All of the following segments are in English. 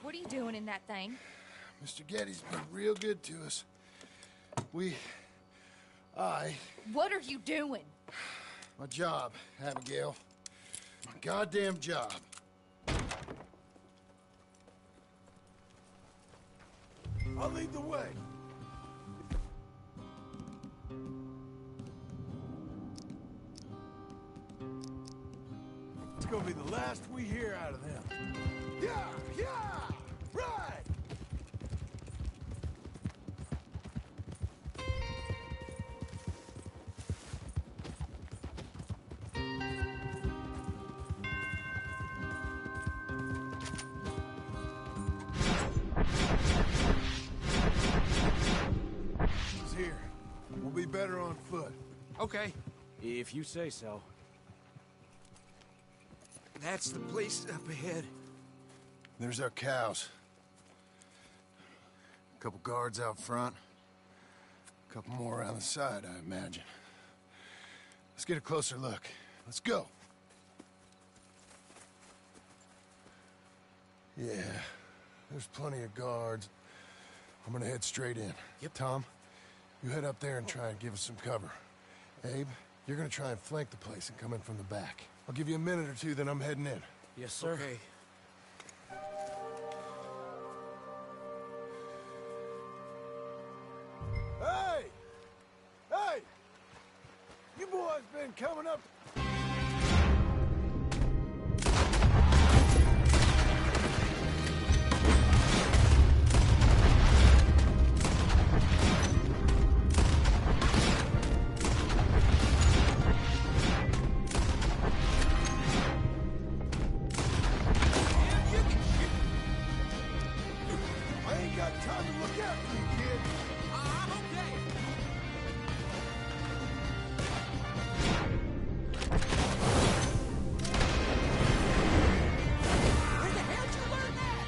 What are you doing in that thing? Mr. Getty's been real good to us. What are you doing? My job, Abigail. My goddamn job. I'll lead the way. It's gonna be the last we hear out of them. Yeah! Right! He's here. We'll be better on foot. Okay, if you say so. That's the place up ahead. There's our cows. A couple guards out front. A couple more around the side, I imagine. Let's get a closer look. Let's go. Yeah, there's plenty of guards. I'm gonna head straight in. Yep. Tom, you head up there and try and give us some cover. Abe, you're gonna try and flank the place and come in from the back. I'll give you a minute or two, then I'm heading in. Yes, sir. Okay. Hey! You boys been coming up... I ain't got time to look after you, kid. I'm okay. Where the hell did you learn that?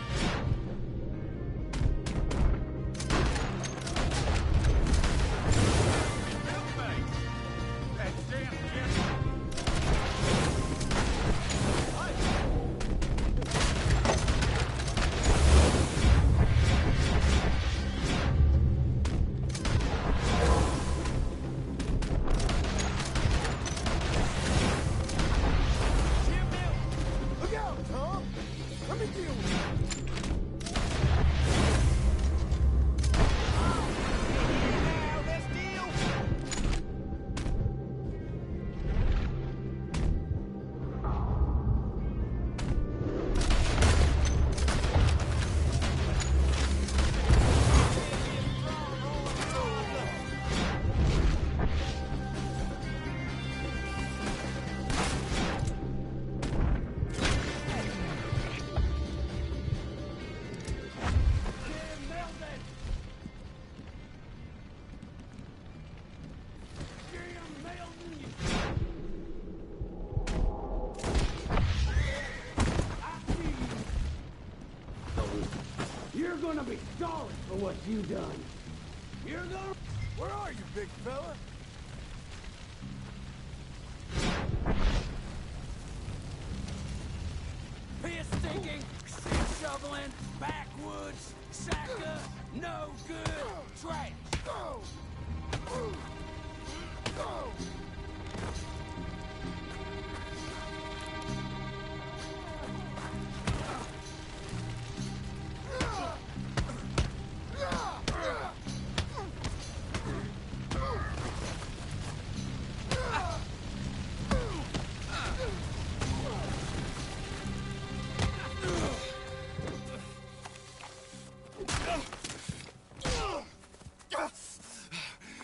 Look out, Tom! Let me deal with you. Now, let's deal. You're gonna be sorry for what you done. You're gonna... Where are you, big fella? Piss stinking, shit shoveling, backwoods, sacker, no good, trash. Go! Go!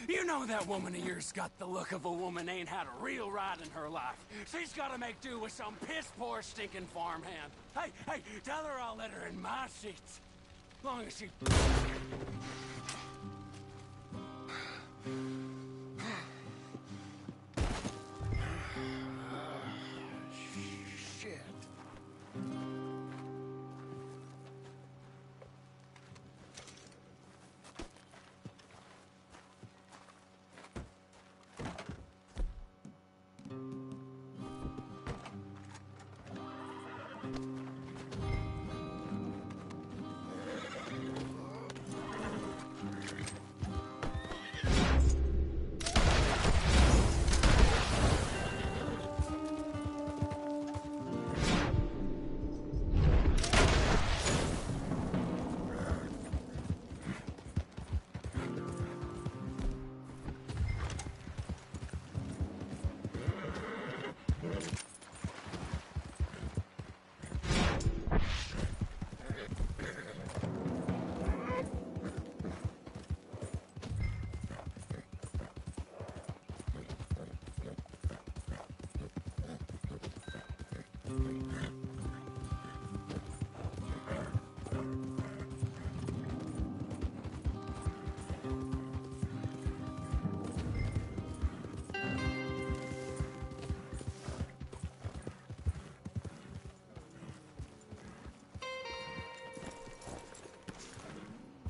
You know that woman of yours got the look of a woman ain't had a real ride in her life. She's gotta make do with some piss-poor stinking farmhand. Hey, tell her I'll let her in my seats. Long as she... Shit.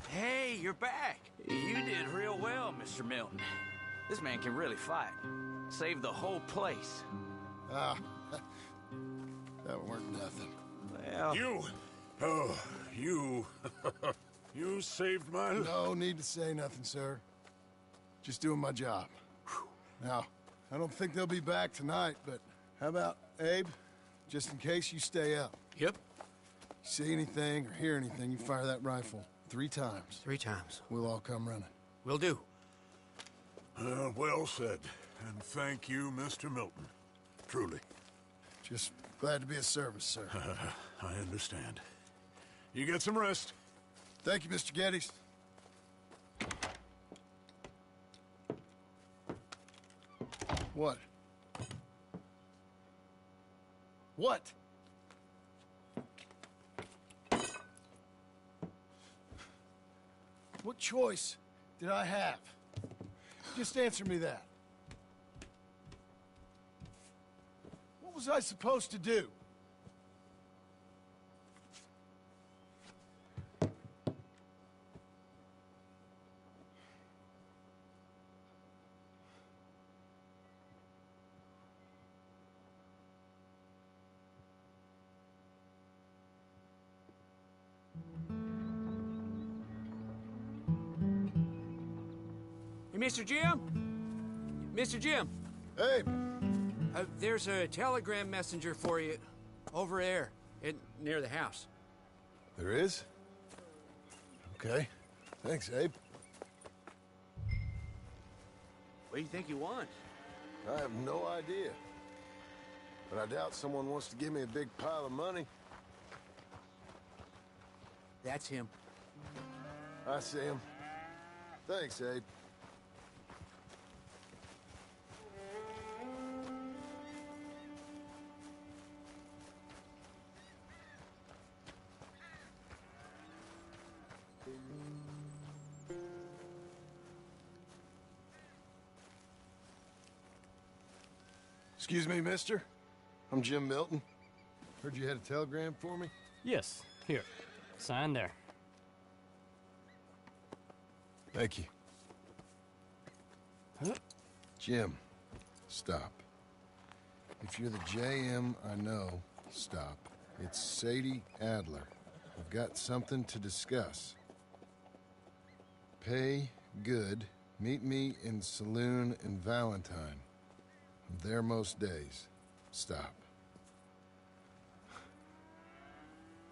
Hey, you're back. You did real well, Mr. Milton. This man can really fight. Saved the whole place. Ah, that weren't nothing. Well... You? Oh, you... you saved my life. No need to say nothing, sir. Just doing my job. Now, I don't think they'll be back tonight, but how about Abe? Just in case you stay up. Yep. See anything or hear anything, you fire that rifle 3 times. 3 times. We'll all come running. Will do. Well said. And thank you, Mr. Milton. Truly. Just glad to be of service, sir. I understand. You get some rest. Thank you, Mr. Geddes. What? What? What choice did I have? Just answer me that. What was I supposed to do? Hey, Mr. Jim? Mr. Jim, Hey, there's a telegram messenger for you over there near the house. there is? Okay. Thanks, Abe. What do you think you want? I have no idea. But I doubt someone wants to give me a big pile of money. That's him. I see him. Thanks, Abe. Excuse me, mister. I'm Jim Milton. Heard you had a telegram for me? Yes, here. Sign there. Thank you. Huh? Jim, stop. If you're the JM I know, stop. It's Sadie Adler. We've got something to discuss. Pay good. Meet me in saloon in Valentine. I'm there most days. Stop.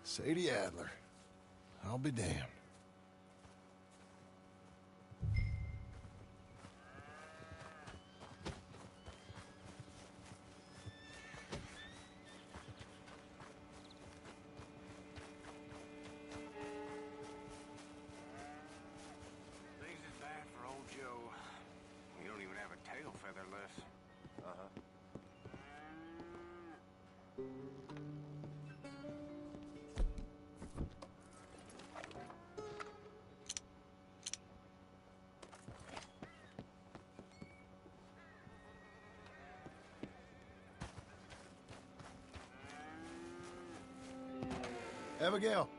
Sadie Adler. I'll be damned. Things is bad for old Joe. We don't even have a tail feather left. Abigail.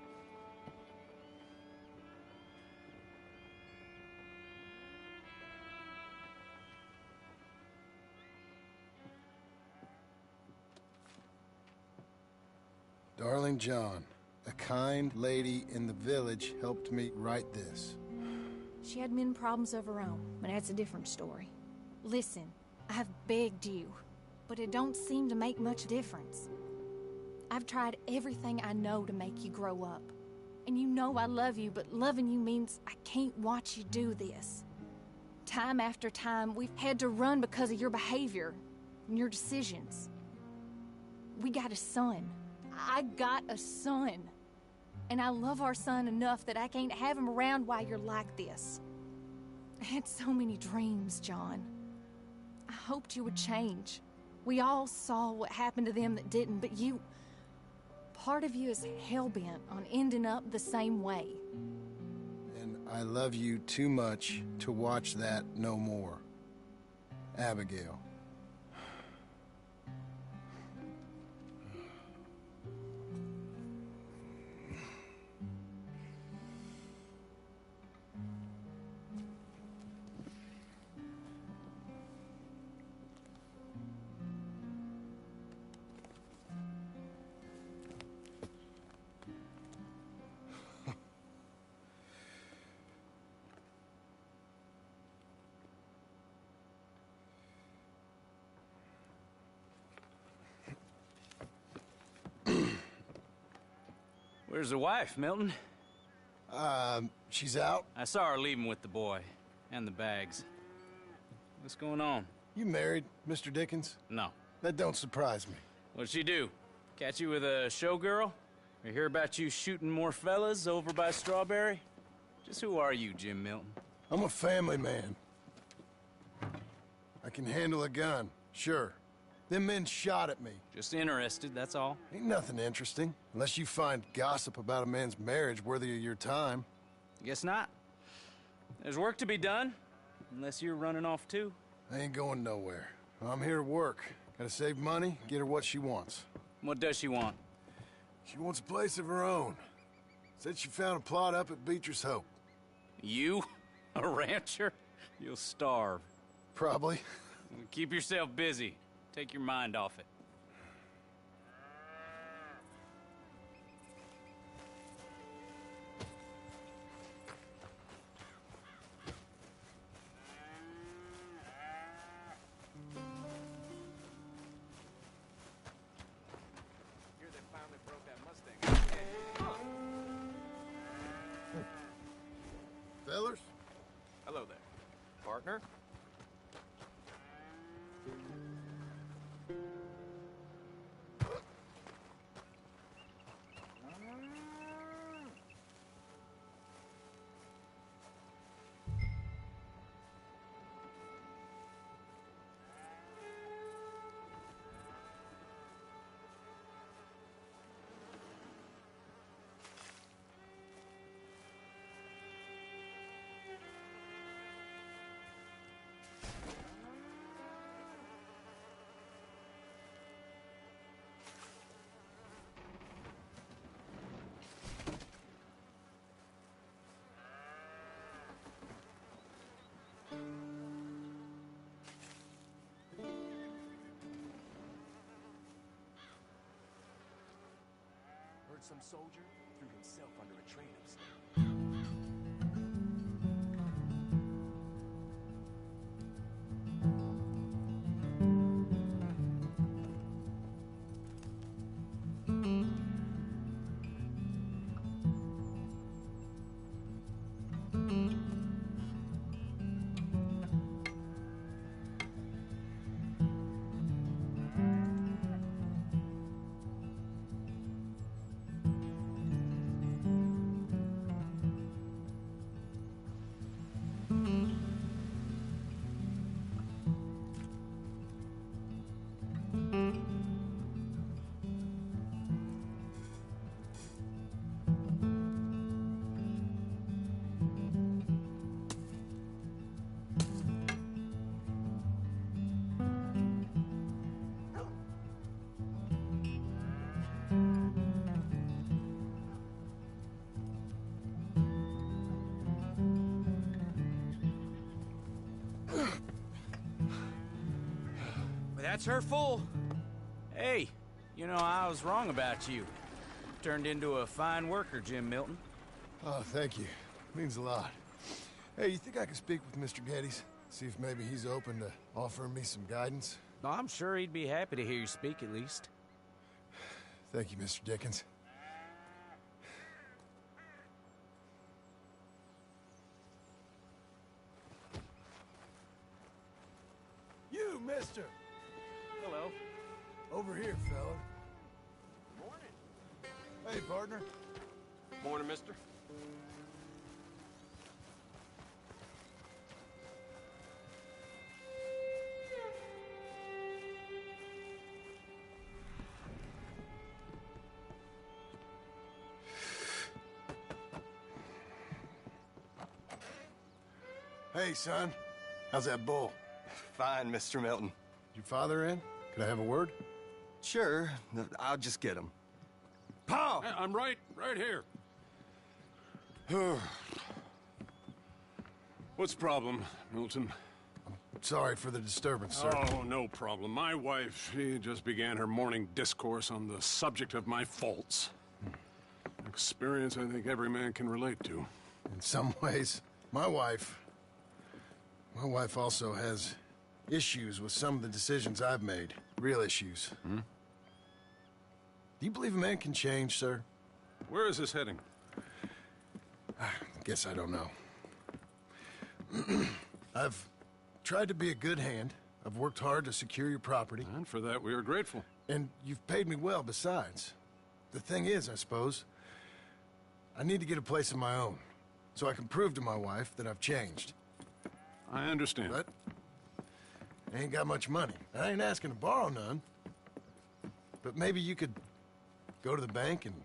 Darling John, a kind lady in the village helped me write this. She had men problems of her own, but that's a different story. Listen, I have begged you, but it don't seem to make much difference. I've tried everything I know to make you grow up. And you know I love you, but loving you means I can't watch you do this. Time after time, we've had to run because of your behavior and your decisions. We got a son. I got a son. And I love our son enough that I can't have him around while you're like this. I had so many dreams, John. I hoped you would change. We all saw what happened to them that didn't, but you... Part of you is hell-bent on ending up the same way. And I love you too much to watch that no more. Abigail. Where's the wife, Milton? She's out. I saw her leaving with the boy. And the bags. What's going on? You married, Mr. Dickens? No. That don't surprise me. What'd she do? Catch you with a showgirl? Or hear about you shooting more fellas over by Strawberry? Just who are you, Jim Milton? I'm a family man. I can handle a gun, sure. Them men shot at me. Just interested, that's all. Ain't nothing interesting, unless you find gossip about a man's marriage worthy of your time. Guess not. There's work to be done, unless you're running off too. I ain't going nowhere. I'm here to work. Gotta save money, get her what she wants. What does she want? She wants a place of her own. Said she found a plot up at Beecher's Hope. You? A rancher? You'll starve. Probably. Keep yourself busy. Take your mind off it. Here they finally broke that Mustang. Fellers? Hello there. Partner? Heard some soldier threw himself under a train of That's her full. Hey, you know, I was wrong about you. Turned into a fine worker, Jim Milton. Oh, thank you. Means a lot. Hey, you think I could speak with Mr. Geddes? See if maybe he's open to offering me some guidance? No, I'm sure he'd be happy to hear you speak, at least. Thank you, Mr. Dickens. You, mister! Hello. Over here, fella. Morning. Hey, partner. Morning, mister. Hey, son. How's that bull? Fine, Mr. Milton. Your father in? Could I have a word? Sure, I'll just get him. Pa! I'm right here. What's the problem, Milton? Sorry for the disturbance, sir. Oh, no problem. My wife, she just began her morning discourse on the subject of my faults. Experience I think every man can relate to. In some ways, my wife also has issues with some of the decisions I've made. Real issues. Hmm? Do you believe a man can change, sir? Where is this heading? Guess I don't know. I've tried to be a good hand. I've worked hard to secure your property. And for that, we are grateful. And you've paid me well besides. The thing is, I suppose, I need to get a place of my own, so I can prove to my wife that I've changed. I understand. But I ain't got much money. I ain't asking to borrow none. But maybe you could go to the bank and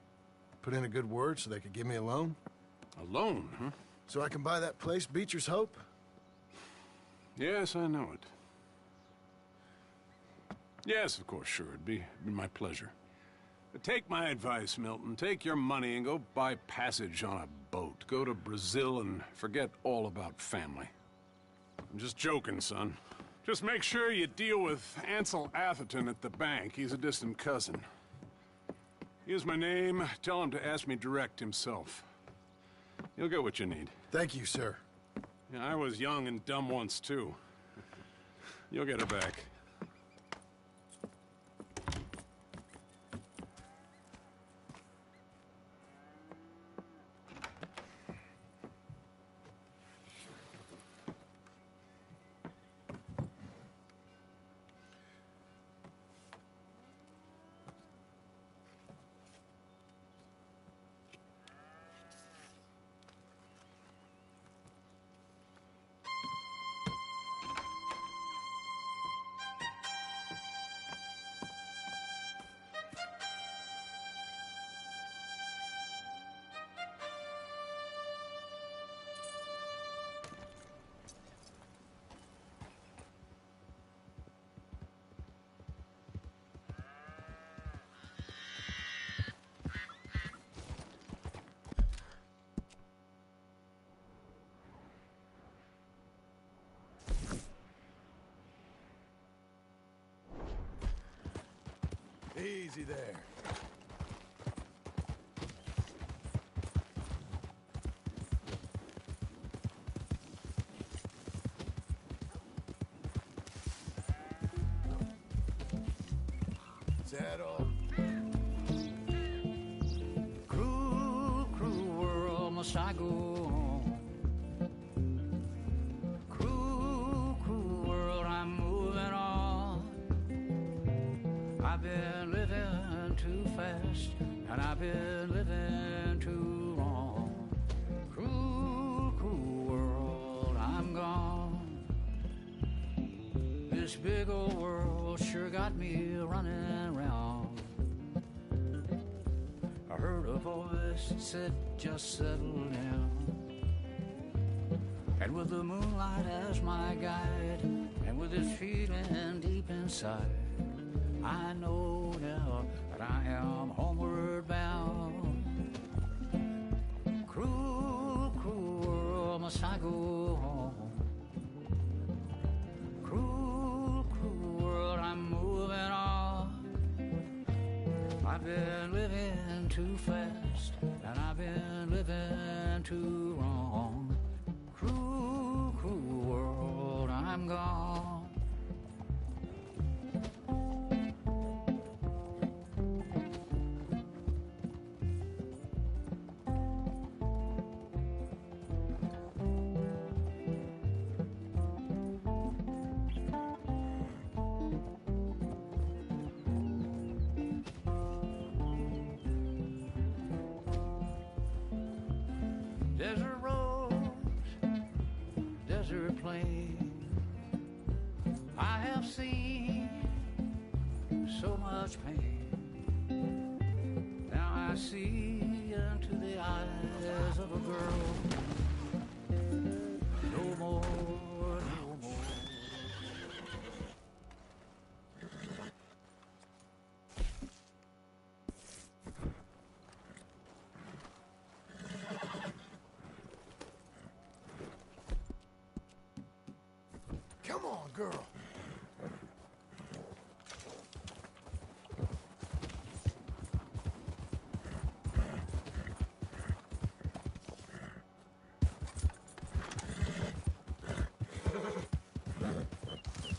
put in a good word so they could give me a loan? A loan, huh? So I can buy that place, Beecher's Hope? Yes, I know it. Yes, of course, sure. It'd be my pleasure. But take my advice, Milton. Take your money and go buy passage on a boat. Go to Brazil and forget all about family. I'm just joking, son. Just make sure you deal with Ansel Atherton at the bank. He's a distant cousin. Here's my name. Tell him to ask me direct himself. You'll get what you need. Thank you, sir. Yeah, I was young and dumb once, too. You'll get it back. Easy there. Settle. Cruel, cruel world, must I go on? Cruel, cruel world, I'm moving on. I've been living too fast, and I've been living too long. Cruel, cruel world, I'm gone. This big old world sure got me running around. I heard a voice that said, just settle down. And with the moonlight as my guide, and with this feeling deep inside, I know now that I am homeward bound. Cruel, cruel world, must I go home? Cruel, cruel world, I'm moving on. I've been living too fast, and I've been living too wrong. Cruel, cruel world, I'm gone. Desert roads, desert plain, I have seen so much pain. Now I see into the eyes of a girl no more, no more. Come on, girl.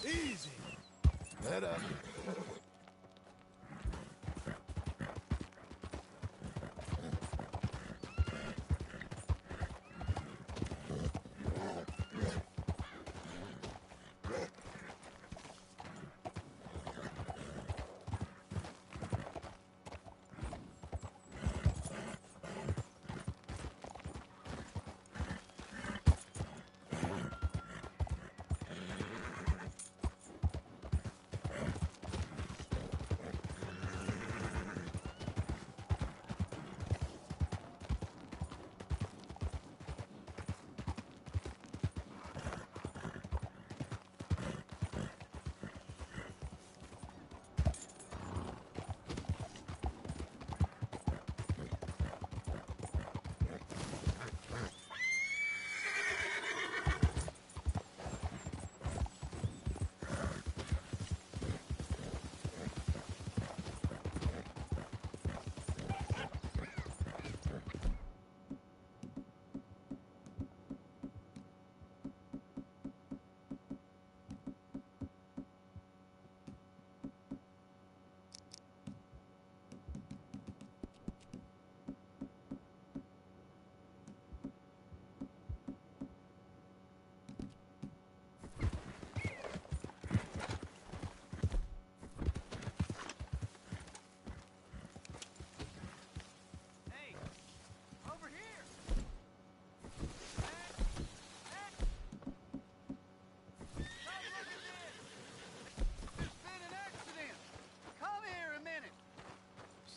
Easy. Let up.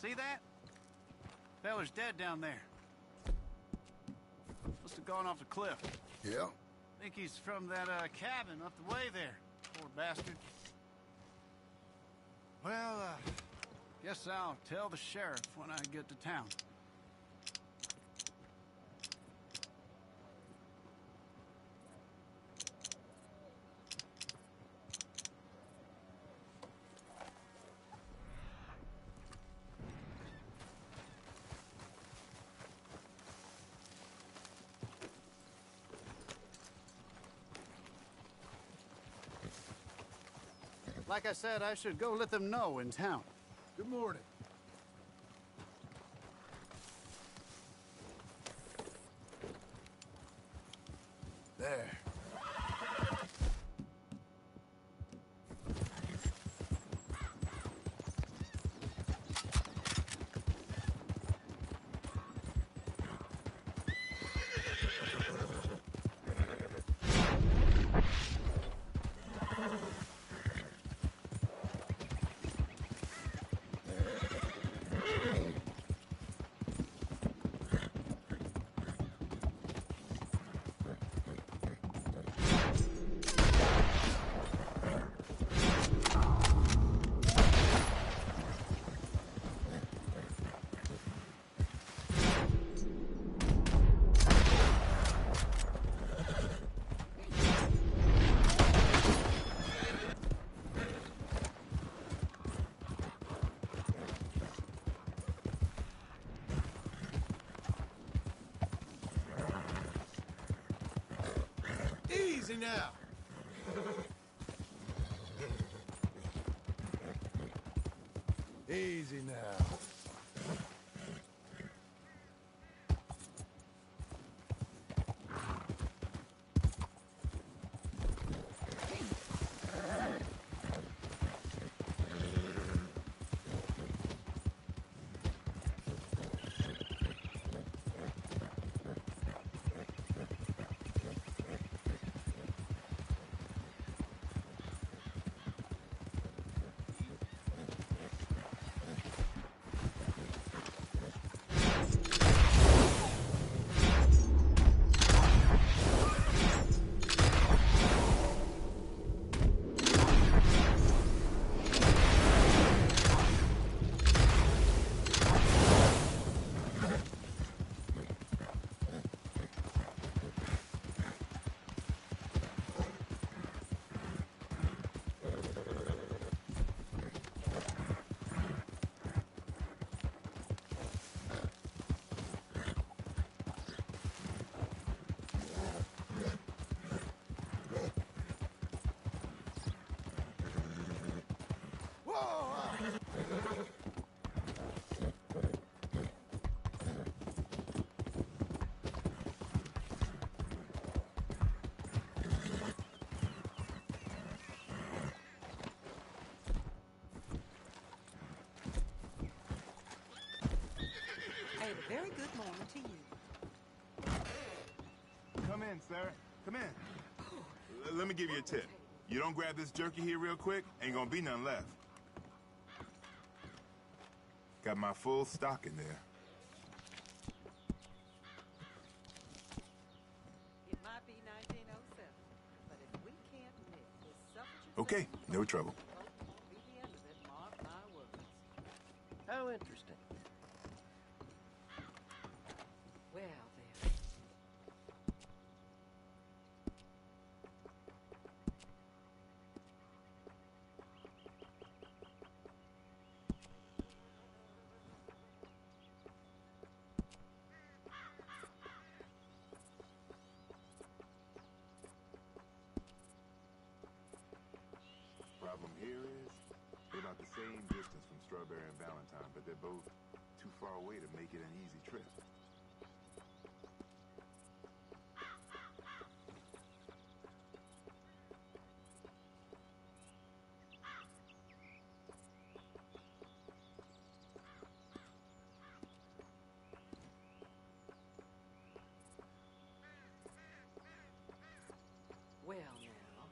See that? Fella's dead down there. Must have gone off the cliff. Yeah? Think he's from that cabin up the way there. Poor bastard. Well, guess I'll tell the sheriff when I get to town. Like I said, I should go let them know in town. Good morning. There. Easy now. Easy now. very good morning to you. Come in, sir. Come in. Let me give you a tip. You don't grab this jerky here real quick, ain't gonna be none left. Got my full stock in there. It might be 1907, but if we can't miss this suffrage... Okay, no trouble. Won't be the end of it, mark my words. How interesting. Well, then. Problem here is, they're about the same distance from Strawberry and Valentine, but they're both too far away to make it an easy trip. Well, now.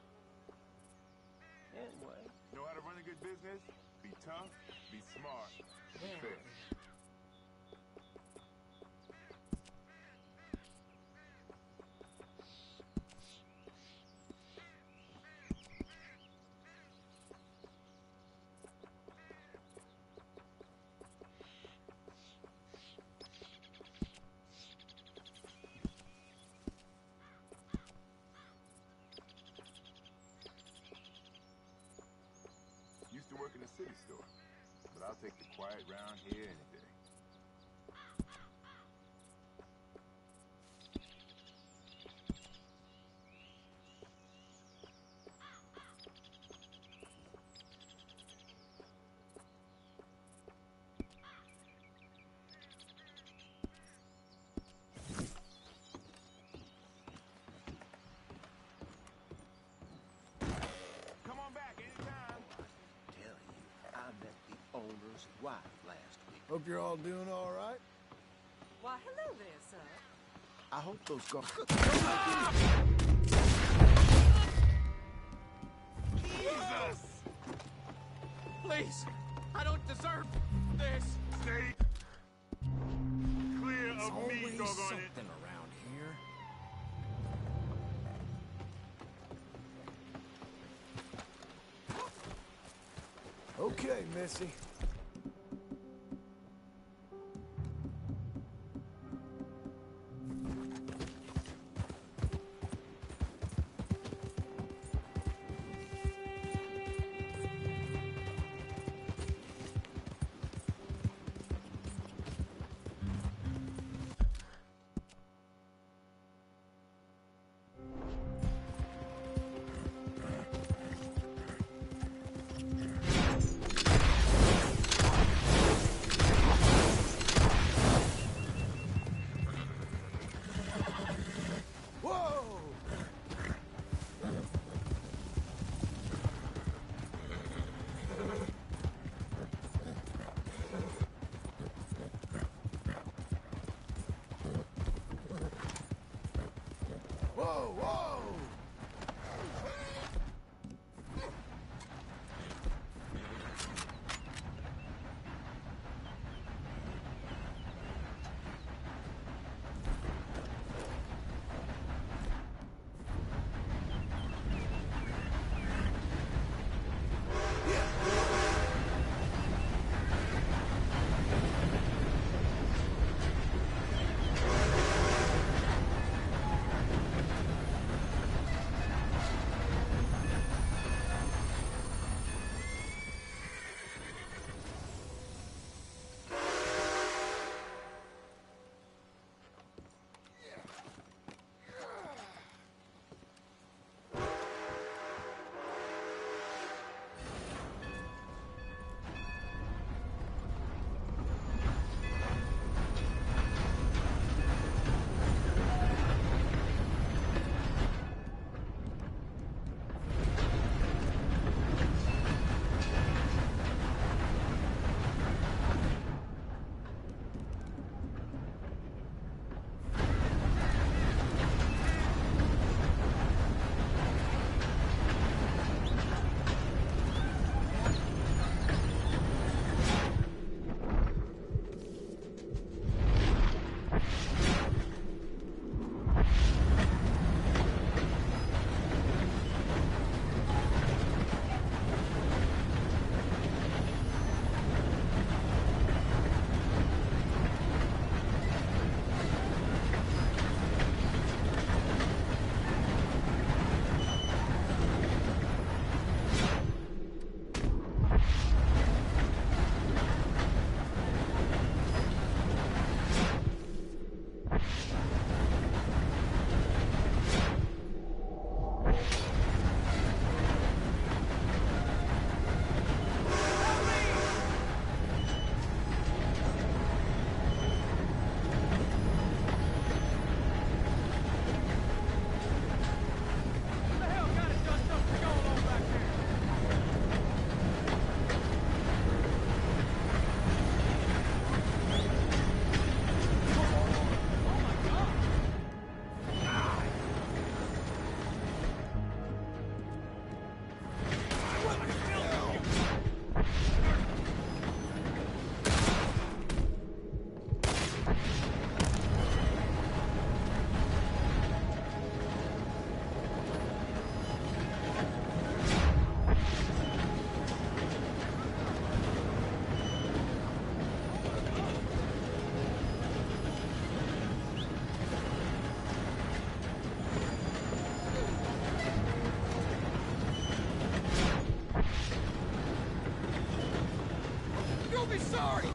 Anyway. Know how to run a good business? Be tough, be smart, be Well, fair. Used to work in a city store, but I'll take the quiet round here any day. Come on back anytime. Tell you, I met the owner's wife last week. Hope you're all doing all right. Why, hello there, sir. I hope those guards... Jesus! Please, I don't deserve this. Stay clear There's of me, always doggone something it. around here. Okay, Missy. You'll be sorry!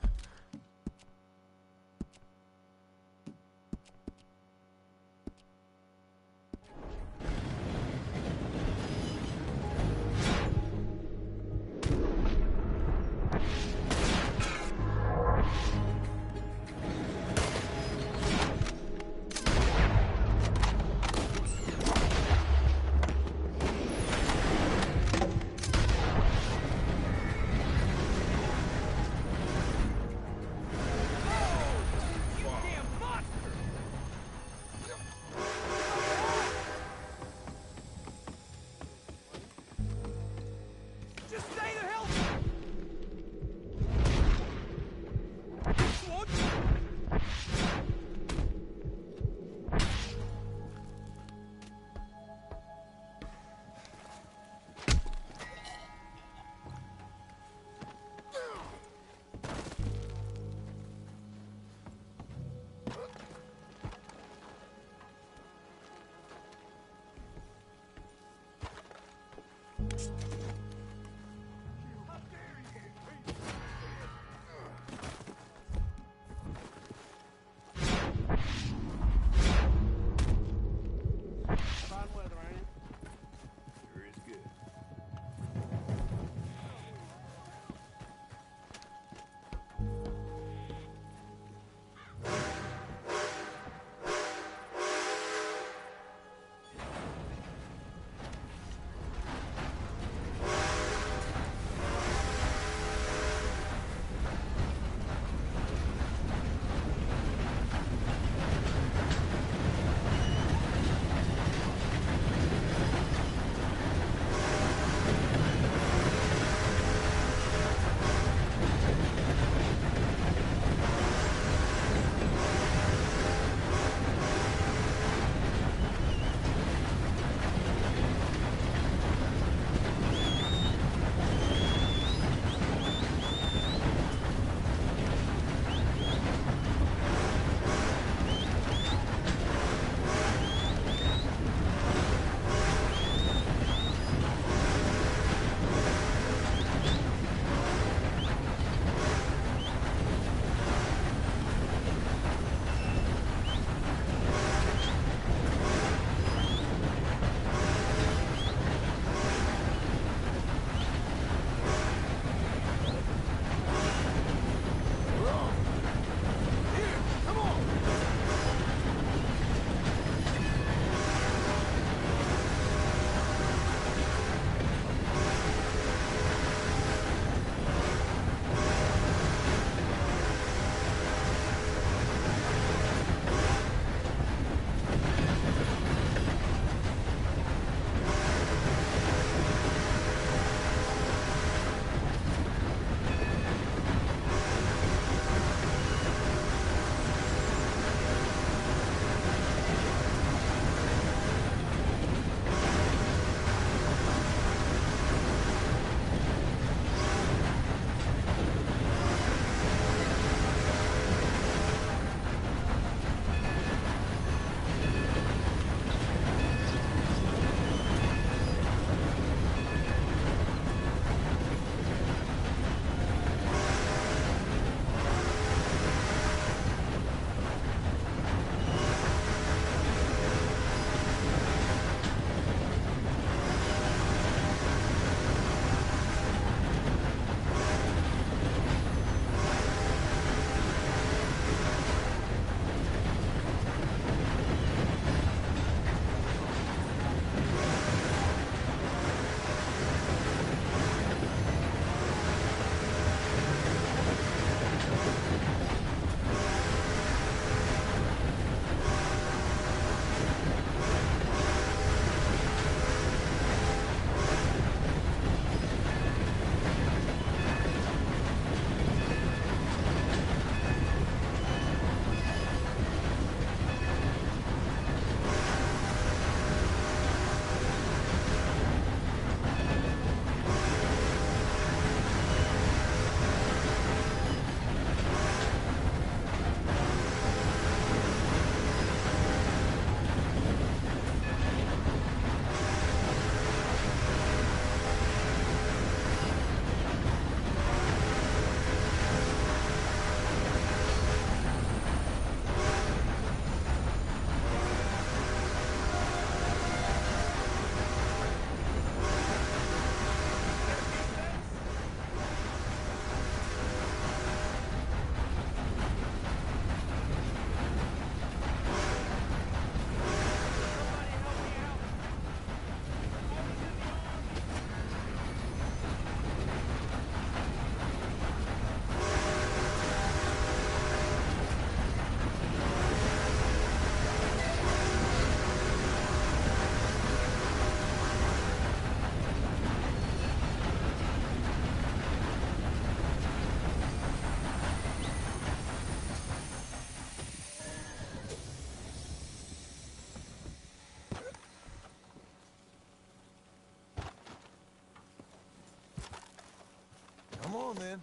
on, then.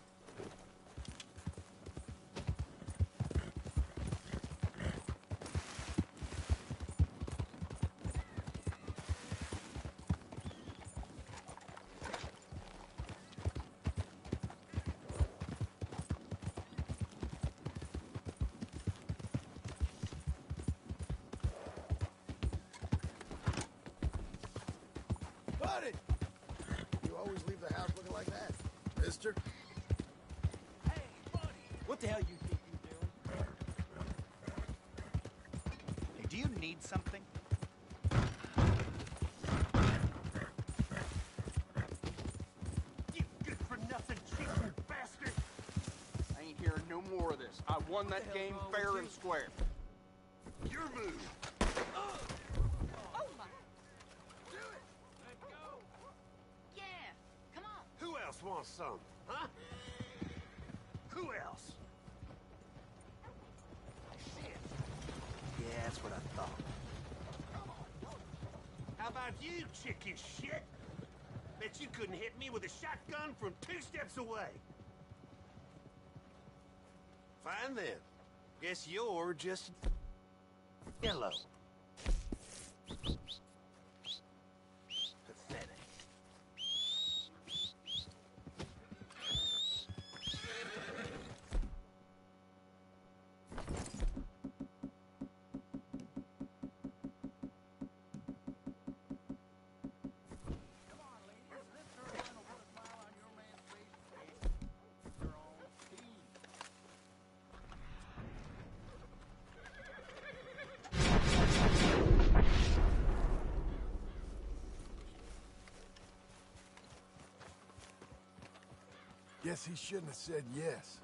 Buddy! You always leave the house looking like that, mister. Hey, buddy! What the hell you think you're doing? Hey, do you need something? You good-for-nothing cheating bastard! I ain't hearing no more of this. I won that game fair and square. Your move! Who else wants some, huh? Who else? Shit. Yeah, that's what I thought. How about you, chickish shit? Bet you couldn't hit me with a shotgun from 2 steps away. Fine then. Guess you're just yellow. Pathetic. Guess he shouldn't have said yes.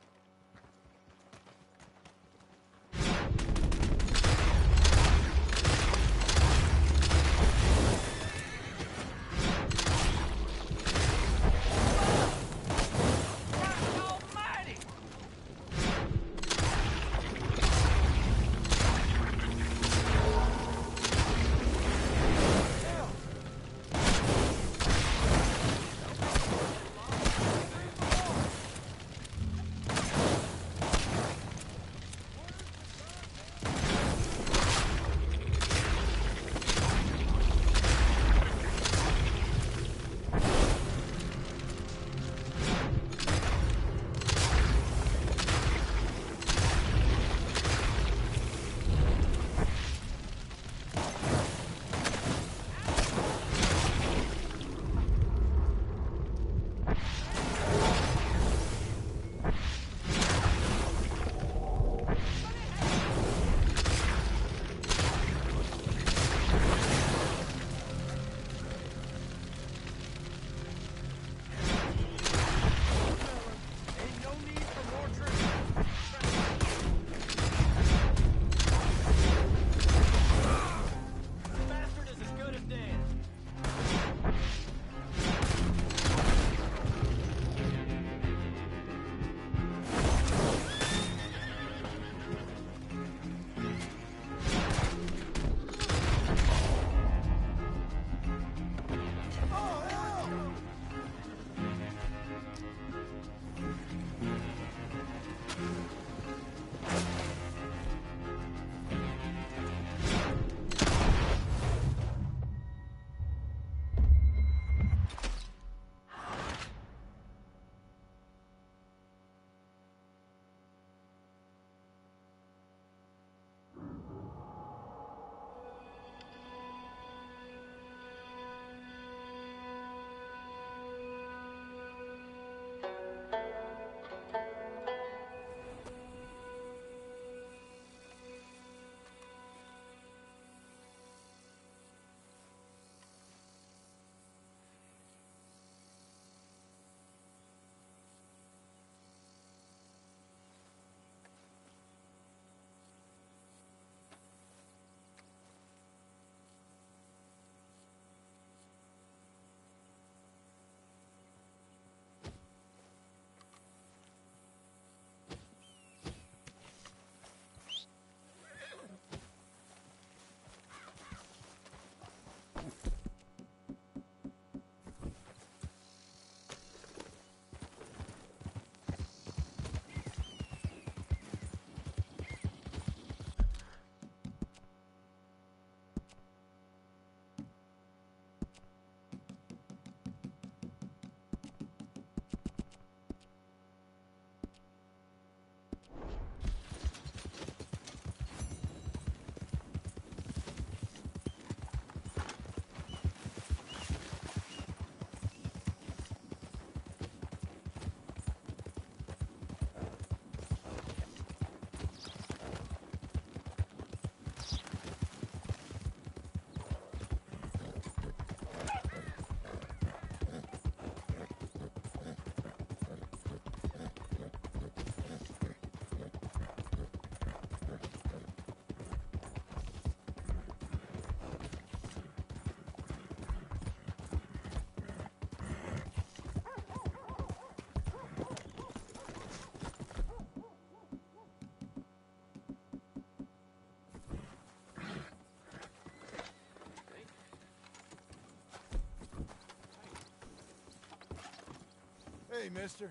Hey, mister.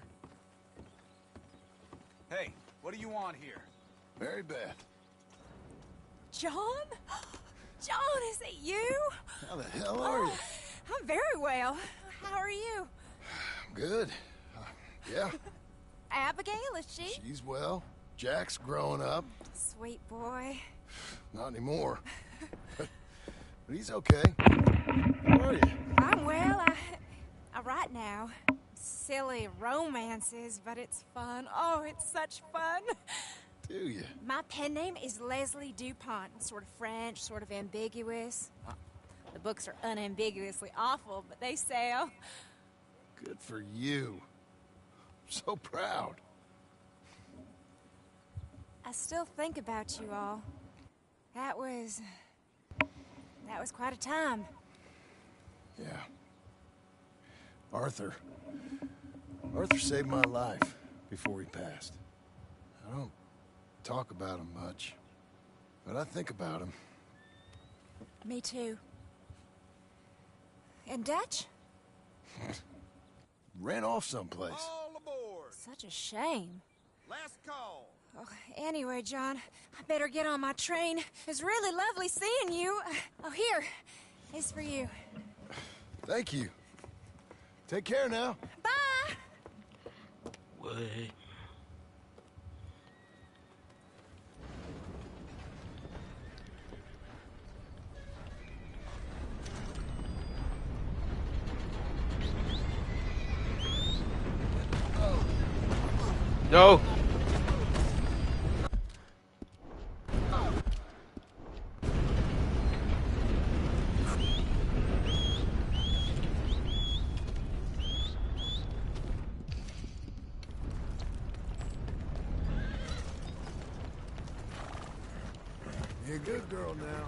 Hey, what do you want here? Mary Beth. John? John, is it you? How the hell are you? I'm very well. How are you? Good. Yeah, Abigail, is she? she's well. Jack's growing up. Sweet boy. Not anymore. But he's okay. How are you? I'm well. I write now. Silly romances, but it's fun. Oh, it's such fun. Do you? My pen name is Leslie Dupont. Sort of French, sort of ambiguous. Well, the books are unambiguously awful, but they sell. Good for you. So proud. I still think about you all. That was quite a time. Yeah. Arthur saved my life before he passed. I don't talk about him much, but I think about him. Me too. And Dutch? Ran off someplace. All aboard. Such a shame. Last call. Oh, anyway, John, I better get on my train. It's really lovely seeing you. Oh, here. It's for you. Thank you. Take care now. Bye! What? No! You're a good girl now.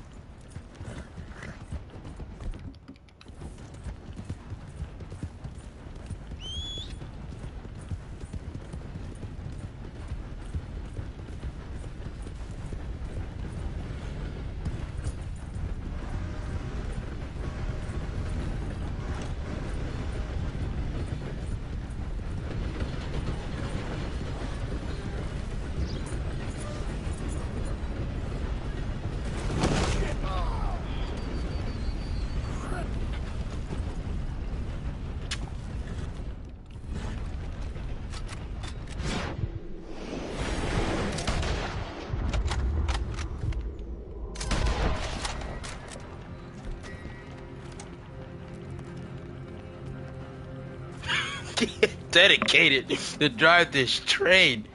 Dedicated to drive this train.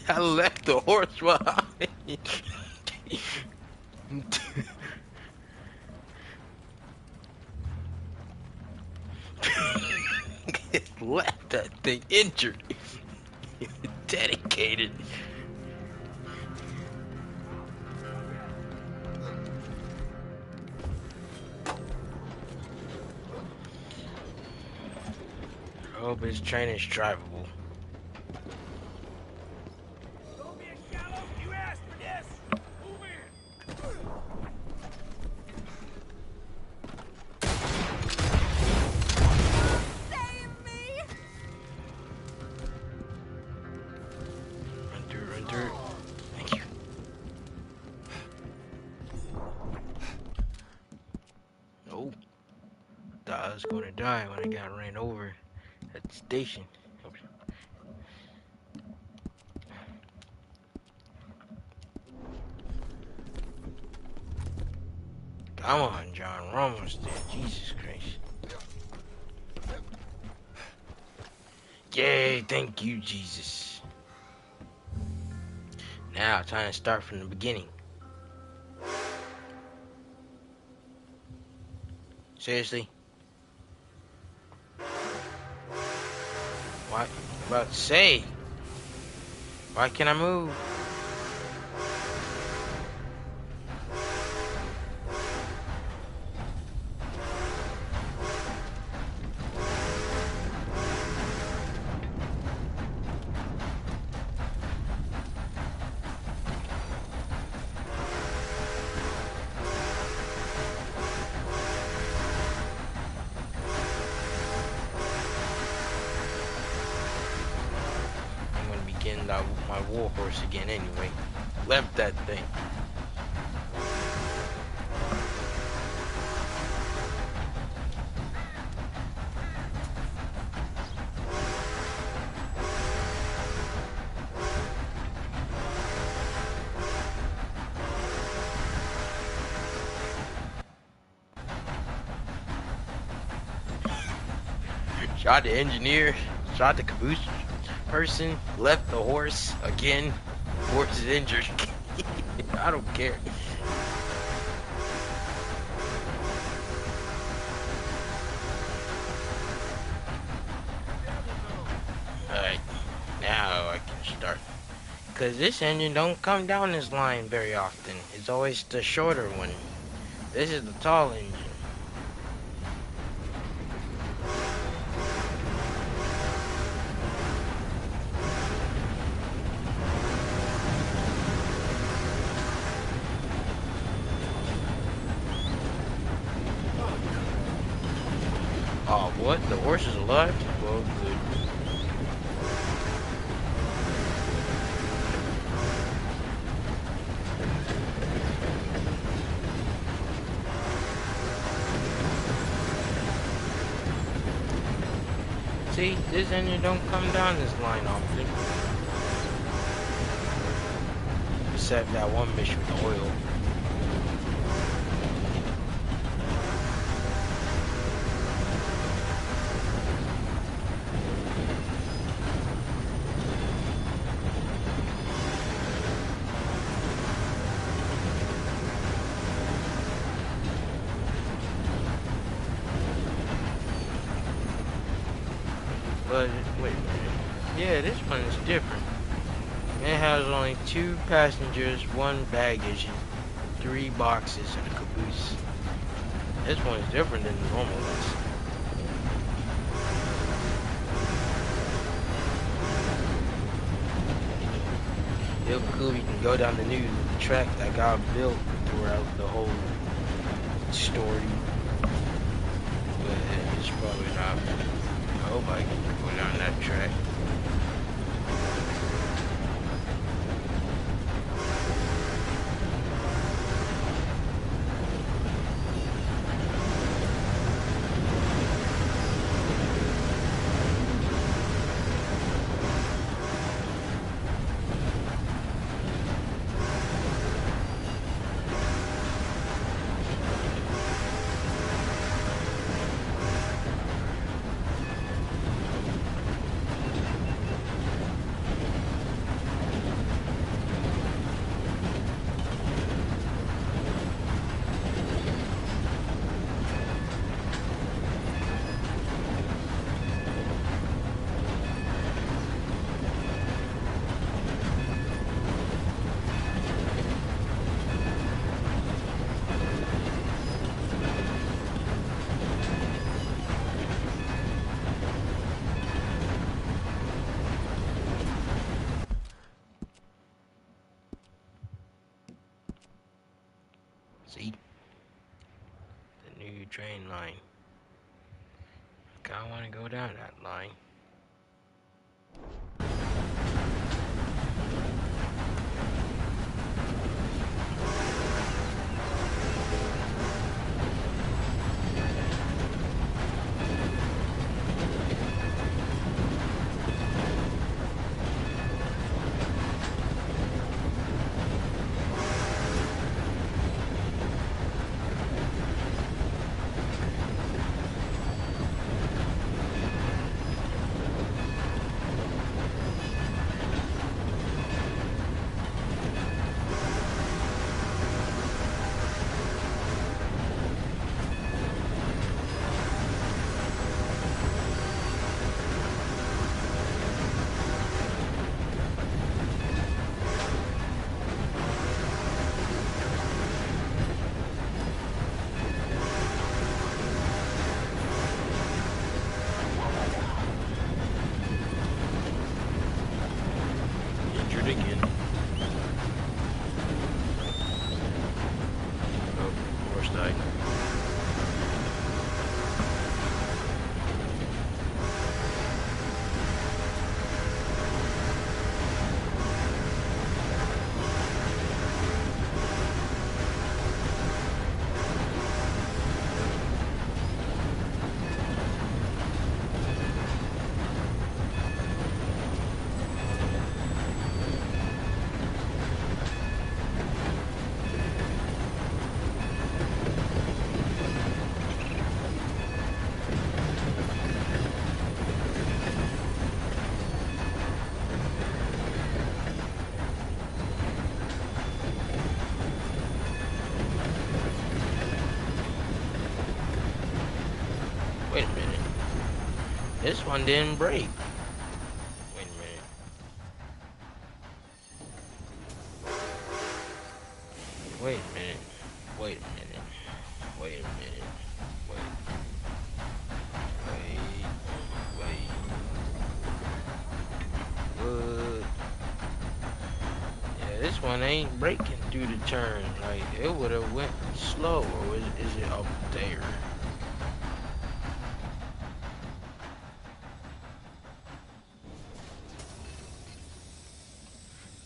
I left the horse behind. Left that thing injured. Dedicated. I hope his train is drivable. Don't be a shallow. You asked for this. Move in. Save me! Run through. Thank you. Oh. Thought I was gonna die when I got ran over at the station. Come on, John. We're almost there. Jesus Christ. Yay, thank you, Jesus. Now, time to start from the beginning. Seriously? What? About to say? Why can't I move? find out my war horse again anyway. Left that thing. Shot the engineer, shot the caboose person, left the horse again. Horse is injured. I don't care. Alright, now I can start. Cause this engine don't come down this line very often. It's always the shorter one. This is the tall engine. Oh, what? The horse is alive? Well, good. See, this engine don't come down this line often. Except that one mission with the oil. But wait, yeah, this one is different. It has only 2 passengers, 1 baggage, and 3 boxes in a caboose. This one is different than the normal ones. It'll be cool. You can go down the new track that got built throughout the whole story. But it's probably not. I hope I can go down that track. See? The new train line. I want to go down that line. Again. Oh, horse died. This one didn't break. Wait a minute. Wait a minute. Wait a minute. Wait a minute. Wait. What? Yeah, this one ain't breaking through the turn. Like, it would have went slow. Or is it up there?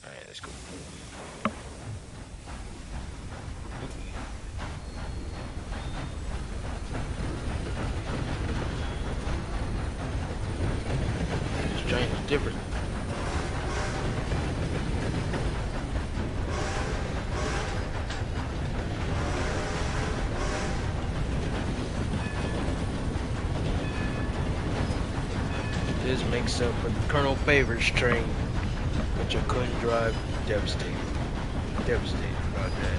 Alright, let's go. This train is different. This makes up for Colonel Favor's train, which I couldn't drive. Devastated. Devastated about that.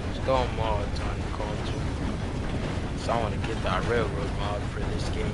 Install mods on the console. So I want to get that railroad mod for this game.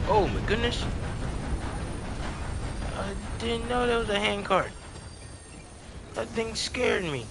Oh my goodness. I didn't know there was a handcart. That thing scared me.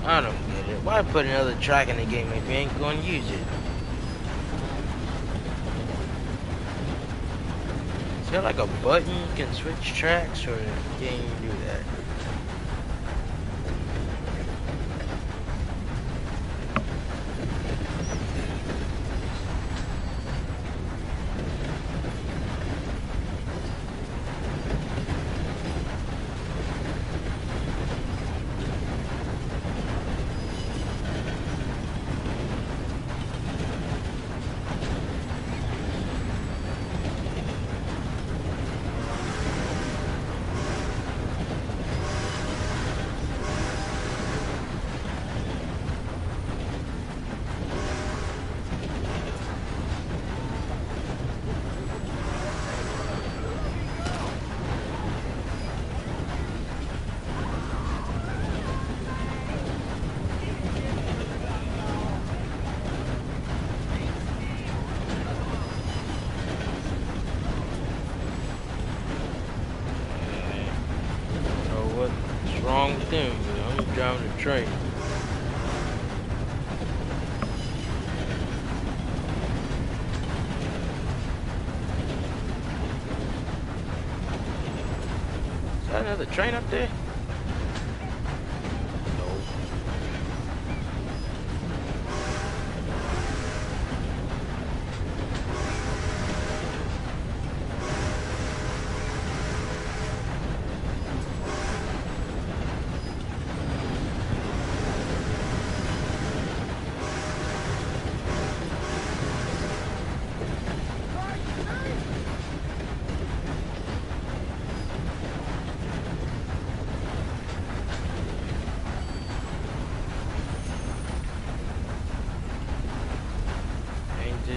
I don't get it. Why put another track in the game if you ain't gonna use it? Is there like a button you can switch tracks, or you can't even do that? Wrong with them, but I'm driving a train. Is that another train up there?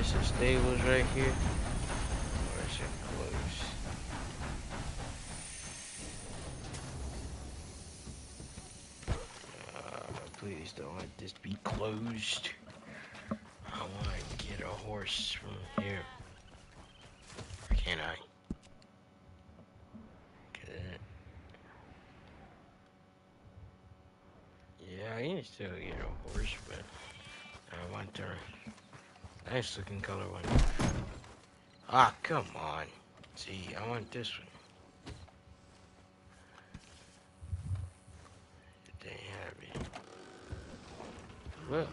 The stables right here. Or is it closed? Please don't let this be closed. I want to get a horse from here. Or can I? Get it? Yeah, I can still get a horse, but I want to. Nice looking color one. Ah, come on. See, I want this one. They have it. Well.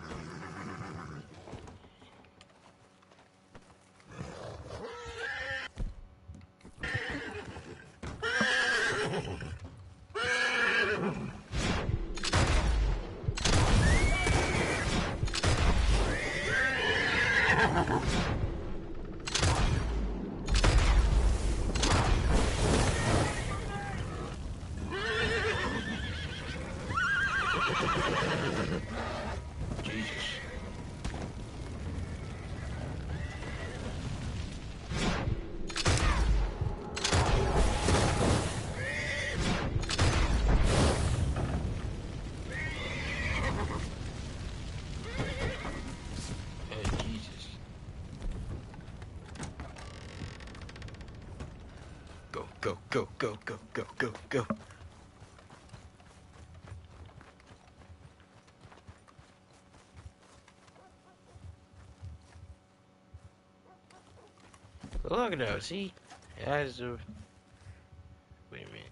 Go, go, go, go, go, go, go. Look at that, see? It has a... Wait a minute.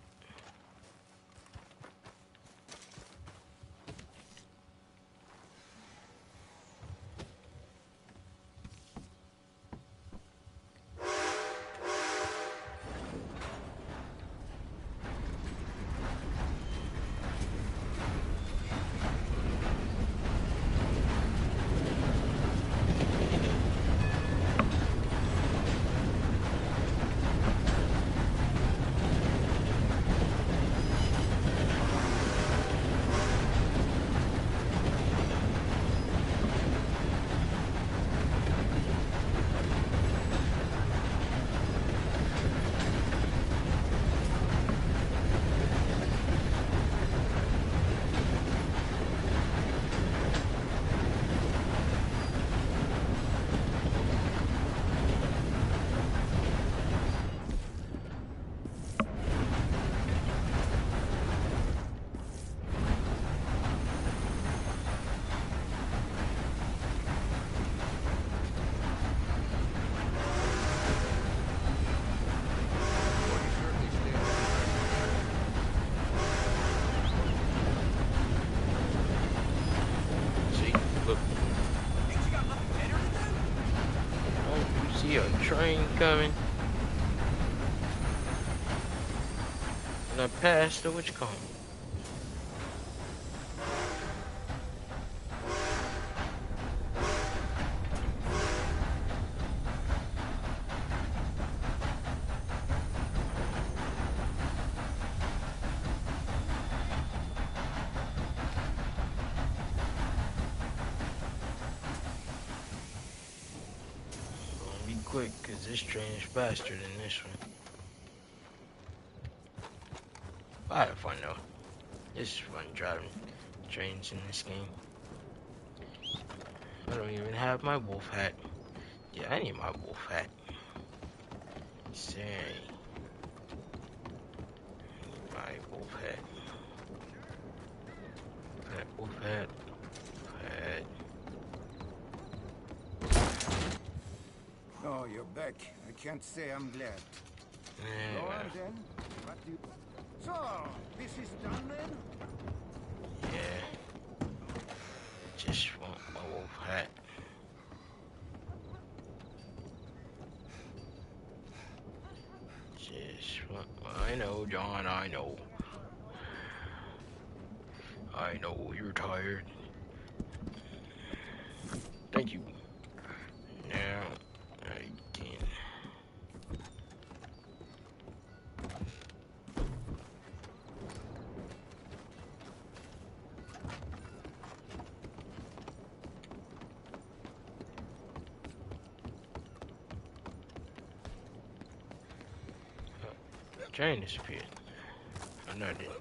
train coming. And I passed the witch cone. Be quick, cause this train is faster than this one. I have fun though. This is fun driving trains in this game. I don't even have my wolf hat. Yeah, I need my wolf hat. Say, my wolf hat. Wolf hat. Oh, you're back. I can't say I'm glad. Yeah. Go on then. What do you... So, this is done then? Yeah. Just want my wolf hat. Just want... I know, John, I know. I know you're tired. Thank you. Now, I can... Train disappeared. Oh, no, it didn't.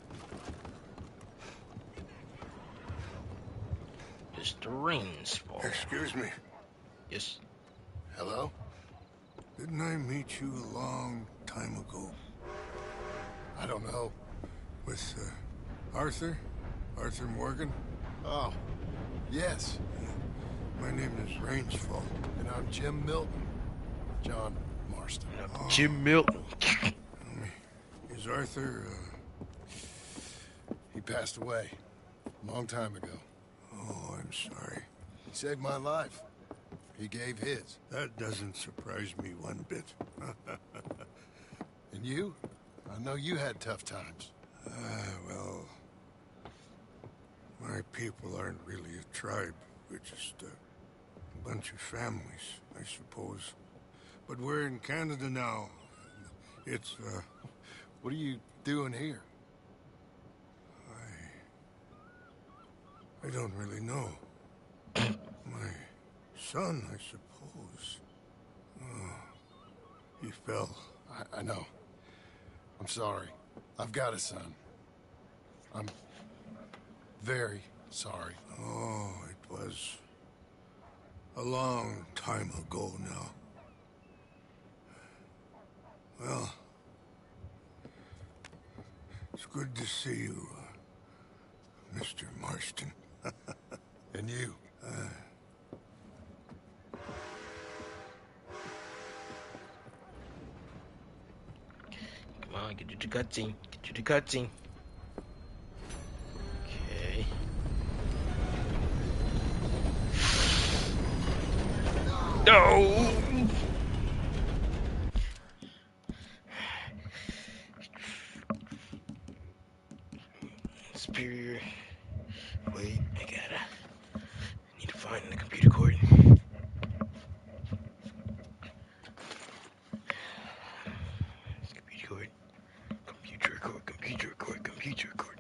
It's the rain's fault. Excuse me. Yes. Hello? Didn't I meet you a long time ago? I don't know. With, Arthur? Arthur Morgan? Oh, yes. My name is Rainsfall. And I'm Jim Milton. John Marston. Oh. Jim Milton. Is Arthur, He passed away a long time ago. Oh, I'm sorry. He saved my life. He gave his. That doesn't surprise me one bit. And you? I know you had tough times. Well... My people aren't really a tribe. We're just a bunch of families, I suppose. But we're in Canada now. It's, What are you doing here? I don't really know. My son, I suppose. Oh, he fell. I know. I'm sorry. I've got a son. I'm very sorry. Oh, it was a long time ago now. Well, it's good to see you, Mr. Marston. And you. Come on, get to the cutscene. Get to the cutscene. Okay. No! Superior. Wait, I need to find the computer cord. Computer cord. Computer cord. Computer cord. Computer cord.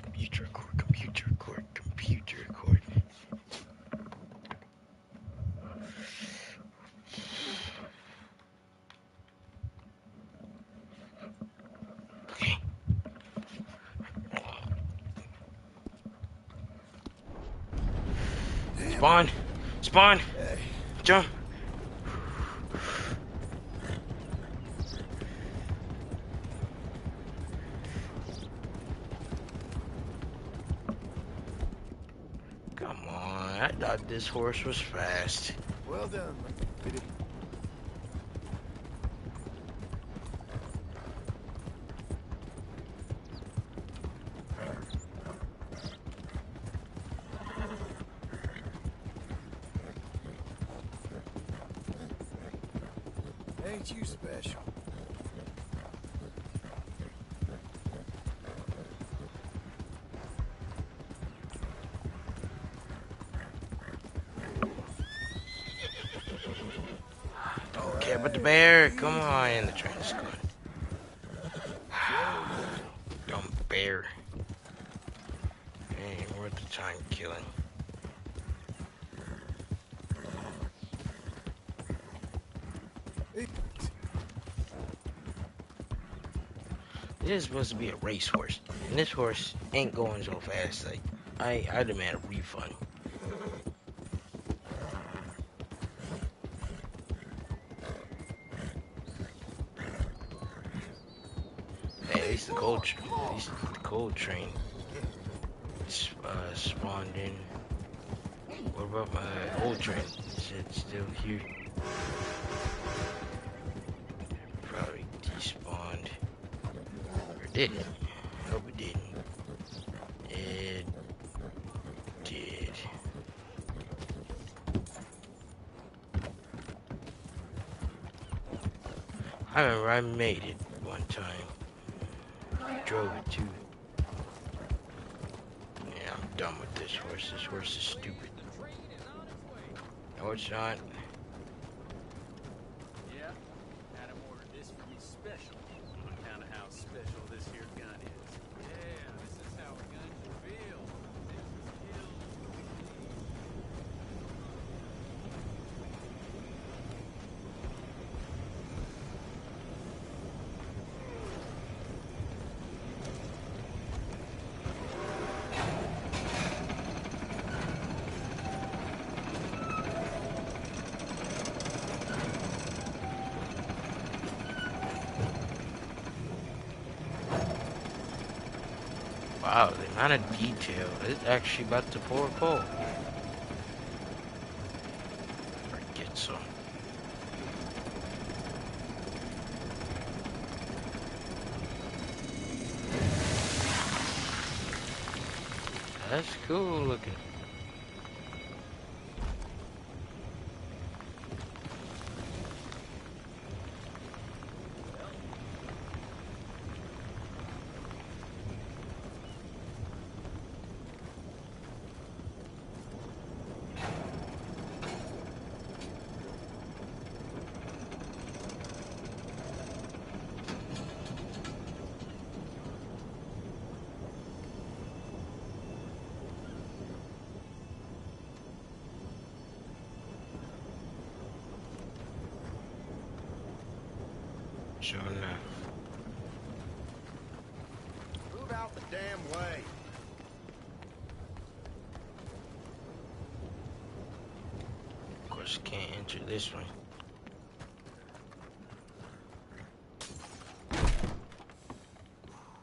Computer cord. Computer cord. Computer cord. Spawn! Spawn! Hey. Jump! Come on, I thought this horse was fast. Well done. ain't you special? Don't care about the bear. Come on, in the train's going. Dumb bear. Ain't worth the time killing. This is supposed to be a racehorse, and this horse ain't going so fast. Like, I demand a refund. Hey, at least the cold train spawned in. What about my old train? Is it still here? Probably despawned. Or did it? Hope it didn't. It did. I remember I made it one time. Drove it too. Yeah, I'm done with this horse. This horse is stupid. No, it's not. Yeah, had him order this for me special. On account of how special this here gun is. Yeah, this is how a gun should feel. Wow, the amount of detail. It's actually about to pour coal. Or get some. That's cool looking. Sure enough. Move out the damn way. Of course, can't enter this one.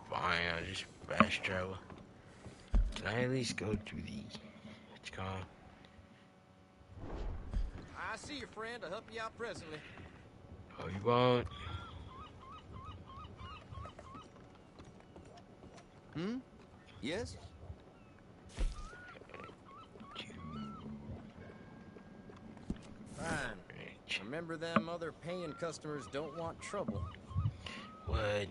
Fine, I'll just fast travel. Can I at least go through the... It's gone. I see your friend. I'll help you out presently. Oh, you won't? Hmm? Yes? Fine. Remember them other paying customers don't want trouble. What?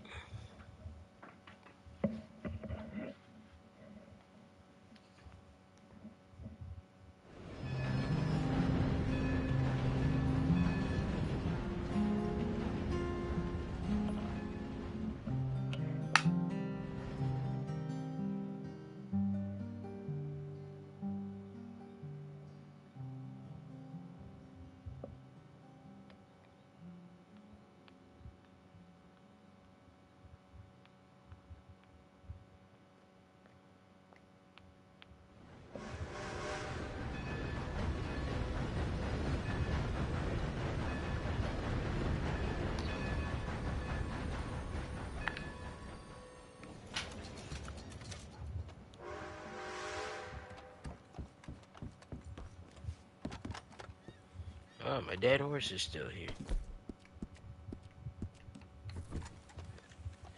Oh, my dead horse is still here.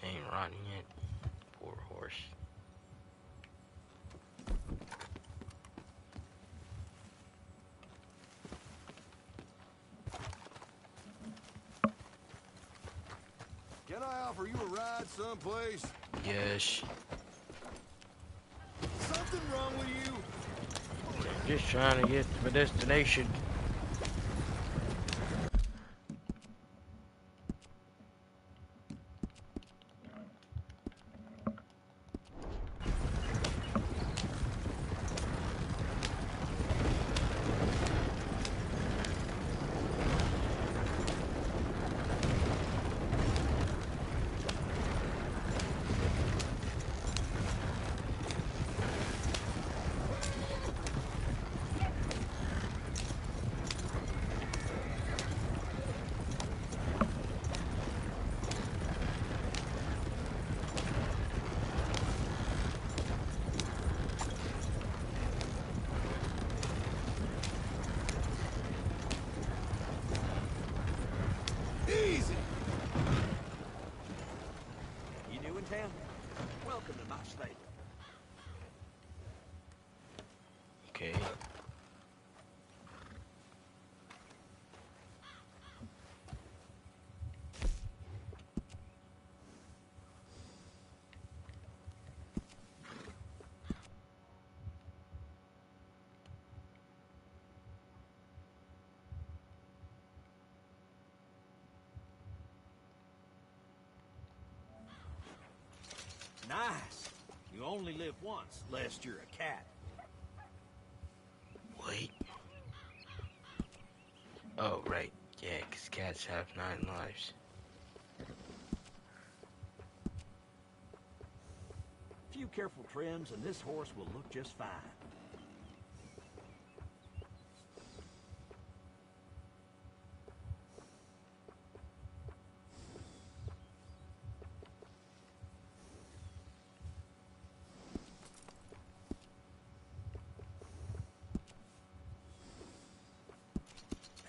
Ain't rotting yet. Poor horse. I offer you a ride someplace? Yes. Something wrong with you? Just trying to get to my destination. Easy! You new in town? Welcome to my stable. Okay. Nice. You only live once, lest you're a cat. Wait. Oh, right. Yeah, 'cause cats have 9 lives. A few careful trims and this horse will look just fine.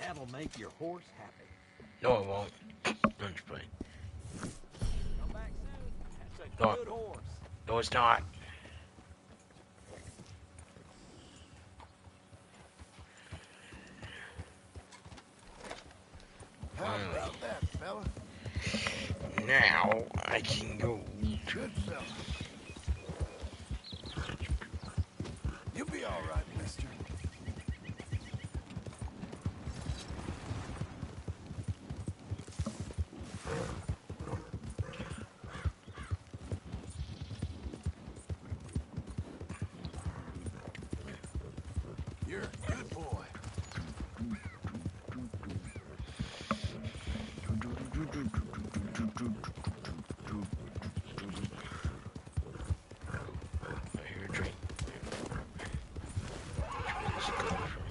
That'll make your horse happy. No, it won't. I'm just playing. Come back soon. That's a No. good horse. No, it's not. How about that, fella? Now I can go. Good fella. You'll be all right, mister. You're a good boy. I hear a drink. Where's it coming from?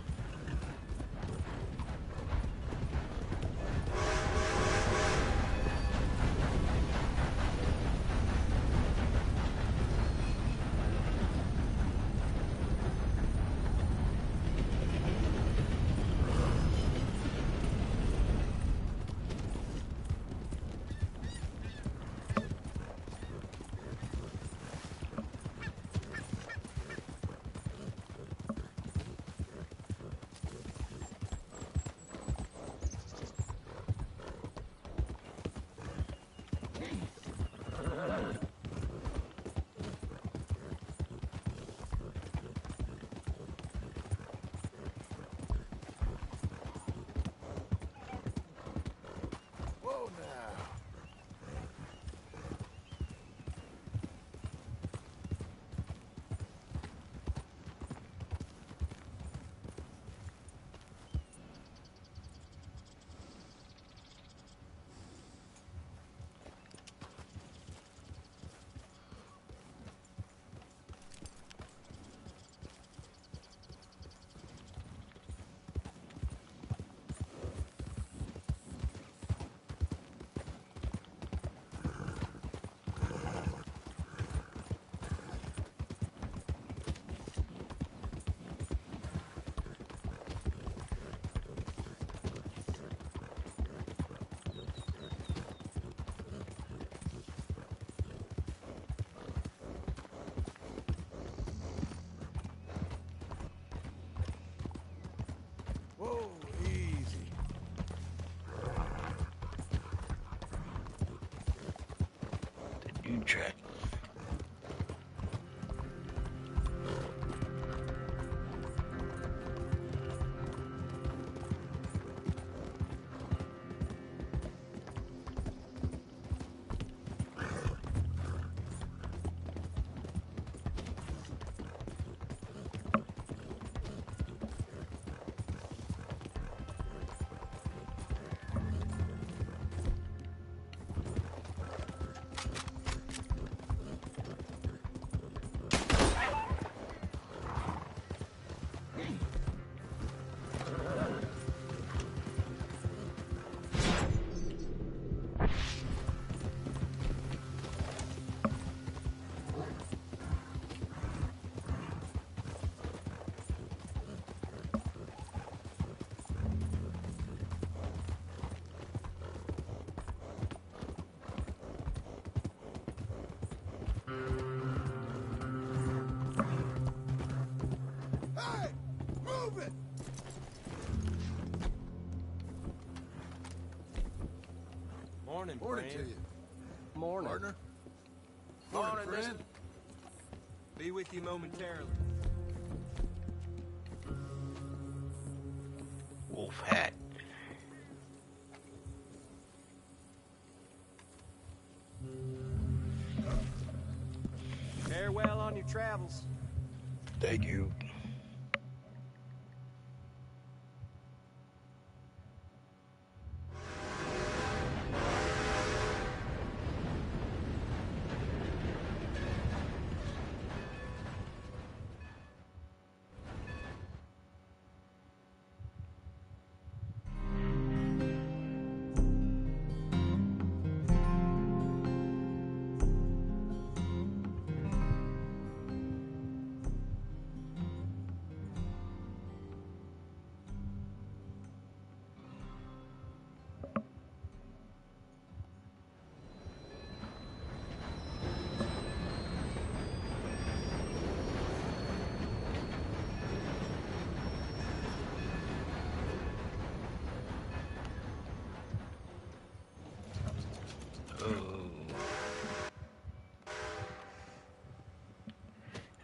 Rdr2 track. Hey! Move it! Morning, Morning friend. to you. Morning. Partner. Morning, friend. mister. Be with you momentarily. Wolf hat. Farewell on your travels. Thank you.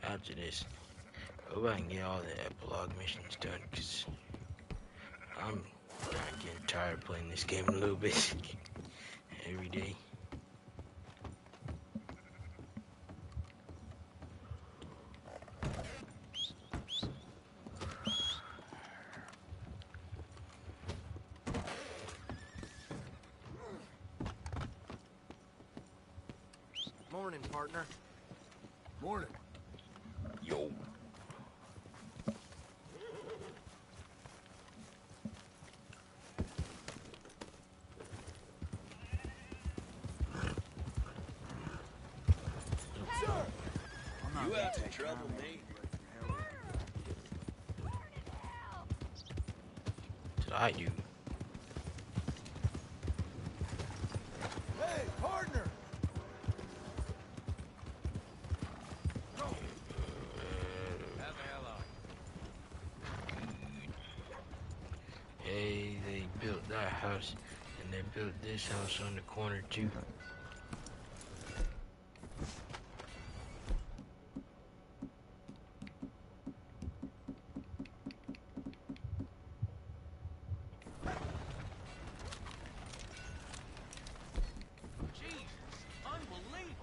After this, I hope I can get all the epilogue missions done, because I'm kind of getting tired of playing this game a little bit every day. Morning, partner. Morning. Yo. You out to trouble me? Did I do? Hey, partner! Hey, they built that house, and they built this house on the corner too.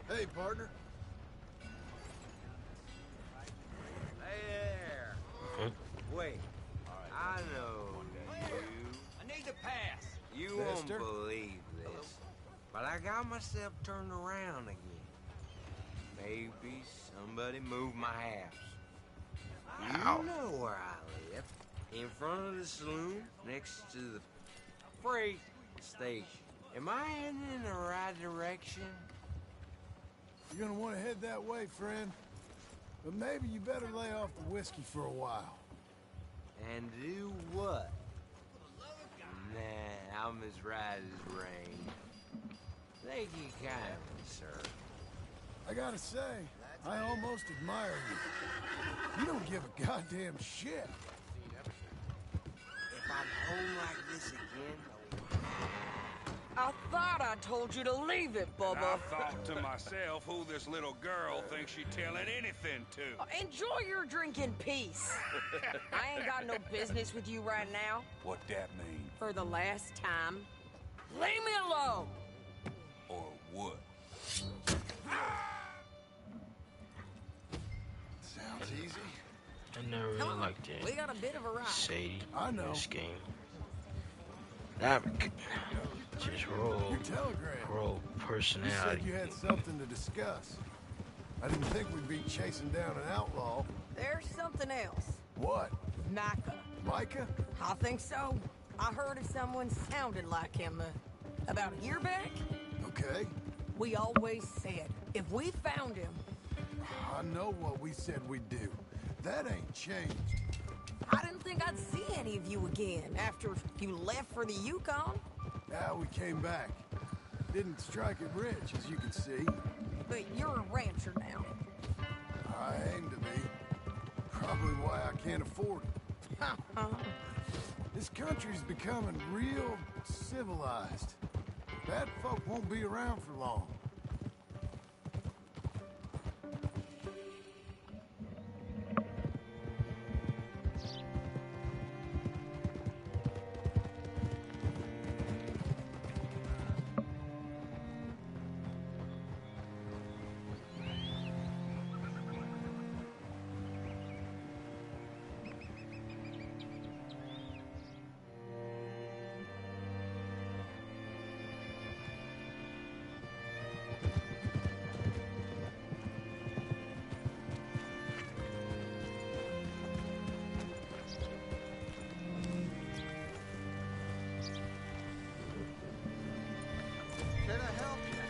Hey, partner. Hey there. Huh? Wait. I know you. I need to pass. You Mister? won't believe this, but I got myself turned around again. Maybe somebody moved my house. You know where I live. In front of the saloon, next to the freight station. Am I heading in the right direction? You're gonna want to head that way, friend. But maybe you better lay off the whiskey for a while. And do what? Nah, I'm as right as rain. Thank you kindly, sir. I gotta say, I almost admire you. You don't give a goddamn shit. If I'm home like this again, I thought I told you to leave it, And Bubba. I thought to myself who this little girl thinks she telling anything to. Enjoy your drink in peace. I ain't got no business with you right now. What that mean? For the last time, leave me alone. Or what? Sounds easy. I never really liked it. We got a bit of a ride. Sadie. I know. This game. That just roll You personality. said you had something to discuss. I didn't think we'd be chasing down an outlaw. There's something else. What? Micah. Micah? I think so. I heard of someone sounding like him about a year back. Okay. We always said if we found him. I know what we said we'd do. That ain't changed. I didn't think I'd see any of you again after you left for the Yukon. Now we came back. Didn't strike it rich, as you can see. But you're a rancher now. I aim to be. Probably why I can't afford it. This country's becoming real civilized. Bad folk won't be around for long. Can I help you?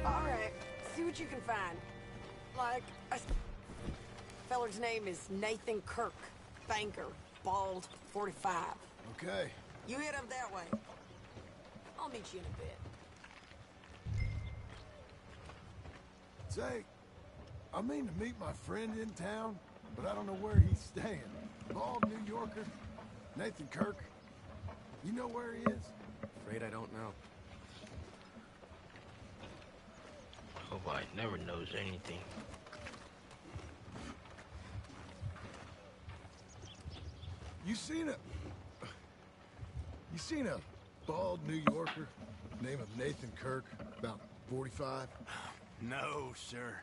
All right, see what you can find. Like, a feller's name is Nathan Kirk. Banker, bald, 45. Okay. You head up that way. I'll meet you in a bit. Say, I mean to meet my friend in town, but I don't know where he's staying. Bald New Yorker, Nathan Kirk. You know where he is? Afraid I don't know. Nobody never knows anything. You seen a bald New Yorker name of Nathan Kirk, about 45? No, sir.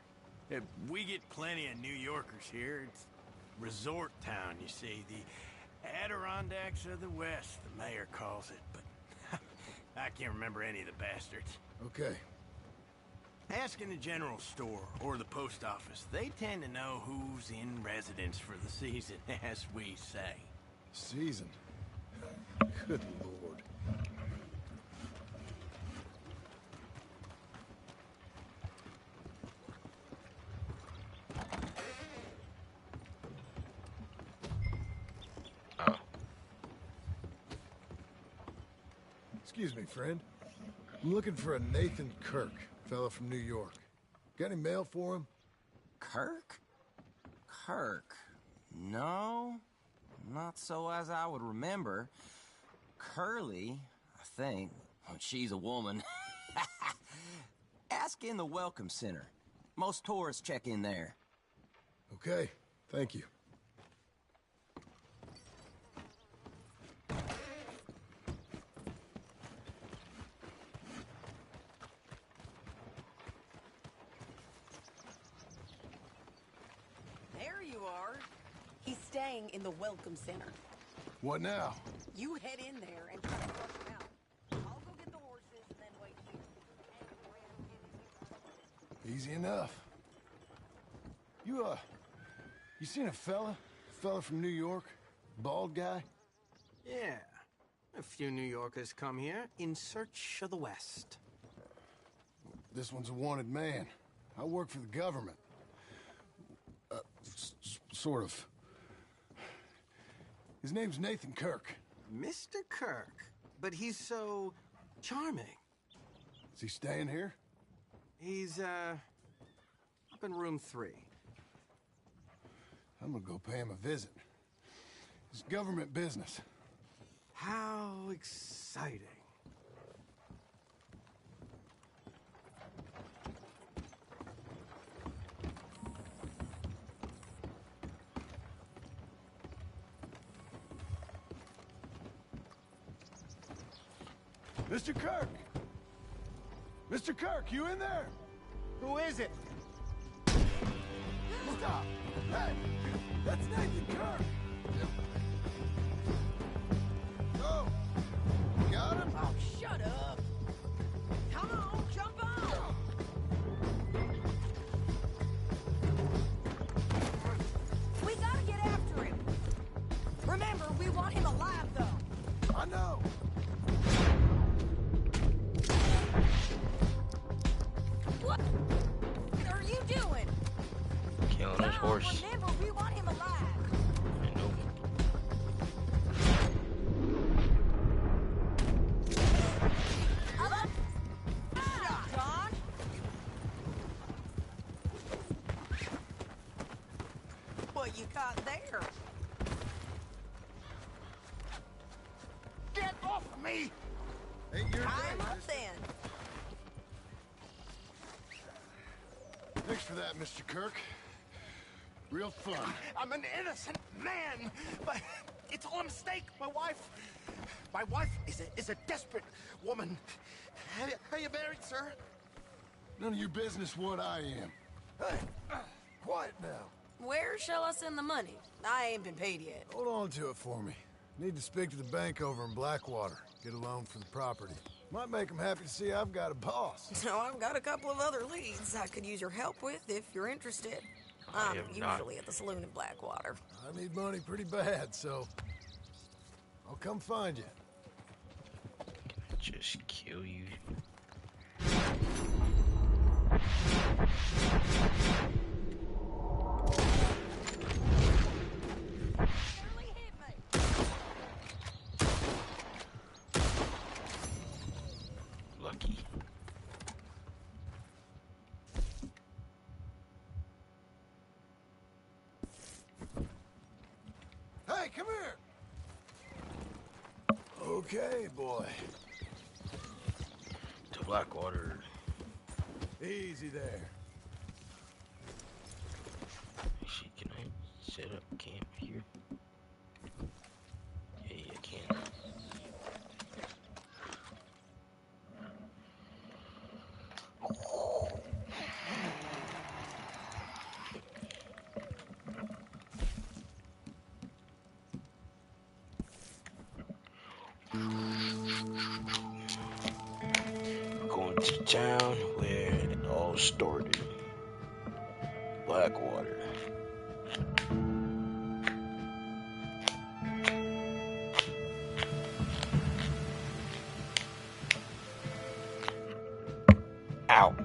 We get plenty of New Yorkers here. It's resort town, you see. The Adirondacks of the West, the mayor calls it. But I can't remember any of the bastards. Okay. Ask in the general store or the post office. They tend to know who's in residence for the season, as we say. Season? Good Lord. Excuse me, friend. I'm looking for a Nathan Kirk, fella from New York. Got any mail for him? Kirk? Kirk? No, not so as I would remember. Curly, I think. Oh, she's a woman. Ask in the Welcome Center. Most tourists check in there. Okay, thank you. There you are. He's staying in the Welcome Center. What now? You head in there and try to flush him out. I'll go get the horses and then wait here. Easy enough. You seen a fella from New York? Bald guy? Yeah. A few New Yorkers come here in search of the West. This one's a wanted man. I work for the government. Sort of. His name's Nathan Kirk. Mr. Kirk? But he's so charming. Is he staying here? He's, up in room 3. I'm gonna go pay him a visit. It's government business. How exciting. Mr. Kirk! Mr. Kirk, you in there? Who is it? Stop! Hey! That's Nathan Kirk! Go! Got him? Oh, shut up! Come on, jump on! We gotta get after him! Remember, we want him alive, though! I know! What are you doing? Killing his horse. Remember, we want him alive! I know. John? What you caught there? Get off me! Ain't your I'm day, up mister. then. Thanks for that, Mr. Kirk. Real fun. I'm an innocent man, but it's all a mistake. My wife is a desperate woman. Are you married, sir? None of your business what I am. Hey, quiet now. Where shall I send the money? I ain't been paid yet. Hold on to it for me. Need to speak to the bank over in Blackwater. Get a loan for the property. Might make them happy to see I've got a boss. So I've got a couple of other leads I could use your help with if you're interested. I'm usually at the saloon in Blackwater. I need money pretty bad, so I'll come find you. Just kill you. Lucky. Hey, come here! Okay, boy. To Blackwater. Easy there. Actually, can I set up camp here? Yeah, I can. Going to the town where it all started. Blackwater. Ow.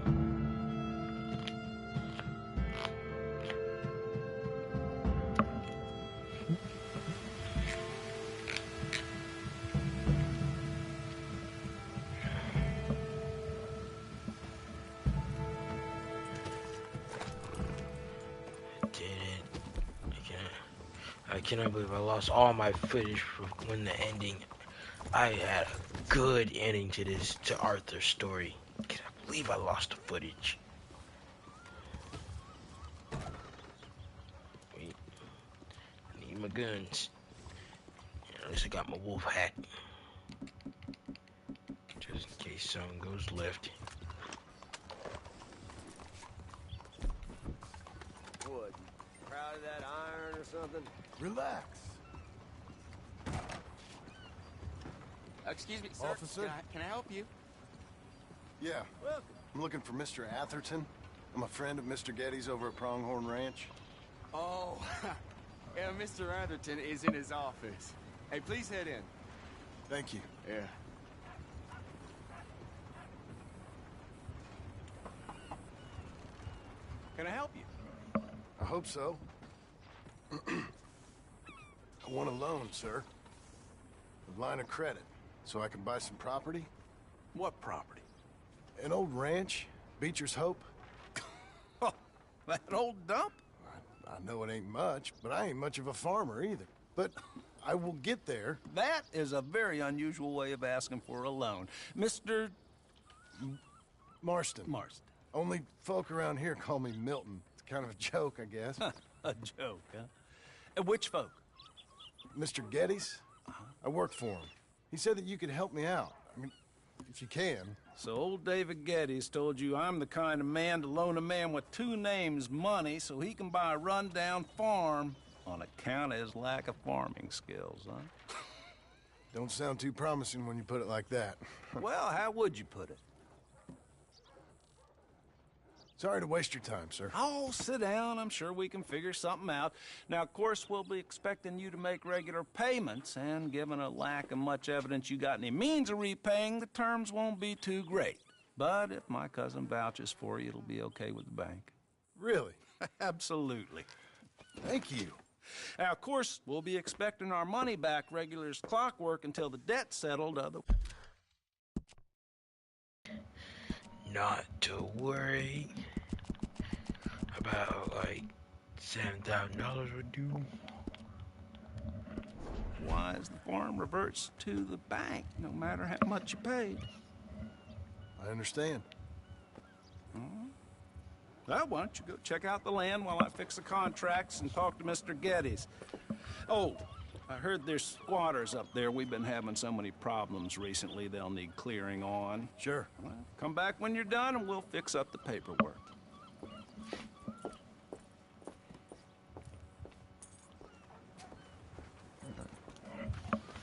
I cannot believe I lost all my footage from when the ending. I had a good ending to Arthur's story. Can I believe I lost the footage? Wait, I need my guns. At least I got my wolf hat, just in case something goes left. What? Proud of that iron or something? Relax. Excuse me, sir. Officer? Can I help you? Yeah. I'm looking for Mr. Atherton. I'm a friend of Mr. Getty's over at Pronghorn Ranch. Oh, yeah, Mr. Rdr2 is in his office. Hey, please head in. Thank you. Yeah. Can I help you? I hope so. I want a loan, sir. A line of credit, so I can buy some property. What property? An old ranch, Beecher's Hope. That old dump? I know it ain't much, but I ain't much of a farmer either. But I will get there. That is a very unusual way of asking for a loan. Mr. Marston. Marston. Only folk around here call me Milton. It's kind of a joke, I guess. A joke, huh? And which folk? Mr. Geddes. I work for him. He said that you could help me out. I mean, if you can. So old David Geddes told you I'm the kind of man to loan a man with two names money so he can buy a rundown farm on account of his lack of farming skills, huh? Don't sound too promising when you put it like that. Well, how would you put it? Sorry to waste your time, sir. Oh, sit down. I'm sure we can figure something out. Now, of course, we'll be expecting you to make regular payments, and given a lack of much evidence you got any means of repaying, the terms won't be too great. But if my cousin vouches for you, it'll be okay with the bank. Really? Absolutely. Thank you. Now, of course, we'll be expecting our money back regular as clockwork until the debt's settled. Not to worry about like $7,000 would do. Otherwise, the farm reverts to the bank, no matter how much you paid. I understand. Well, why don't you go check out the land while I fix the contracts and talk to Mr. Geddes. Oh, I heard there's squatters up there. We've been having so many problems recently, they'll need clearing on. Sure. Well, come back when you're done and we'll fix up the paperwork.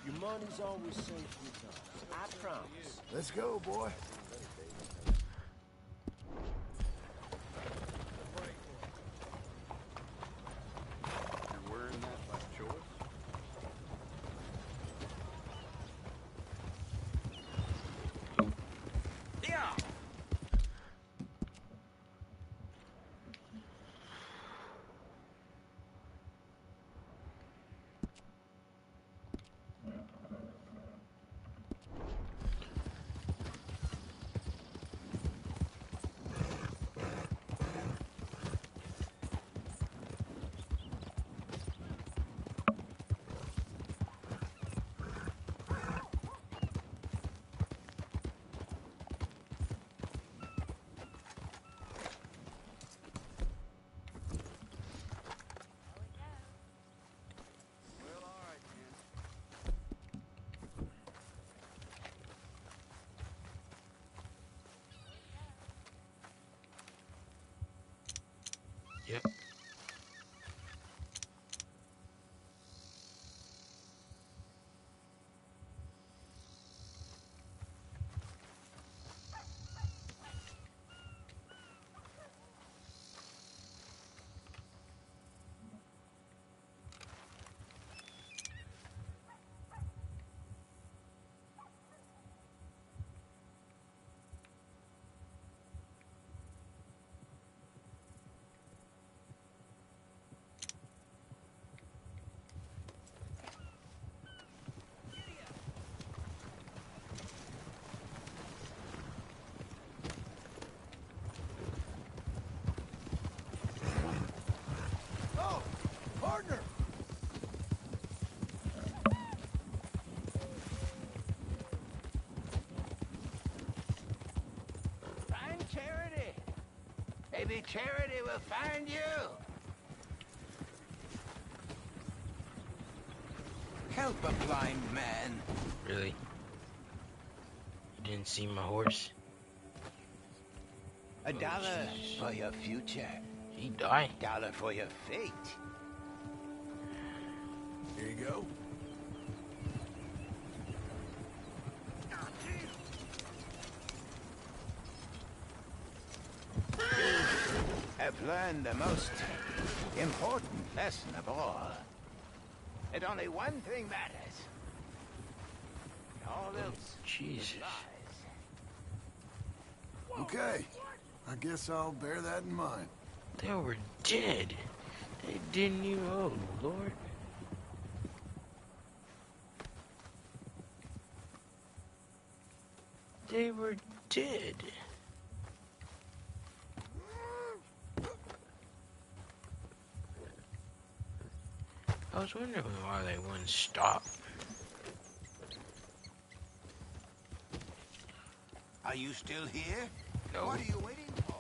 Your money's always safe with us. I promise. Let's go, boy. You're wearing that by choice? Yeah. Yep. Oh, partner! Find Charity. Maybe Charity will find you. Help a blind man. Really? You didn't see my horse? $1 for your future. He died. $1 for your fate. Here you go. Have learned the most important lesson of all. That only one thing matters. All else Jesus. is lies. Okay. I guess I'll bear that in mind. They were dead. They didn't even. Oh, Lord. They were dead. was wondering why they wouldn't stop. Are you still here? No. What are you waiting for?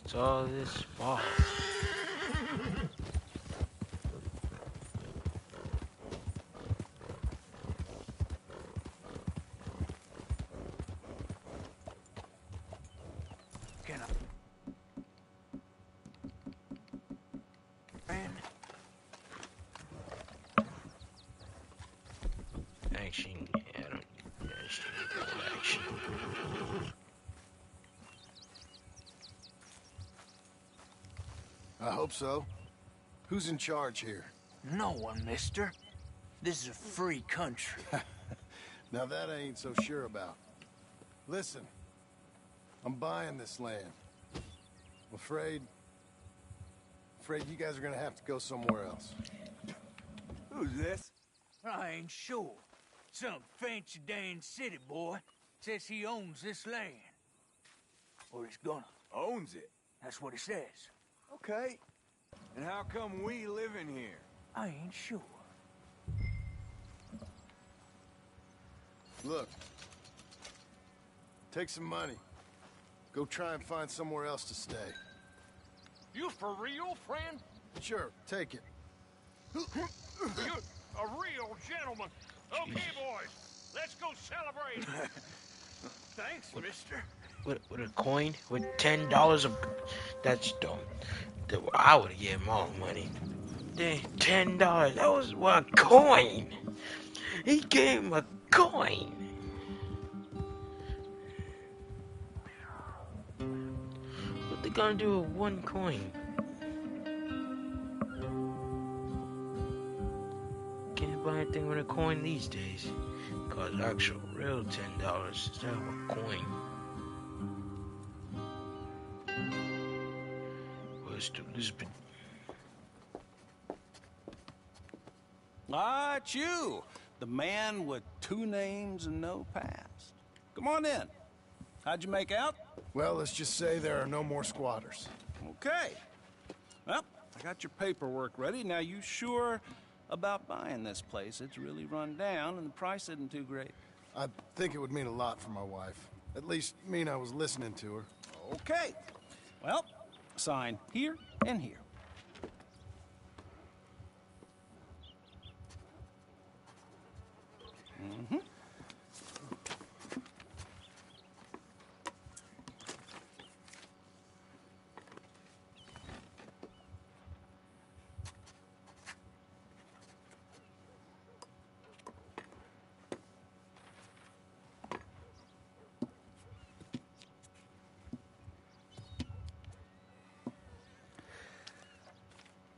It's all this fault. Can I? Man. Action. I don't. Action. I hope so. Who's in charge here? No one, mister. This is a free country. Now that I ain't so sure about. Listen, I'm buying this land. I'm afraid you guys are gonna have to go somewhere else. Who's this? I ain't sure. Some fancy Dan city boy says he owns this land. Or he's gonna. Owns it? That's what he says. Okay. And how come we live in here? I ain't sure. Look, take some money. Go try and find somewhere else to stay. You for real, friend? Sure, take it. You're a real gentleman. Okay, boys, let's go celebrate. Thanks, mister. With a coin? With $10 of... That's dumb. I would've given him all the money. $10. That was a coin. He gave him a coin. What they gonna do with one coin? Can't buy anything with a coin these days. Cause actual real $10 instead of a coin. Lisbon. Ah, it's you, the man with 2 names and no past. Come on in. How'd you make out? Well, let's just say there are no more squatters. Okay. Well, I got your paperwork ready. Now, you sure about buying this place? It's really run down, and the price isn't too great. I think it would mean a lot for my wife. At least mean I was listening to her. Okay. Well, sign here and here. Mm-hmm.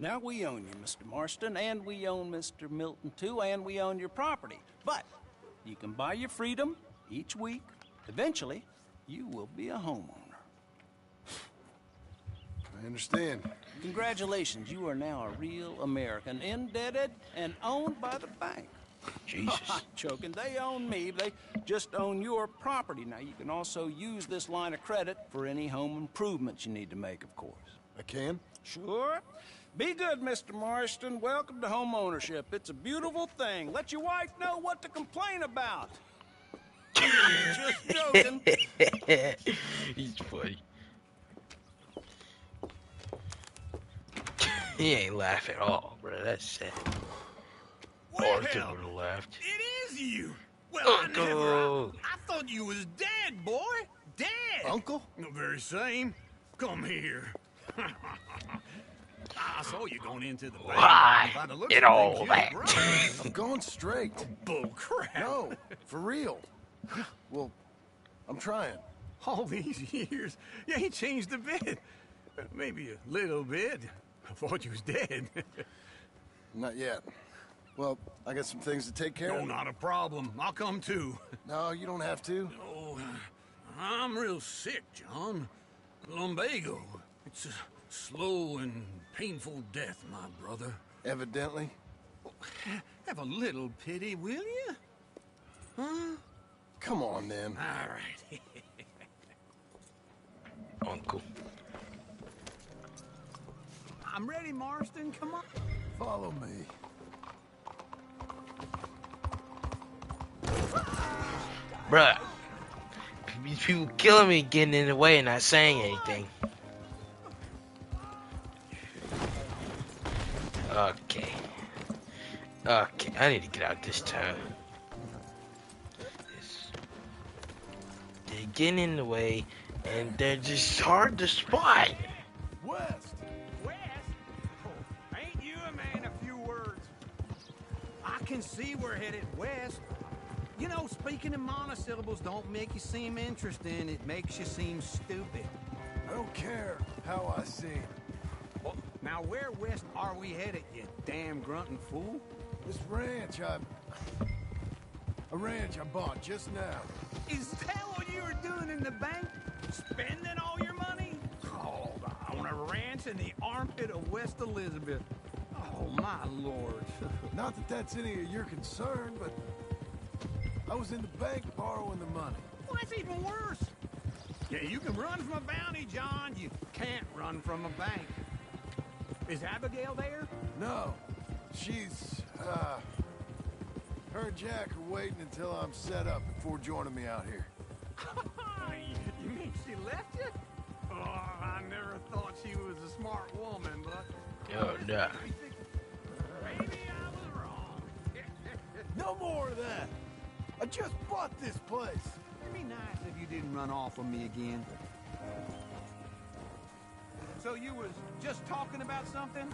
Now we own you, Mr. Marston, and we own Mr. Milton, too, and we own your property. But you can buy your freedom each week. Eventually, you will be a homeowner. I understand. Congratulations, you are now a real American, indebted and owned by the bank. Jesus. Joking, they own me, they just own your property. Now, you can also use this line of credit for any home improvements you need to make, of course. I can? Sure. Be good, Mr. Marston. Welcome to home ownership. It's a beautiful thing. Let your wife know what to complain about. Just joking. He's funny. He ain't laugh at all, bro. That's sad. Well, Arthur would have laughed. It is you. Well, Uncle. I thought you was dead, boy. Dead. Uncle? The very same. Come here. I saw you going into the bank. Why? By the looks It of all things, that. you was right. I'm going straight. Bull crap. No, for real. Well, I'm trying. All these years, you ain't changed a bit. Maybe a little bit. I thought you was dead. Not yet. Well, I got some things to take care No, of. not a problem. I'll come too. No, you don't have to. Oh, I'm real sick, John. Lumbago. It's a slow and painful death, my brother. Evidently. Have a little pity, will you? Huh? Come on, then. All right. Uncle. I'm ready, Marston. Come on. Follow me. Bruh. These people killing me, getting in the way and not saying anything. Okay. Okay, I need to get out this time. They're getting in the way, and they're just hard to spot. West! West? Oh, ain't you a man of few words? I can see we're headed west. You know, speaking in monosyllables don't make you seem interesting. It makes you seem stupid. I don't care how I seem. Well, now where west are we headed, you damn grunting fool? This ranch a ranch I bought just now. Is that what you were doing in the bank? Spending all your money? Oh, on a ranch in the armpit of West Elizabeth. Oh, my lord. Not that that's any of your concern, but I was in the bank borrowing the money. Well, that's even worse. Yeah, you can run from a bounty, John. You can't run from a bank. Is Abigail there? No. She's, her and Jack are waiting until I'm set up before joining me out here. You mean she left you? Oh, I never thought she was a smart woman, but... Oh, no. Maybe I was wrong. No more of that. I just bought this place. It'd be nice if you didn't run off on me again. So you was just talking about something?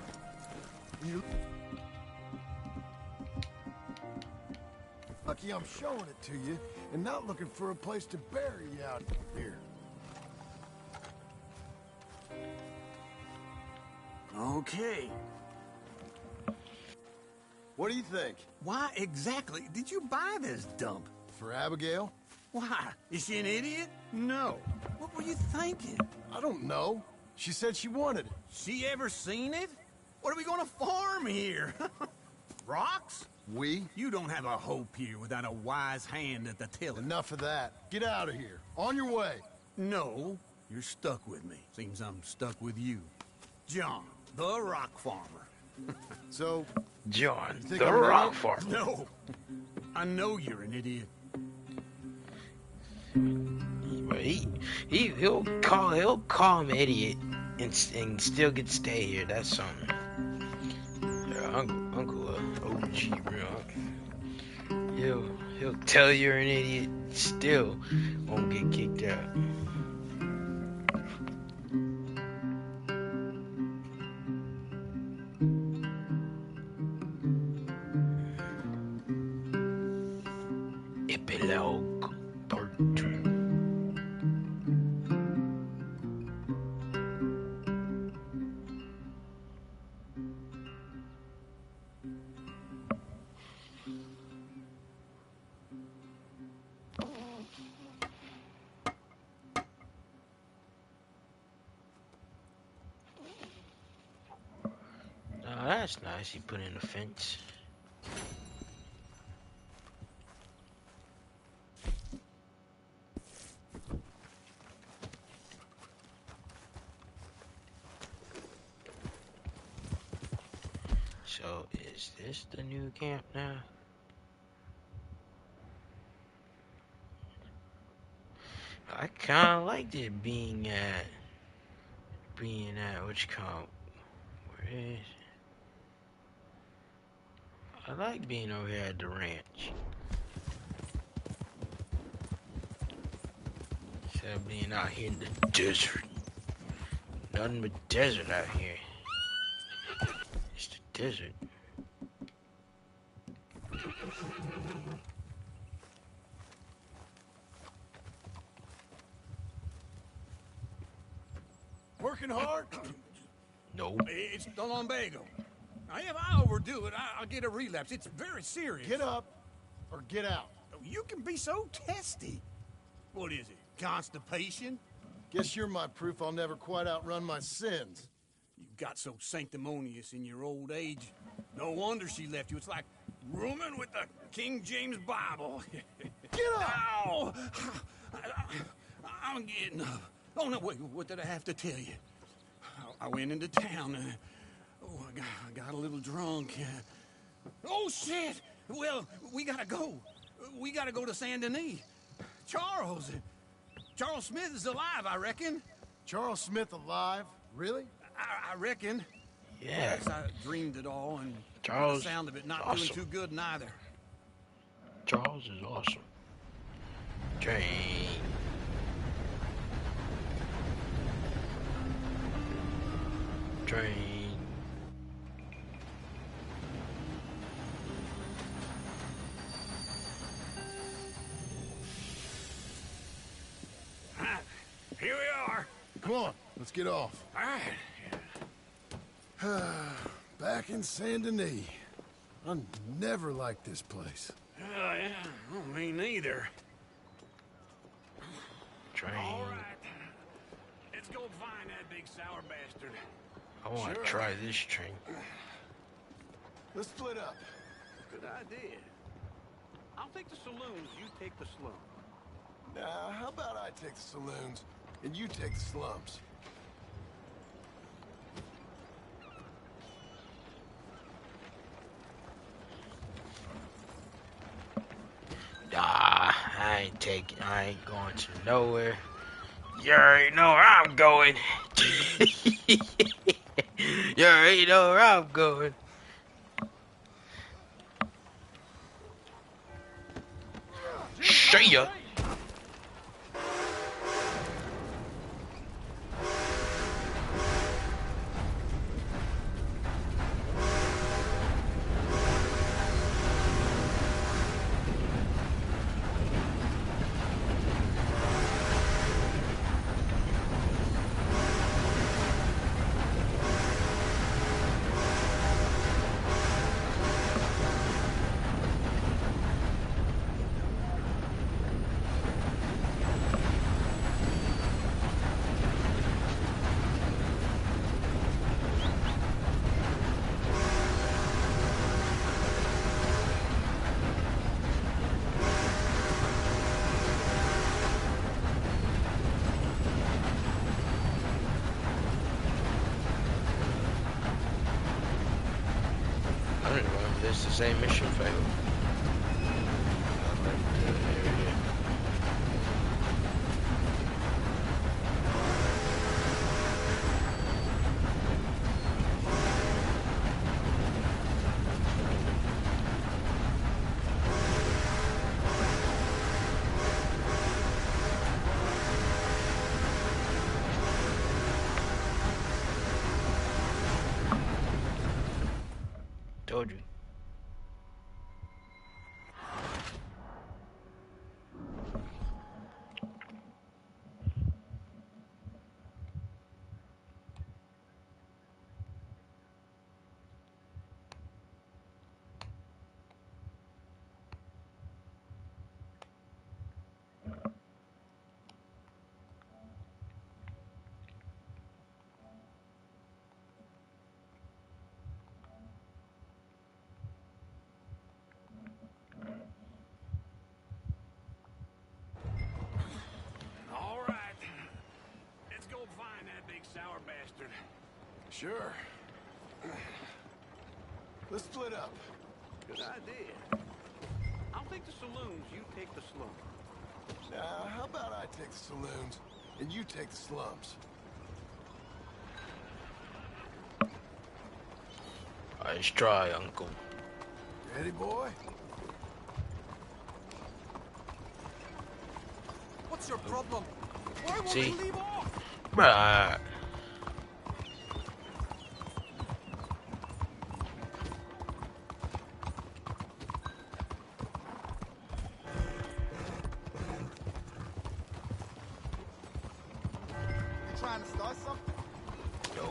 Lucky I'm showing it to you and not looking for a place to bury you out here. Okay. What do you think? Why exactly did you buy this dump? For Abigail? Why? Is she an idiot? No. What were you thinking? I don't know. She said she wanted it. She ever seen it? What are we gonna farm here? Rocks? We? You don't have a hope here without a wise hand at the tiller. Enough of that. Get out of here. On your way. No, you're stuck with me. Seems I'm stuck with you. John, the rock farmer. So, John, you think the I'm an rock idiot? farmer. No. I know you're an idiot. He'll call him idiot and still get to stay here. That's something. Yeah, Uncle OG, bro. He'll tell you're an idiot, still won't get kicked out. Epilogue Part 2. Oh, that's nice. He put in a fence. So, is this the new camp now? I kinda liked it being at what you call, where is it? I like being over here at the ranch. Instead of being out here in the desert. Nothing but desert out here. It's the desert. Working hard? No. It's the lumbago. If I overdo it, I'll get a relapse. It's very serious. Get up or get out. You can be so testy. What is it, constipation? Guess you're my proof I'll never quite outrun my sins. You got so sanctimonious in your old age. No wonder she left you. It's like rooming with the King James Bible. Get up! Ow! I'm getting up. Oh, no, wait, what did I have to tell you? I went into town. I got a little drunk. Oh, shit! Well, we gotta go. We gotta go to Saint Denis. Charles Smith is alive, I reckon. Charles Smith alive? Really? I reckon. Yeah. Yes, I dreamed it all, and Charles, the sound of it not awesome. doing too good neither. Charles is awesome. Train. Train. Here we are. Come on, let's get off. All right. Back in Saint Denis. I never liked this place. Yeah, oh, me neither. Train. All right. Let's go find that big sour bastard. I want to try this train. Let's split up. Good idea. I'll take the saloons, you take the slums. Now, how about I take the saloons and you take the slums? Nah, I ain't going to nowhere. You already know where I'm going. You already know where I'm going. See ya. I don't know if this is the same mission failed. Told you. All right. Let's go find that big sour bastard. Sure. Let's split up. Good idea. I'll take the saloons, you take the slums. Now, how about I take the saloons and you take the slums? Let's try, Uncle. Ready, boy? What's your problem? Why won't See? you leave off? Right. You trying to start something? No.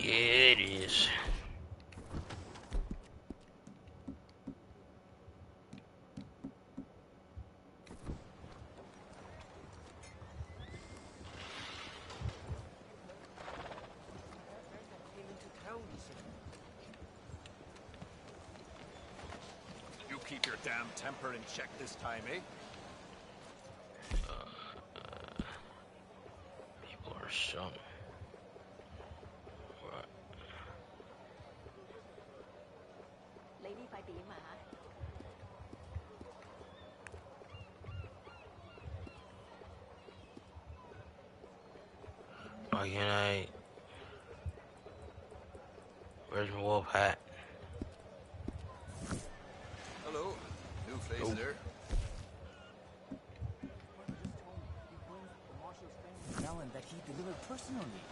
Yeah, it is. You keep your damn temper in check this time, eh? People are some. What? Lady phải bị mà hả? Why can't I? Where's my wolf hat? Hello. New face there. Melon that he delivered personally.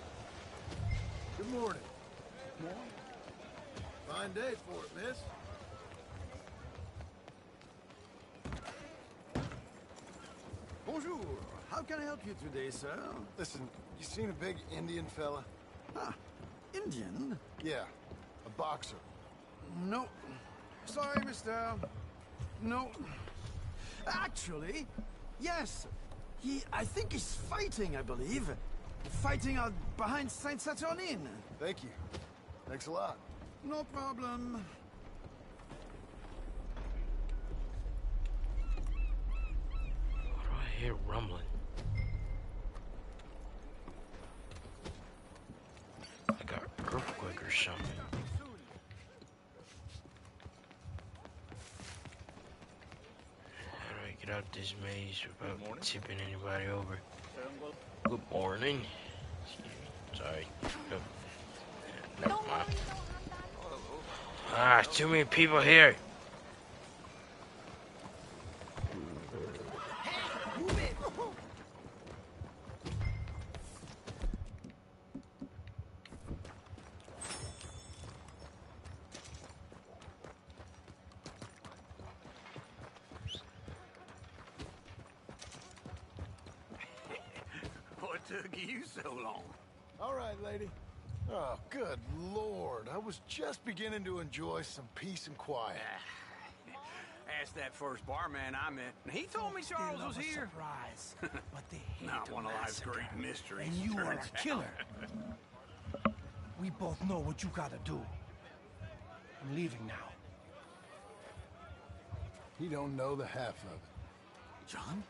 Good morning. Fine day for it, miss. Bonjour. How can I help you today, sir? Listen, you seen a big Indian fella? Ah, Indian? Yeah, a boxer. No. Sorry, mister. No. Actually, yes. I think he's fighting, I believe. Fighting out behind Saint Saturnine. Thank you. Thanks a lot. No problem. What do I hear rumbling? Like an earthquake or something. How do I get out this maze without tipping anybody over? Good morning. Sorry. Never mind. Ah, too many people here. What took you so long? All right, lady. Oh, good Lord. I was just beginning to enjoy some peace and quiet. Asked that first barman I met, and he told me Charles was here. Surprise. But they hate Not one of life's great mysteries. And you are turns a killer. We both know what you gotta do. I'm leaving now. He don't know the half of it. John?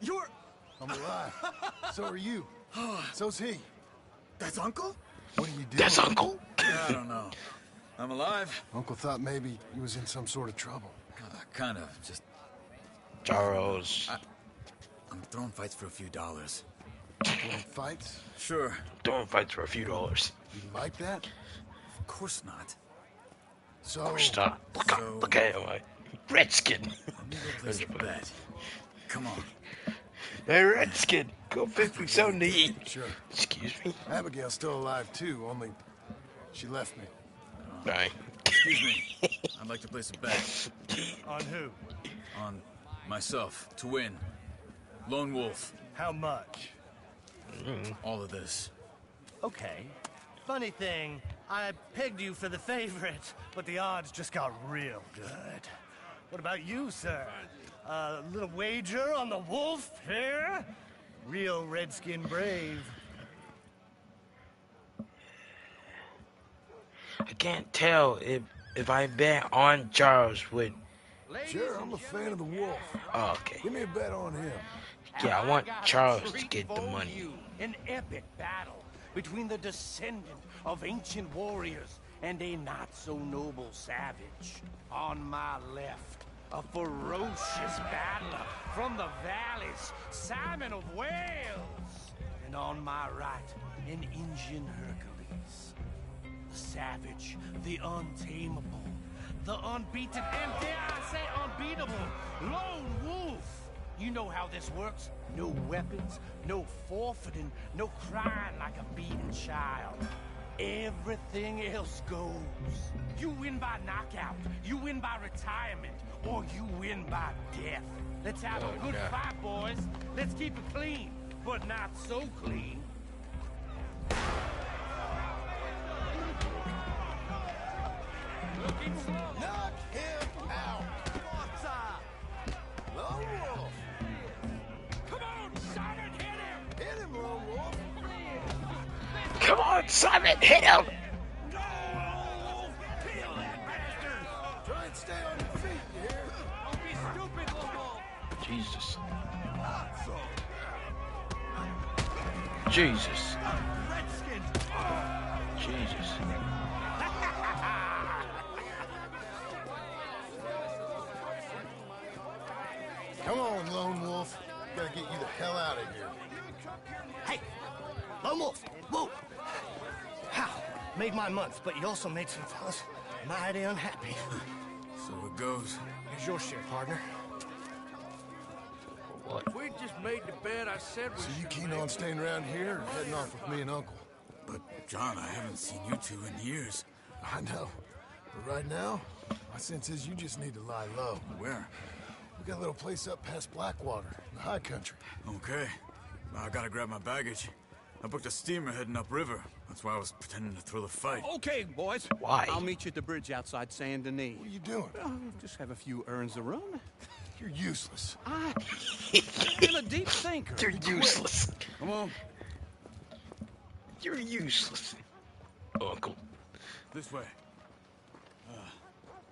You're... I'm alive. So are you. So's he. That's Uncle? What are you doing? That's Uncle. I don't know. I'm alive. Uncle thought maybe he was in some sort of trouble. Kind of. Just... Charles. I'm throwing fights for a few dollars. Throwing fights? Sure. Throwing fights for a few dollars. You like that? Of course not. So... Of course not. Look at him, like Redskin. Let me go place a bet. Come on. Hey, Redskin, go fix me something to eat. Sure. Excuse me? Abigail's still alive, too, only she left me. Bye. Excuse me. I'd like to place a bet. On who? On myself, to win. Lone Wolf. How much? All of this. Okay. Funny thing, I pegged you for the favorite, but the odds just got real good. What about you, sir? A little wager on the wolf here? Real Redskin brave. I can't tell if I bet on Charles with. Sure, I'm a fan of the wolf. Oh, okay. Give me a bet on him. Yeah, I want Charles to get the money. You, an epic battle between the descendant of ancient warriors and a not-so-noble savage. On my left, a ferocious battler from the valleys, Simon of Wales. And on my right, an Indian Hercules. The savage, the untamable, the unbeaten, and dare I say unbeatable, Lone Wolf. You know how this works. No weapons, no forfeiting, no crying like a beaten child. Everything else goes. You win by knockout, you win by retirement, or you win by death. Let's have a good fight, boys. Let's keep it clean, but not so clean. Knock him out! Lone Wolf! Come on, Simon, hit him! Hit him, Lone Wolf! Come on, Simon, hit him! Try and stay on your feet, you hear? Don't be stupid, Lone Wolf! Jesus. Jesus. Jesus. Come on, Lone Wolf. Gotta get you the hell out of here. Hey, Lone Wolf, whoa! How? Made my month, but you also made some fellas mighty unhappy. So it goes. Here's your share, partner. What? We just made the bed I said we So you should keen make. on staying around here or heading off with me and Uncle? But, John, I haven't seen you two in years. I know. But right now, my sense is you just need to lie low. Where? We got a little place up past Blackwater, in the high country. Okay. I gotta grab my baggage. I booked a steamer heading upriver. That's why I was pretending to throw the fight. Okay, boys. Why? I'll meet you at the bridge outside Saint Denis. What are you doing? Just have a few errands to run. You're useless. I'm a deep thinker. You're useless. Come on. You're useless. Uncle. This way.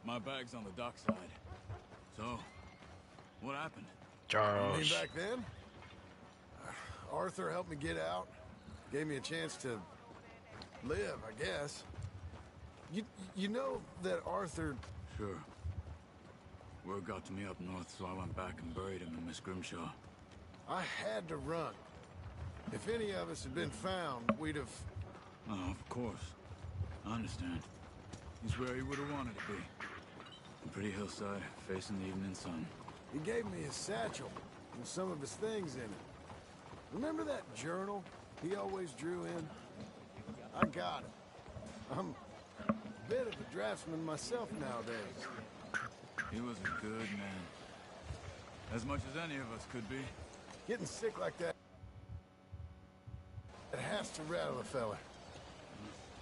My bag's on the dockside. So, what happened? I mean, Charles. back then, Arthur helped me get out. Gave me a chance to live, I guess. You know that Arthur... Sure. Word got to me up north, so I went back and buried him in Miss Grimshaw. I had to run. If any of us had been found, we'd have... Oh, of course. I understand. He's where he would have wanted to be. A pretty hillside, facing the evening sun. He gave me his satchel with some of his things in it. Remember that journal he always drew in? I got it. I'm a bit of a draftsman myself nowadays. He was a good man. As much as any of us could be. Getting sick like that, it has to rattle a fella.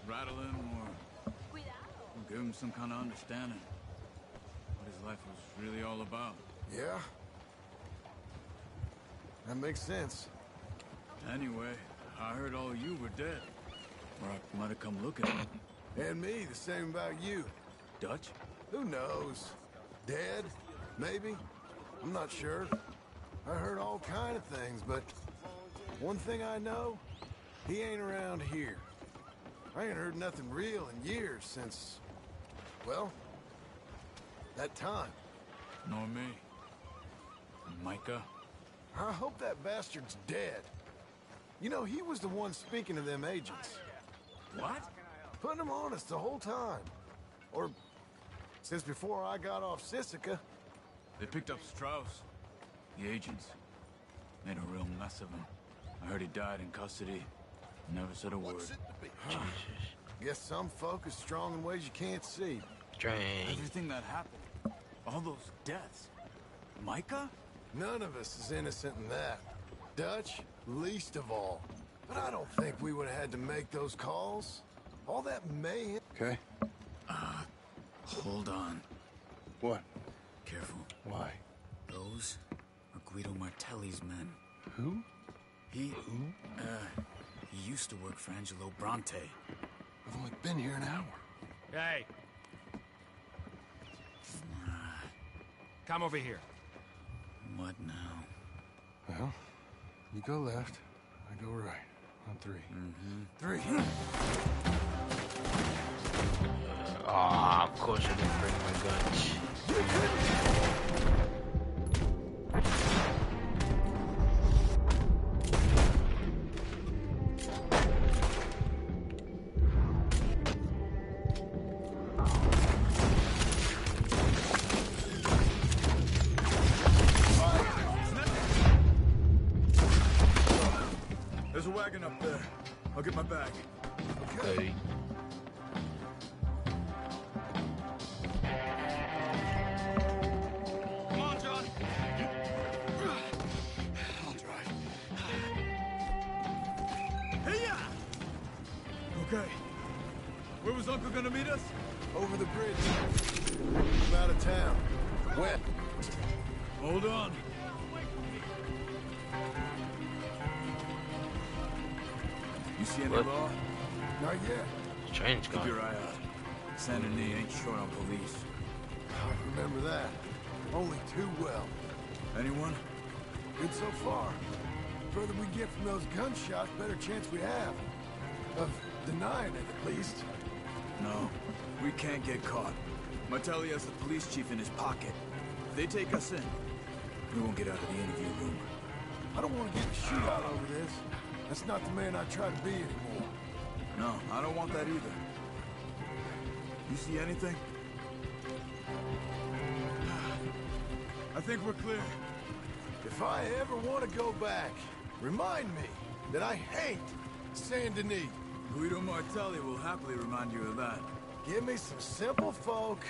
Rattle him or give him some kind of understanding. What his life was really all about. Yeah? That makes sense. Anyway, I heard all you were dead. Or I might have come looking. And me, the same about you. Dutch? Who knows? Dead? Maybe? I'm not sure. I heard all kind of things, but one thing I know, he ain't around here. I ain't heard nothing real in years since, well, that time. Nor me. Micah? I hope that bastard's dead. You know, he was the one speaking to them agents. What? Putting them on us the whole time. Or since before I got off Sisika. They picked up Strauss. The agents. Made a real mess of him. I heard he died in custody. Never said a word. Guess some folk is strong in ways you can't see. Strange. Everything that happened. All those deaths. Micah? None of us is innocent in that. Dutch, least of all. But I don't think we would have had to make those calls. All that mayhem. Okay. Hold on. What? Careful. Why? Those are Guido Martelli's men. Who? He used to work for Angelo Bronte. I've only been here an hour. Hey. Come over here. What now? Well, you go left, I go right. On three. Mm-hmm. 3. Aw, of course I didn't bring my guns. There's a wagon up there. I'll get my bag. Okay. Come on, John. I'll drive. Hey-ya! Okay. Where was Uncle gonna meet us? Over the bridge. I'm out of town. West. Hold on. You see any What? law? Not yet. Train's Keep gone. your eye out. Saint Denis ain't short on police. I remember that. Only too well. Anyone? Good so far. Further we get from those gunshots, better chance we have. Of denying it, at least. No, we can't get caught. Martelli has the police chief in his pocket. If they take us in, we won't get out of the interview room. I don't want to get in a shootout over this. That's not the man I try to be anymore. No, I don't want that either. You see anything? I think we're clear. If I ever want to go back, remind me that I hate Saint Denis. Guido Martelli will happily remind you of that. Give me some simple folk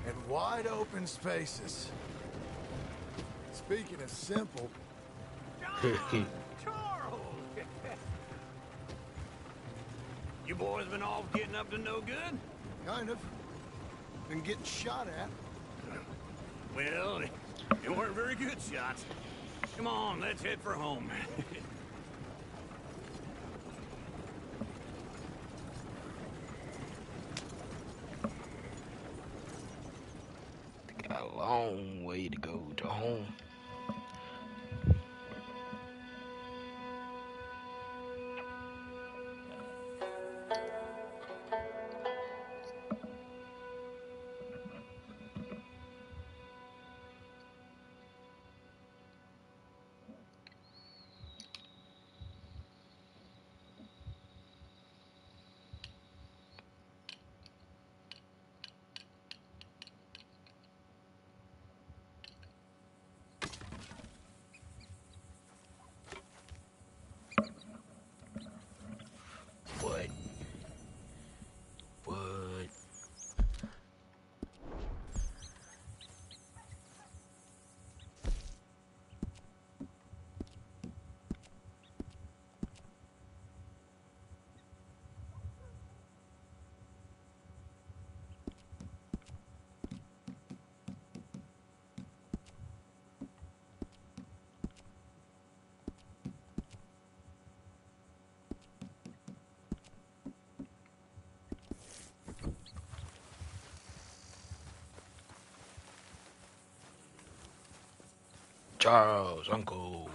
and wide open spaces. Speaking of simple... Charles! You boys been off getting up to no good? Kind of. Been getting shot at. Well, they weren't very good shots. Come on, let's head for home. Got a long way to go to home. What? What? Charles, Uncle.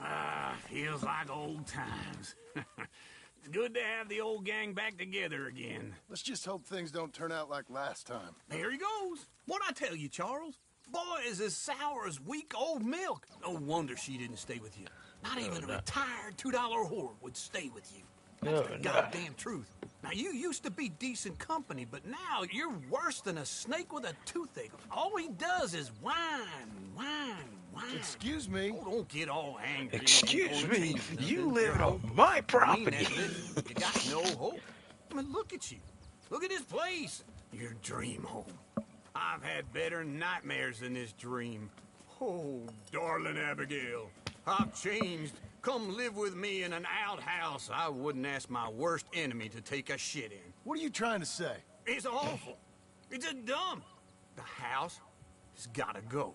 Ah, feels like old times. It's good to have the old gang back together again. Let's just hope things don't turn out like last time. There he goes. What'd I tell you, Charles? Boy is as sour as week-old milk. No wonder she didn't stay with you. Not even a retired $2 whore would stay with you. That's the goddamn truth. Now, you used to be decent company, but now you're worse than a snake with a toothache. All he does is whine, whine, whine. Excuse me. Oh, don't get all angry. Excuse me, you live on my property. You got no hope. I mean, look at you. Look at this place. Your dream home. I've had better nightmares than this dream. Oh, darling Abigail, I've changed. Come live with me in an outhouse I wouldn't ask my worst enemy to take a shit in. What are you trying to say? It's awful. It's a dump. The house has gotta go.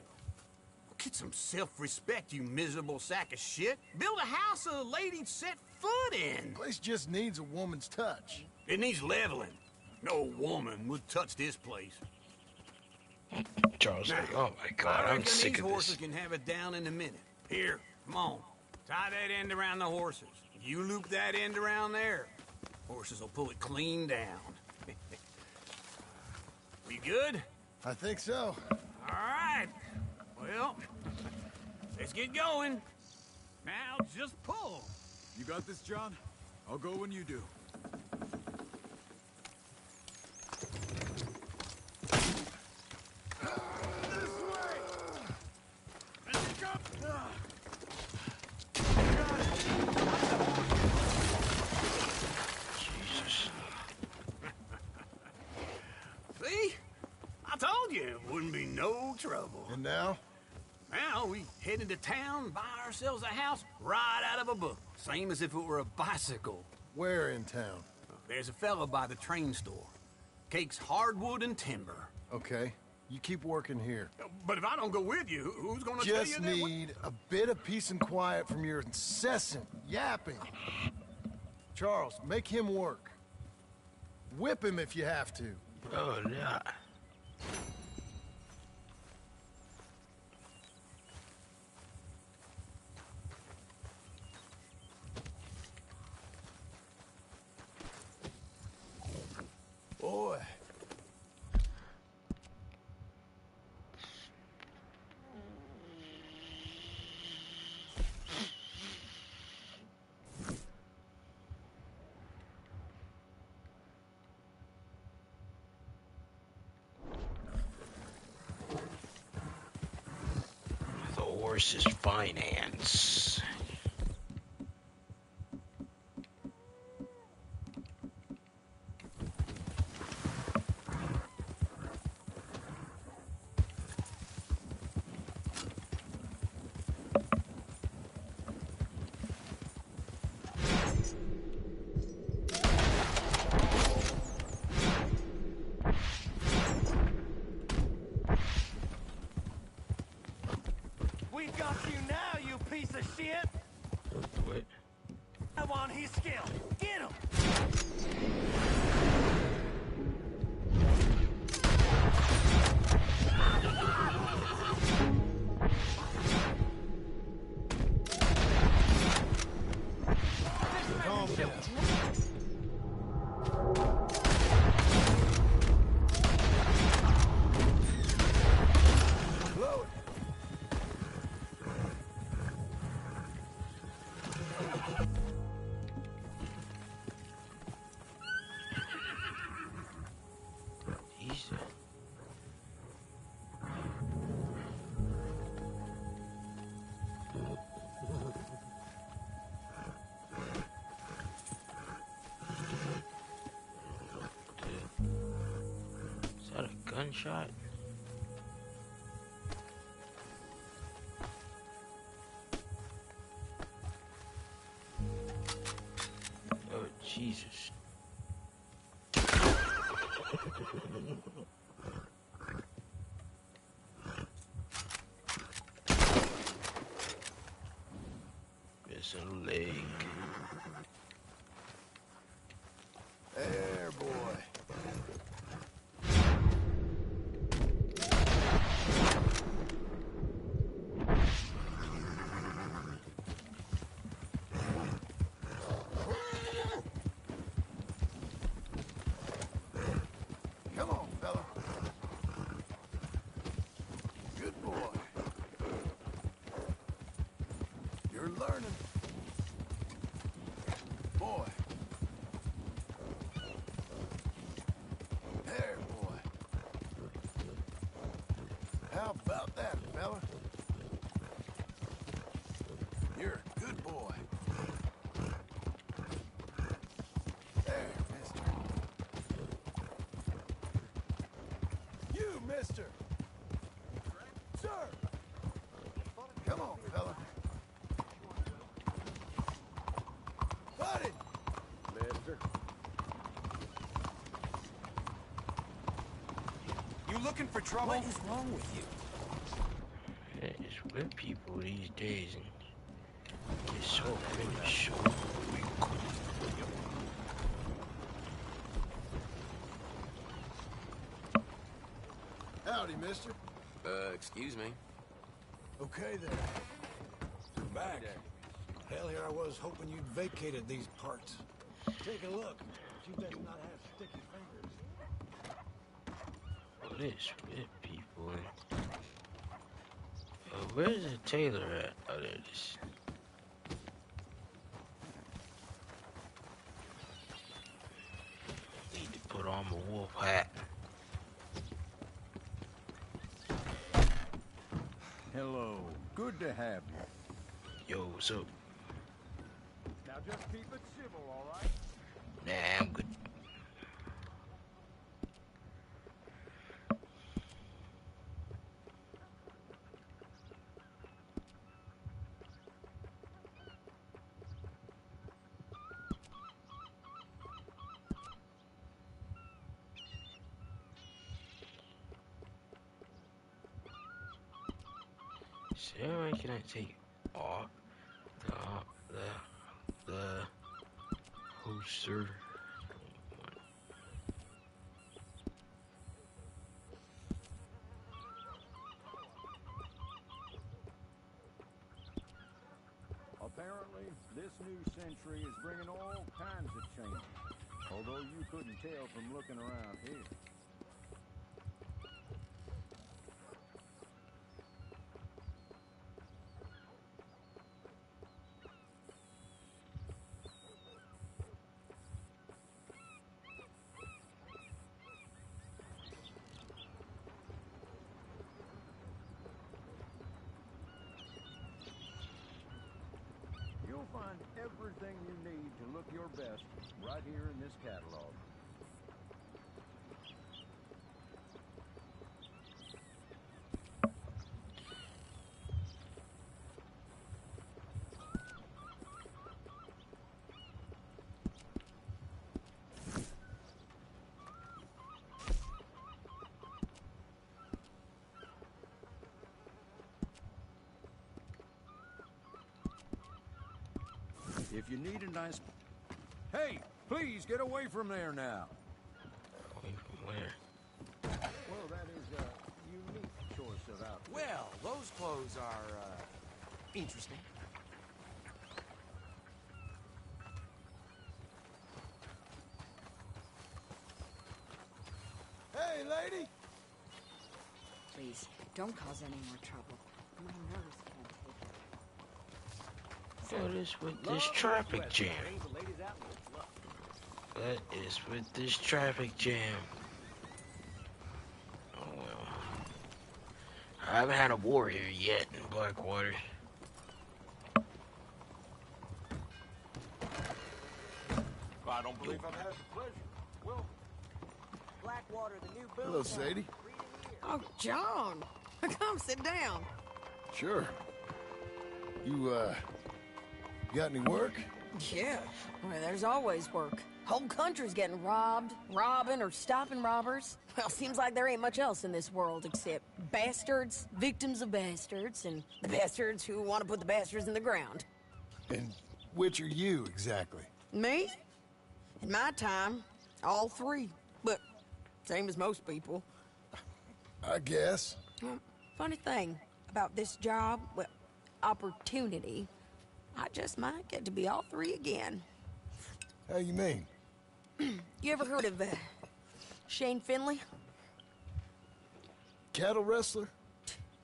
Get some self-respect, you miserable sack of shit. Build a house a lady'd set foot in. Place just needs a woman's touch. It needs leveling. No woman would touch this place. Charles, like, oh my God, I'm sick these of horses this. can have it down in a minute. Here, come on. Tie that end around the horses. You loop that end around there. Horses will pull it clean down. We good? I think so. All right. Well, let's get going. Now, just pull. You got this, John? I'll go when you do. Jesus. See? I told you it wouldn't be no trouble. And now? Now we head into town, buy ourselves a house right out of a book. Same as if it were a bicycle. Where in town? There's a fella by the train store. Cakes hardwood and timber. Okay. You keep working here. But if I don't go with you, who's gonna tell you Just that? need a bit of peace and quiet from your incessant yapping. Charles, make him work. Whip him if you have to. Oh, yeah. Boy. The horse's finance. We got you now, you piece of shit! What? I want his skill. Get him! Calm down. Blow it. Jesus. Is that a gunshot? Oh, Jesus. Missing a leg. There, boy. Come on, fella. Good boy. You're learning. Boy. There, boy. How about that, fella? You're a good boy. There, mister. You, mister. Sir. Come on, fella. Buddy. Mister. You looking for trouble? What is wrong with you? Yeah, it's with people these days and get so finished so quick. Howdy, mister. Excuse me. Okay, then. Come back. Hell, here I was hoping you'd vacated these parts. Take a look. You best not have sticky fingers. What is with people? Where's the tailor at? Oh, there it is. Need to put on my wolf hat. Hello. Good to have you. Yo, what's up? Now just keep it civil, all right? Nah, I'm good. So why can I take off the holster? Apparently, this new century is bringing all kinds of changes, although you couldn't tell from looking around here. You'll find everything you need to look your best right here in this catalog. If you need a nice... Hey, please get away from there now. Away from where? Well, that is a unique choice of outfit. Well, those clothes are, interesting. Hey, lady! Please, don't cause any more trouble. My nerves can't take it. What is with this traffic jam? What is with this traffic jam? Oh well. I haven't had a war here yet in Blackwater. I don't believe I've had the pleasure. Well, Blackwater, the new boom Hello, town. Sadie. Oh, John. Come sit down. Sure. You got any work? Yeah. Well, there's always work. Whole country's getting robbed, robbing, or stopping robbers. Well, seems like there ain't much else in this world except bastards, victims of bastards, and the bastards who want to put the bastards in the ground. And which are you, exactly? Me? In my time, all three. But same as most people. I guess. Funny thing about this job, well, opportunity, I just might get to be all three again. How you mean? You ever heard of Shane Finley? Cattle wrestler?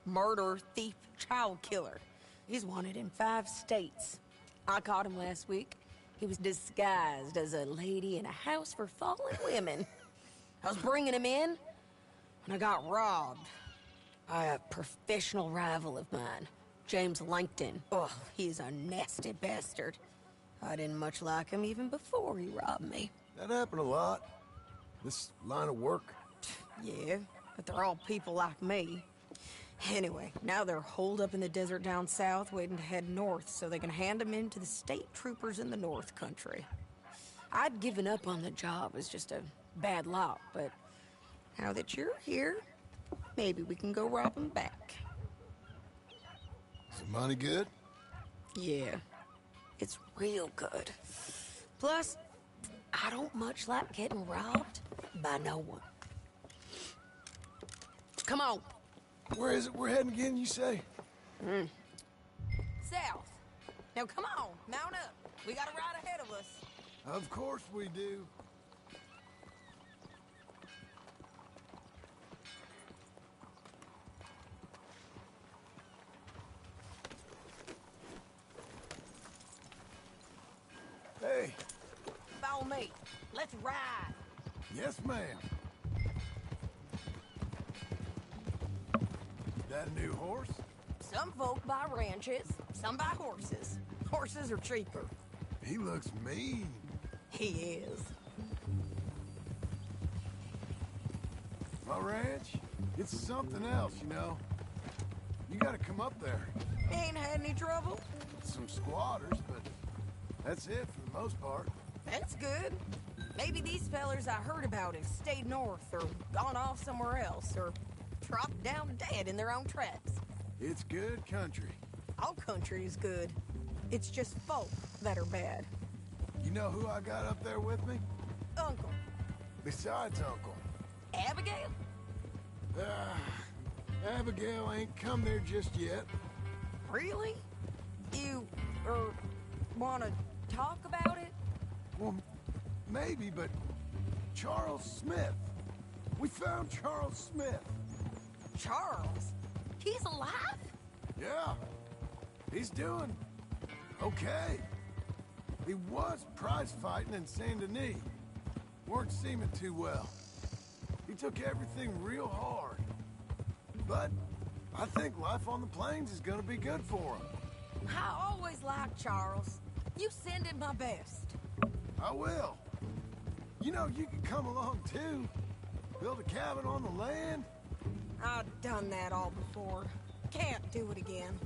Murderer, thief, child killer. He's wanted in 5 states. I caught him last week. He was disguised as a lady in a house for fallen women. I was bringing him in, and I got robbed by a professional rival of mine, James Langton. Oh, he's a nasty bastard. I didn't much like him even before he robbed me. That happened a lot. This line of work. Yeah, but they're all people like me. Anyway, now they're holed up in the desert down south, waiting to head north so they can hand them in to the state troopers in the north country. I'd given up on the job as just a bad lot, but now that you're here, maybe we can go rob them back. Is the money good? Yeah, it's real good. Plus, I don't much like getting robbed by no one. Come on. Where is it we're heading again, you say? South. Now come on, mount up. We got a ride ahead of us. Of course we do. Hey. Follow me. Let's ride. Yes, ma'am. That a new horse? Some folk buy ranches, some buy horses. Horses are cheaper. He looks mean. He is. My ranch, it's something else, you know. You gotta come up there. Ain't had any trouble? Some squatters, but that's it for the most part. That's good. Maybe these fellers I heard about have stayed north or gone off somewhere else or dropped down dead in their own tracks. It's good country. All country is good. It's just folk that are bad. You know who I got up there with me? Uncle. Besides Uncle. Abigail? Abigail ain't come there just yet. Really? You, wanna talk about it? Well, maybe, but Charles Smith. We found Charles Smith. Charles? He's alive? Yeah. He's doing okay. He was prize fighting in Saint Denis. Weren't seeming too well. He took everything real hard. But I think life on the plains is gonna be good for him. I always liked Charles. You send him my best. I will. You know, you can come along too. Build a cabin on the land. I've done that all before. Can't do it again.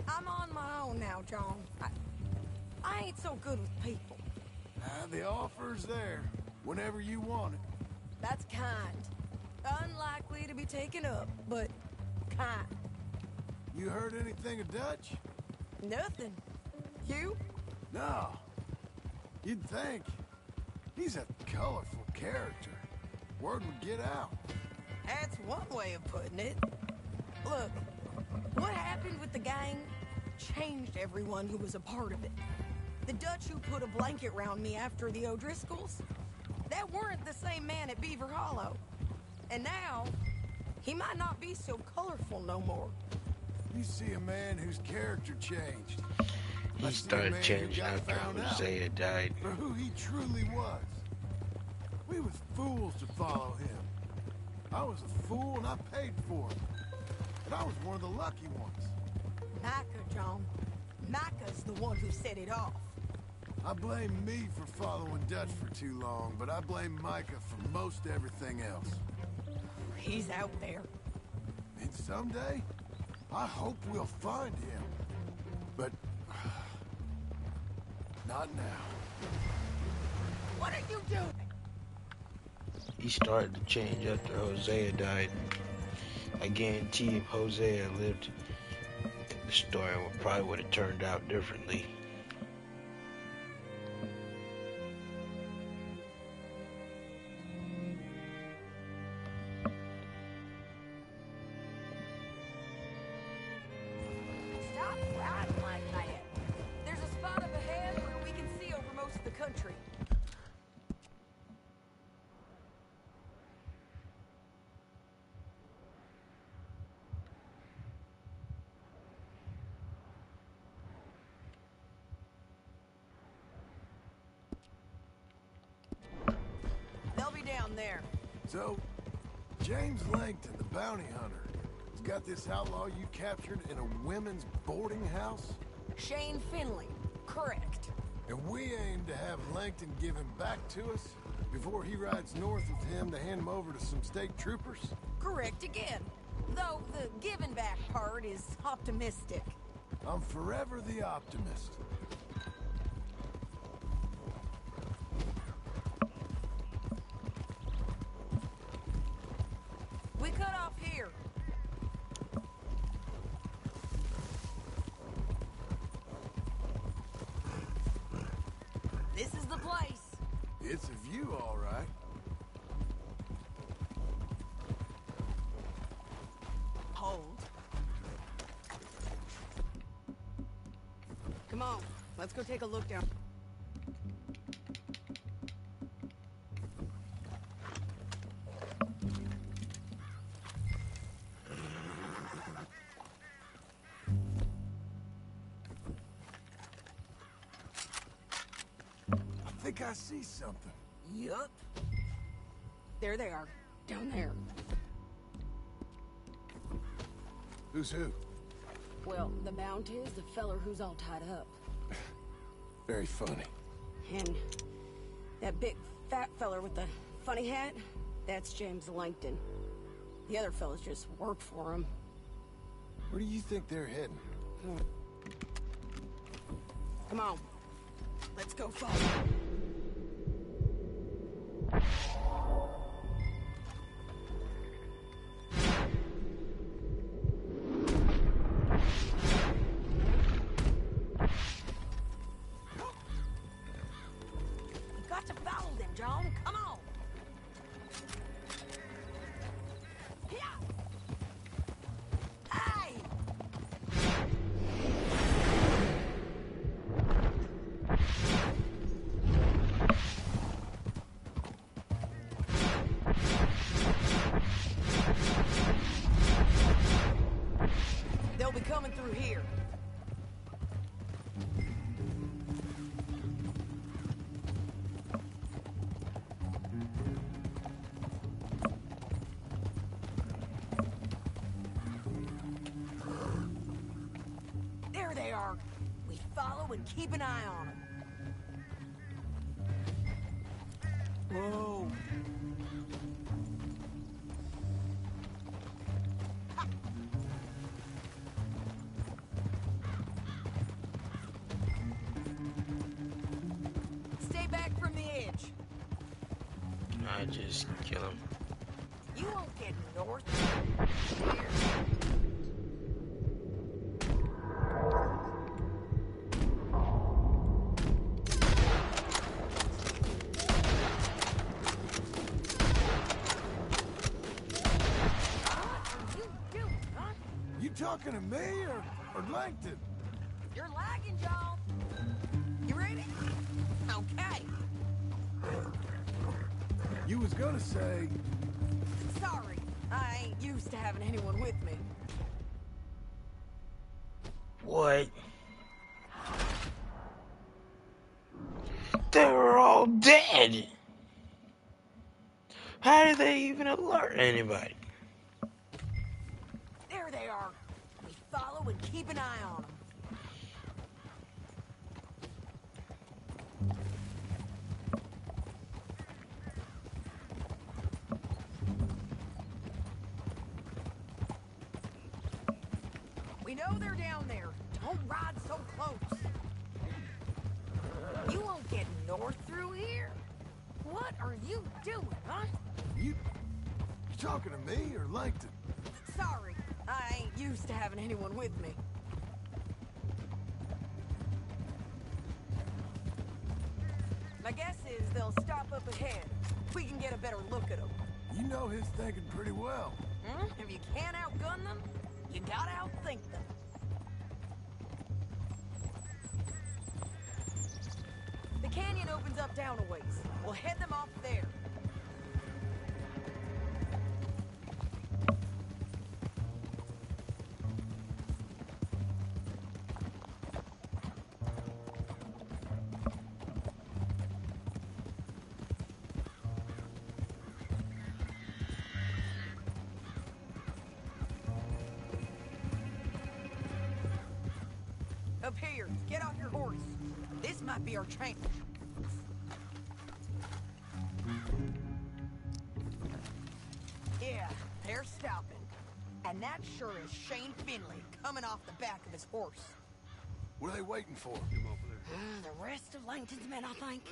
I'm on my own now, John. I ain't so good with people. The offer's there, whenever you want it. That's kind. Unlikely to be taken up, but kind. You heard anything of Dutch? Nothing. You? No. You'd think. He's a colorful character. Word would get out. That's one way of putting it. Look, what happened with the gang changed everyone who was a part of it. The Dutch who put a blanket round me after the O'Driscolls, that weren't the same man at Beaver Hollow. And now, he might not be so colorful no more. You see a man whose character changed. He started changing after Hosea died. For who he truly was. We was fools to follow him. I was a fool and I paid for it. But I was one of the lucky ones. Micah, John. Micah's the one who set it off. I blame me for following Dutch for too long, but I blame Micah for most everything else. He's out there. And someday, I hope we'll find him. But not now. What are you doing? He started to change after Hosea died. I guarantee if Hosea lived, the story probably would have turned out differently. Stop riding like that. There's a spot up ahead where we can see over most of the country. They'll be down there. So, James Langton, the bounty hunter, has got this outlaw you captured in a women's boarding house? Shane Finley. Correct. And we aim to have Langton give him back to us before he rides north with him to hand him over to some state troopers? Correct again. Though the giving back part is optimistic. I'm forever the optimist. We cut off here. This is the place. It's a view, all right. Hold. Come on, let's go take a look down. I think I see something. Yup. There they are, down there. Who's who? Well, the bounty is the feller who's all tied up. Very funny. And that big fat feller with the funny hat, that's James Langton. The other fellas just work for him. Where do you think they're heading? Come on. Let's go follow. John. Come on. Hey! They'll be coming through here. There they are. We follow and keep an eye on them. Whoa. Stay back from the edge. I just kill him. You won't get north. You talking to me or Langton? You're lagging, Joel. You ready? Okay. You was gonna say... Sorry, I ain't used to having anyone with me. What? They were all dead. How did they even alert anybody? There they are. We follow and keep an eye on them. We know they're down there. Don't ride so close. You won't get north through here? What are you doing, huh? You talking to me or Langton? Sorry, I ain't used to having anyone with me. My guess is they'll stop up ahead. We can get a better look at them. You know his thinking pretty well. If you can't outgun them, you gotta outthink them. The canyon opens up down a ways. We'll head them off there. Up here, get off your horse. This might be our chance. Yeah, they're stopping. And that sure is Shane Finley coming off the back of his horse. What are they waiting for? The rest of Langton's men, I think.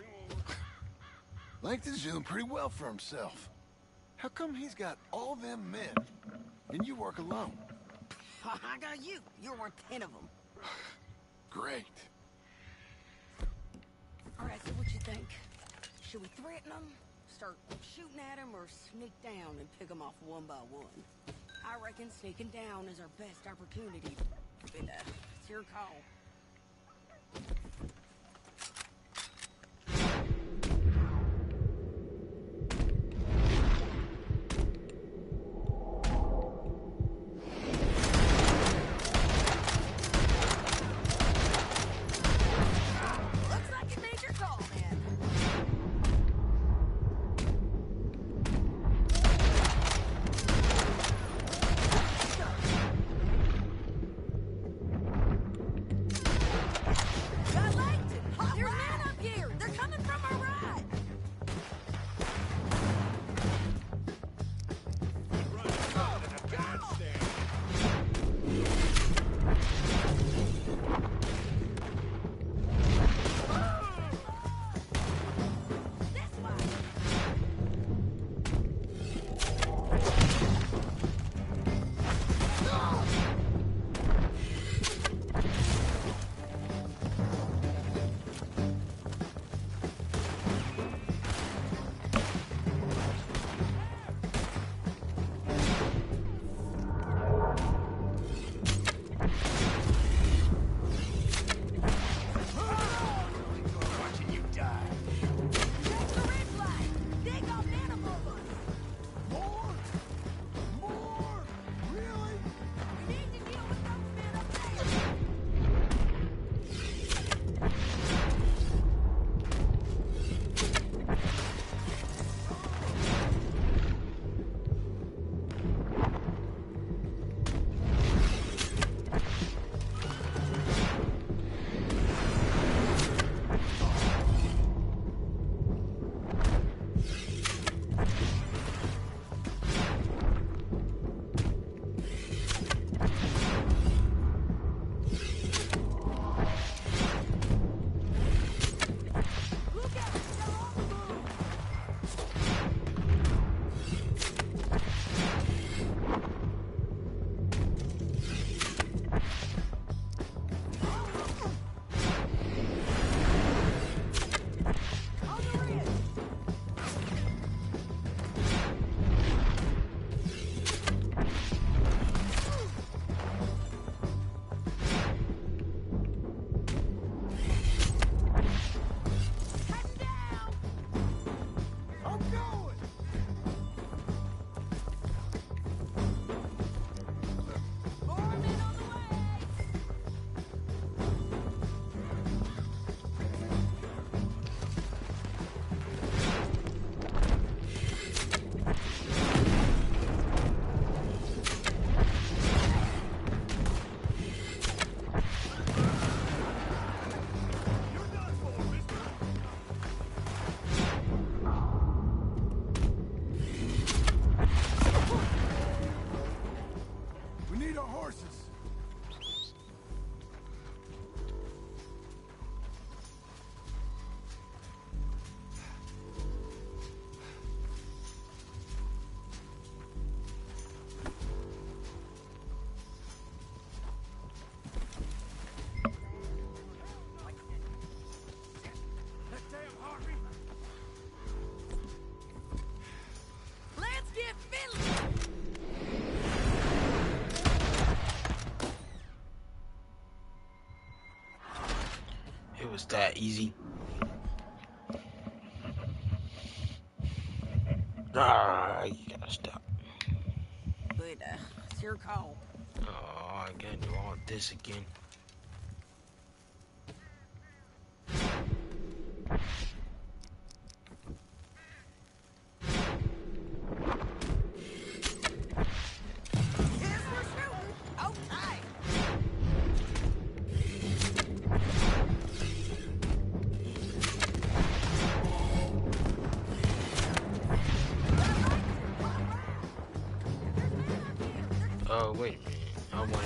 Langton's doing pretty well for himself. How come he's got all them men, and you work alone? I got you. You're worth 10 of them. Great. All right, so what you think? Should we threaten them, start shooting at them, or sneak down and pick them off one by one? I reckon sneaking down is our best opportunity. But, it's your call. that easy. Ah, you gotta stop. But, it's your call. Oh, I gotta do all this again. Oh, wait a minute. I want to.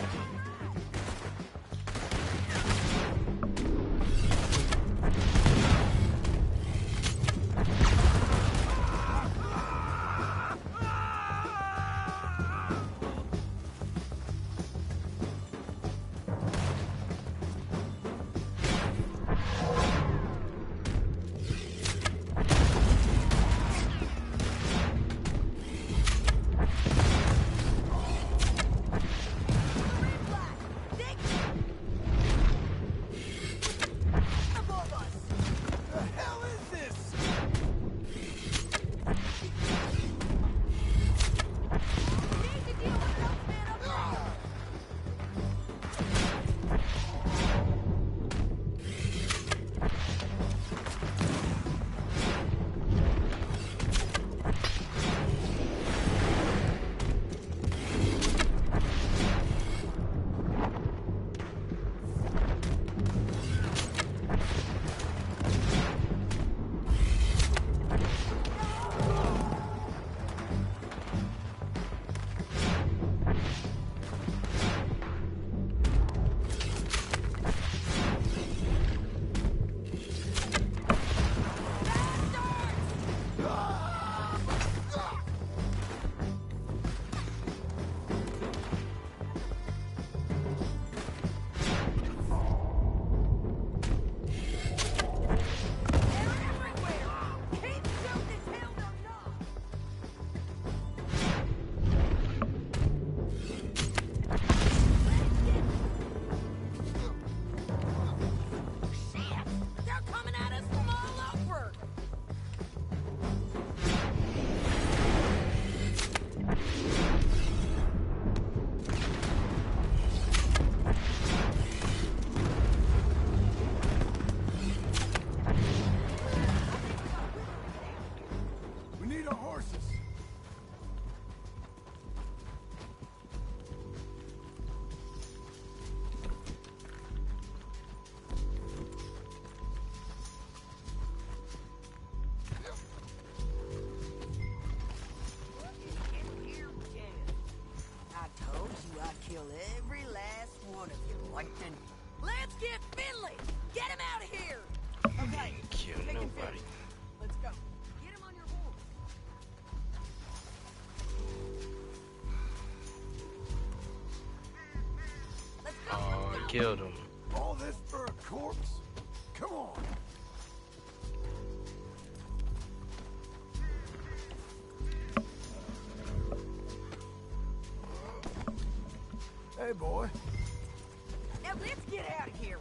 Kill every last one of you, Lightning. Let's get Finley! Get him out of here! Okay, kill taking nobody. Finley. Let's go. Get him on your horse. Let's go. Oh, I killed him. All this for a corpse? Come on. Hey, boy. Now let's get out of here.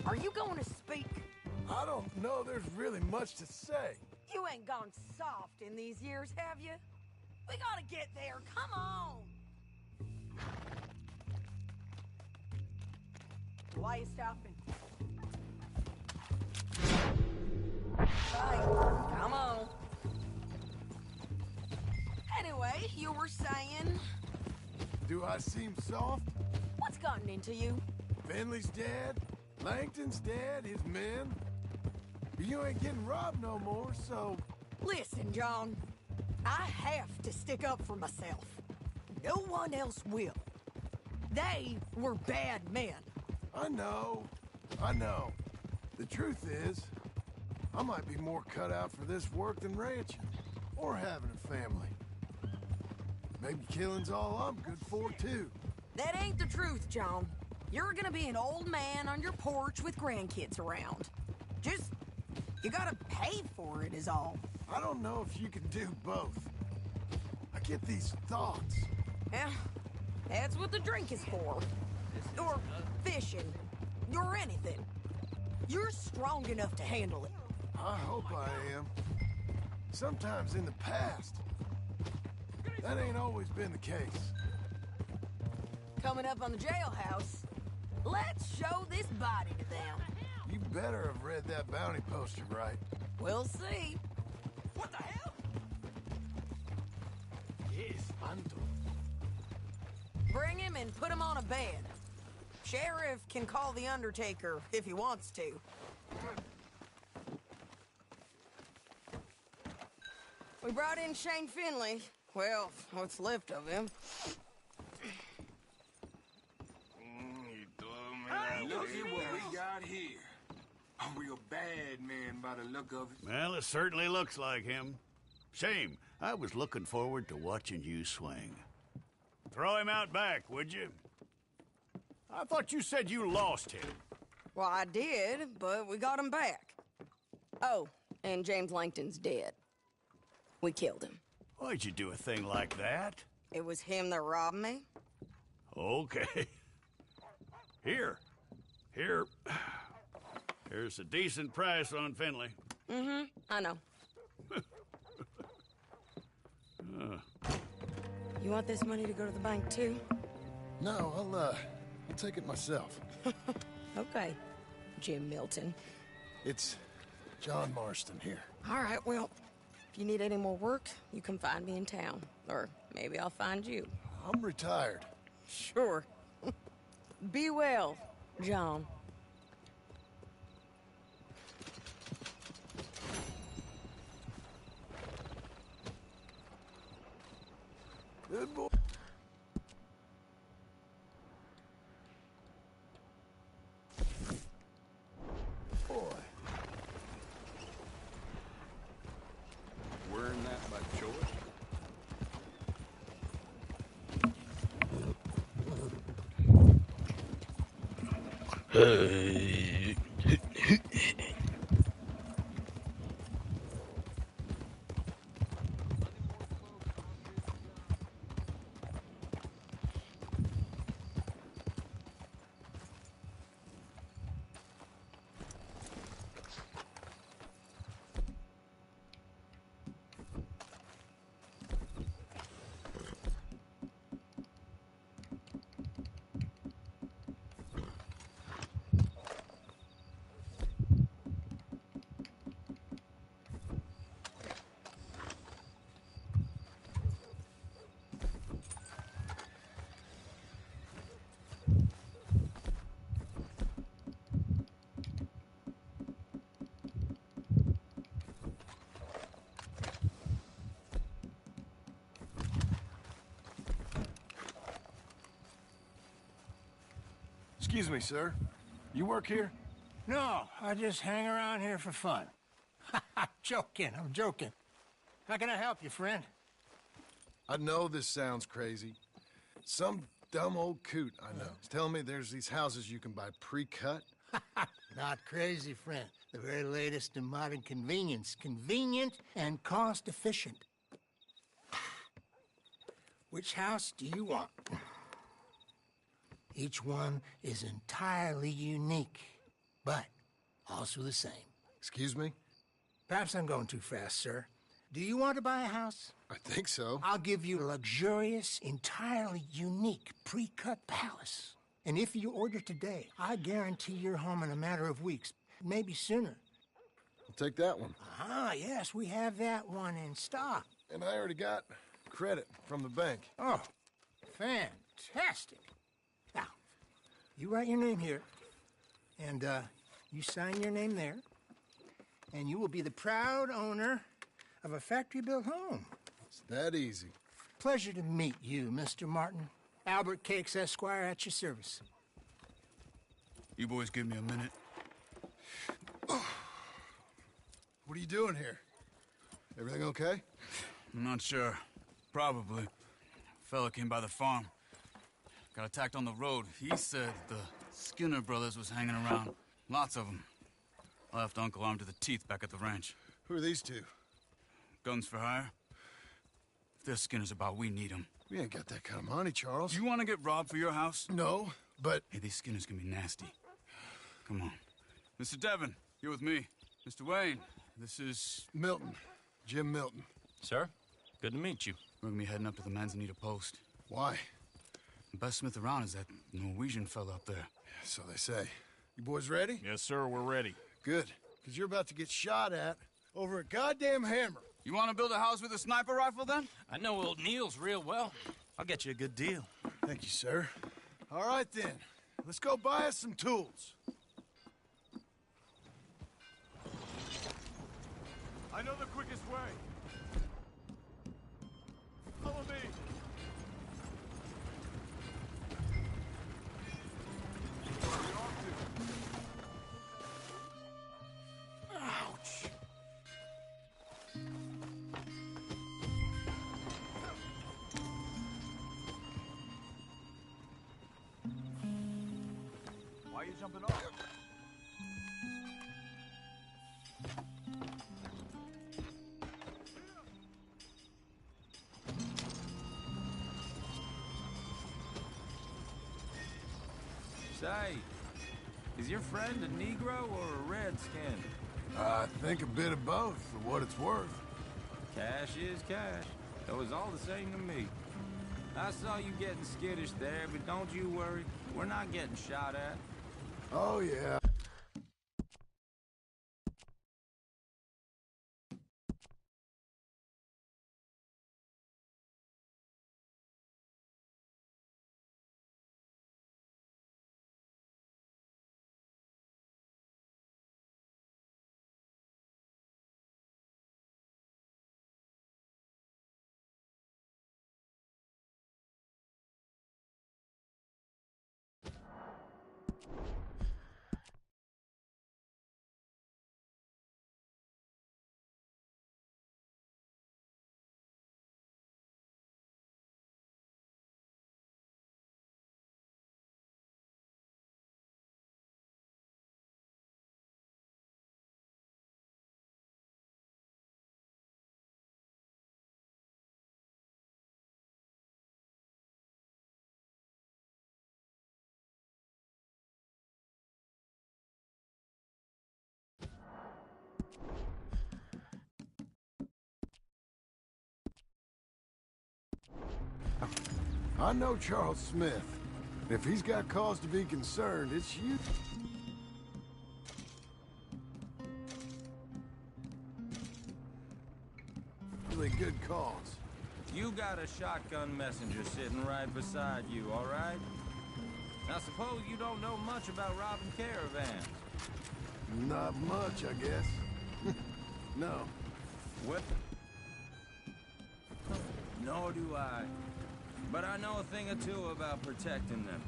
Are you going to speak? I don't know there's really much to say. You ain't gone soft in these years, have you? We gotta get there, come on! Why you stopping? Right, come on. Anyway, you were saying... Do I seem soft? What's gotten into you? Finley's dead, Langton's dead, his men. But you ain't getting robbed no more, so... Listen, John. I have to stick up for myself. No one else will. They were bad men. I know. The truth is, I might be more cut out for this work than ranching, or having a family. Maybe killing's all I'm good for, too. That ain't the truth, John. You're gonna be an old man on your porch with grandkids around. Just, you gotta pay for it is all. I don't know if you can do both. I get these thoughts. Yeah, that's what the drink is for. Or fishing. Or anything. You're strong enough to handle it. I hope I am. Sometimes in the past. That ain't always been the case. Coming up on the jailhouse, let's show this body to them. You better have read that bounty poster right. We'll see. What the hell? Espanto. Bring him and put him on a bed. Sheriff can call the Undertaker if he wants to. We brought in Shane Finley. Well, what's left of him. Look at what we got here. A real bad man by the look of it. Well, it certainly looks like him. Shame. I was looking forward to watching you swing. Throw him out back, would you? I thought you said you lost him. Well, I did, but we got him back. Oh, and James Langton's dead. We killed him. Why'd you do a thing like that? It was him that robbed me. Okay. Here. Here's a decent price on Finley. Mm-hmm, I know. You want this money to go to the bank, too? No, I'll take it myself. Okay, Jim Milton. It's John Marston here. All right, well, if you need any more work, you can find me in town. Or maybe I'll find you. I'm retired. Sure. Be well, John. Good boy. Wearing that by choice? Excuse me, sir. You work here? No, I just hang around here for fun. I'm joking. How can I help you, friend? I know this sounds crazy. Some dumb old coot I know is telling me there's these houses you can buy pre-cut. Not crazy, friend. The very latest in modern convenience. Convenient and cost-efficient. Which house do you want? Each one is entirely unique. but also the same. Excuse me? Perhaps I'm going too fast, sir. Do you want to buy a house? I think so. I'll give you a luxurious, entirely unique pre-cut palace. And if you order today, I guarantee you're home in a matter of weeks, maybe sooner. I'll take that one. Ah, yes, we have that one in stock. And I already got credit from the bank. Oh, fantastic. Now, you write your name here, and you sign your name there, and you will be the proud owner of a factory-built home. It's that easy. Pleasure to meet you, Mr. Martin. Albert Cakes, Esquire, at your service. You boys give me a minute. What are you doing here? Everything okay? I'm not sure. Probably. Fella came by the farm. Got attacked on the road. He said the Skinner brothers was hanging around. Lots of them. I left Uncle armed to the teeth back at the ranch. Who are these two? Guns for hire. If they're Skinner's about, we need them. We ain't got that kind of money, Charles. You want to get robbed for your house? No, but... Hey, these Skinners can be nasty. Come on. Mr. Devon, you're with me. Mr. Wayne, this is... Milton. Jim Milton. Sir, good to meet you. We're gonna be heading up to the Manzanita post. Why? The best smith around is that Norwegian fella up there. So they say. You boys ready? Yes, sir, we're ready. Good, because you're about to get shot at over a goddamn hammer. You want to build a house with a sniper rifle, then? I know old Neil's real well. I'll get you a good deal. Thank you, sir. All right, then. Let's go buy us some tools. I know the quickest way. Follow me. Ouch. Why are you jumping off? Say, is your friend a Negro or a Redskin? I think a bit of both, for what it's worth. Cash is cash. It was all the same to me. I saw you getting skittish there, but don't you worry. We're not getting shot at. Oh, yeah. I know Charles Smith. If he's got cause to be concerned, it's you. Really good cause. You got a shotgun messenger sitting right beside you, all right? Now suppose you don't know much about robbing caravans. Not much, I guess. No. What? Nor do I. But I know a thing or two about protecting them.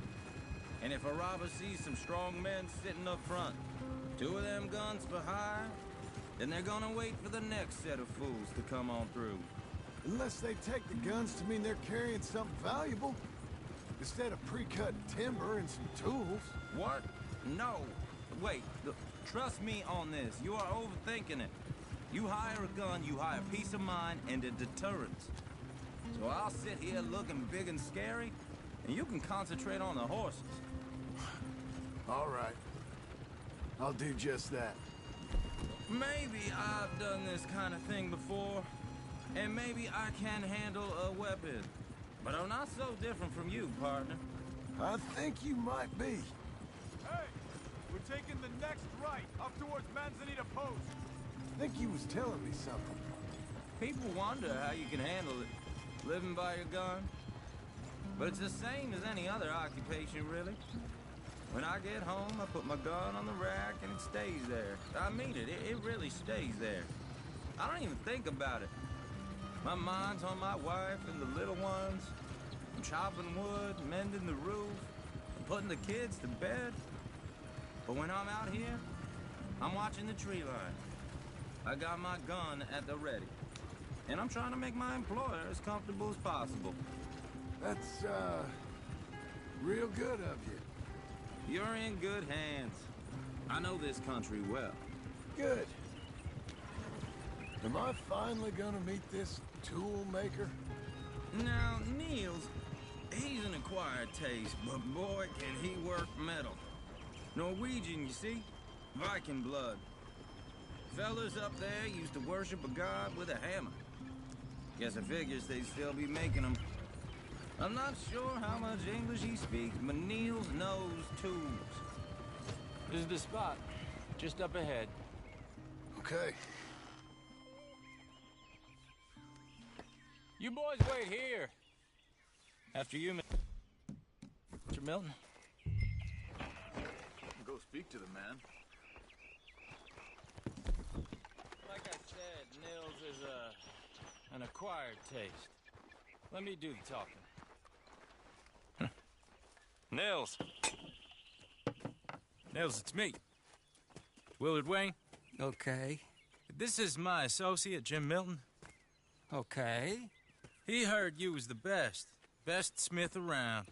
And if a robber sees some strong men sitting up front, 2 of them guns for hire, then they're gonna wait for the next set of fools to come on through. Unless they take the guns to mean they're carrying something valuable. Instead of pre-cut timber and some tools. What? No. Wait, look, trust me on this. You are overthinking it. You hire a gun, you hire peace of mind and a deterrence. So I'll sit here looking big and scary, and you can concentrate on the horses. All right. I'll do just that. Maybe I've done this kind of thing before, and maybe I can handle a weapon. But I'm not so different from you, partner. I think you might be. Hey! We're taking the next right, up towards Manzanita Post. I think you was telling me something. People wonder how you can handle it, living by your gun. But it's the same as any other occupation, really. When I get home, I put my gun on the rack and it stays there. I mean it, it really stays there. I don't even think about it. My mind's on my wife and the little ones. I'm chopping wood, mending the roof, and putting the kids to bed. But when I'm out here, I'm watching the tree line. I got my gun at the ready. And I'm trying to make my employer as comfortable as possible. That's, real good of you. You're in good hands. I know this country well. Good. Am I finally gonna meet this tool maker? Now, Niels, he's an acquired taste, but boy, can he work metal. Norwegian, you see? Viking blood. Fellas up there used to worship a god with a hammer. Guess I figures they'd still be making them. I'm not sure how much English he speaks, but Niels knows tools. This is the spot, just up ahead. Okay. You boys wait here. After you, Mr. Milton. Go speak to the man. Like I said, Nils is an acquired taste. Let me do the talking. Nils. Nils, it's me. Willard Wayne. Okay. This is my associate, Jim Milton. Okay. He heard you was the best. Best smith around.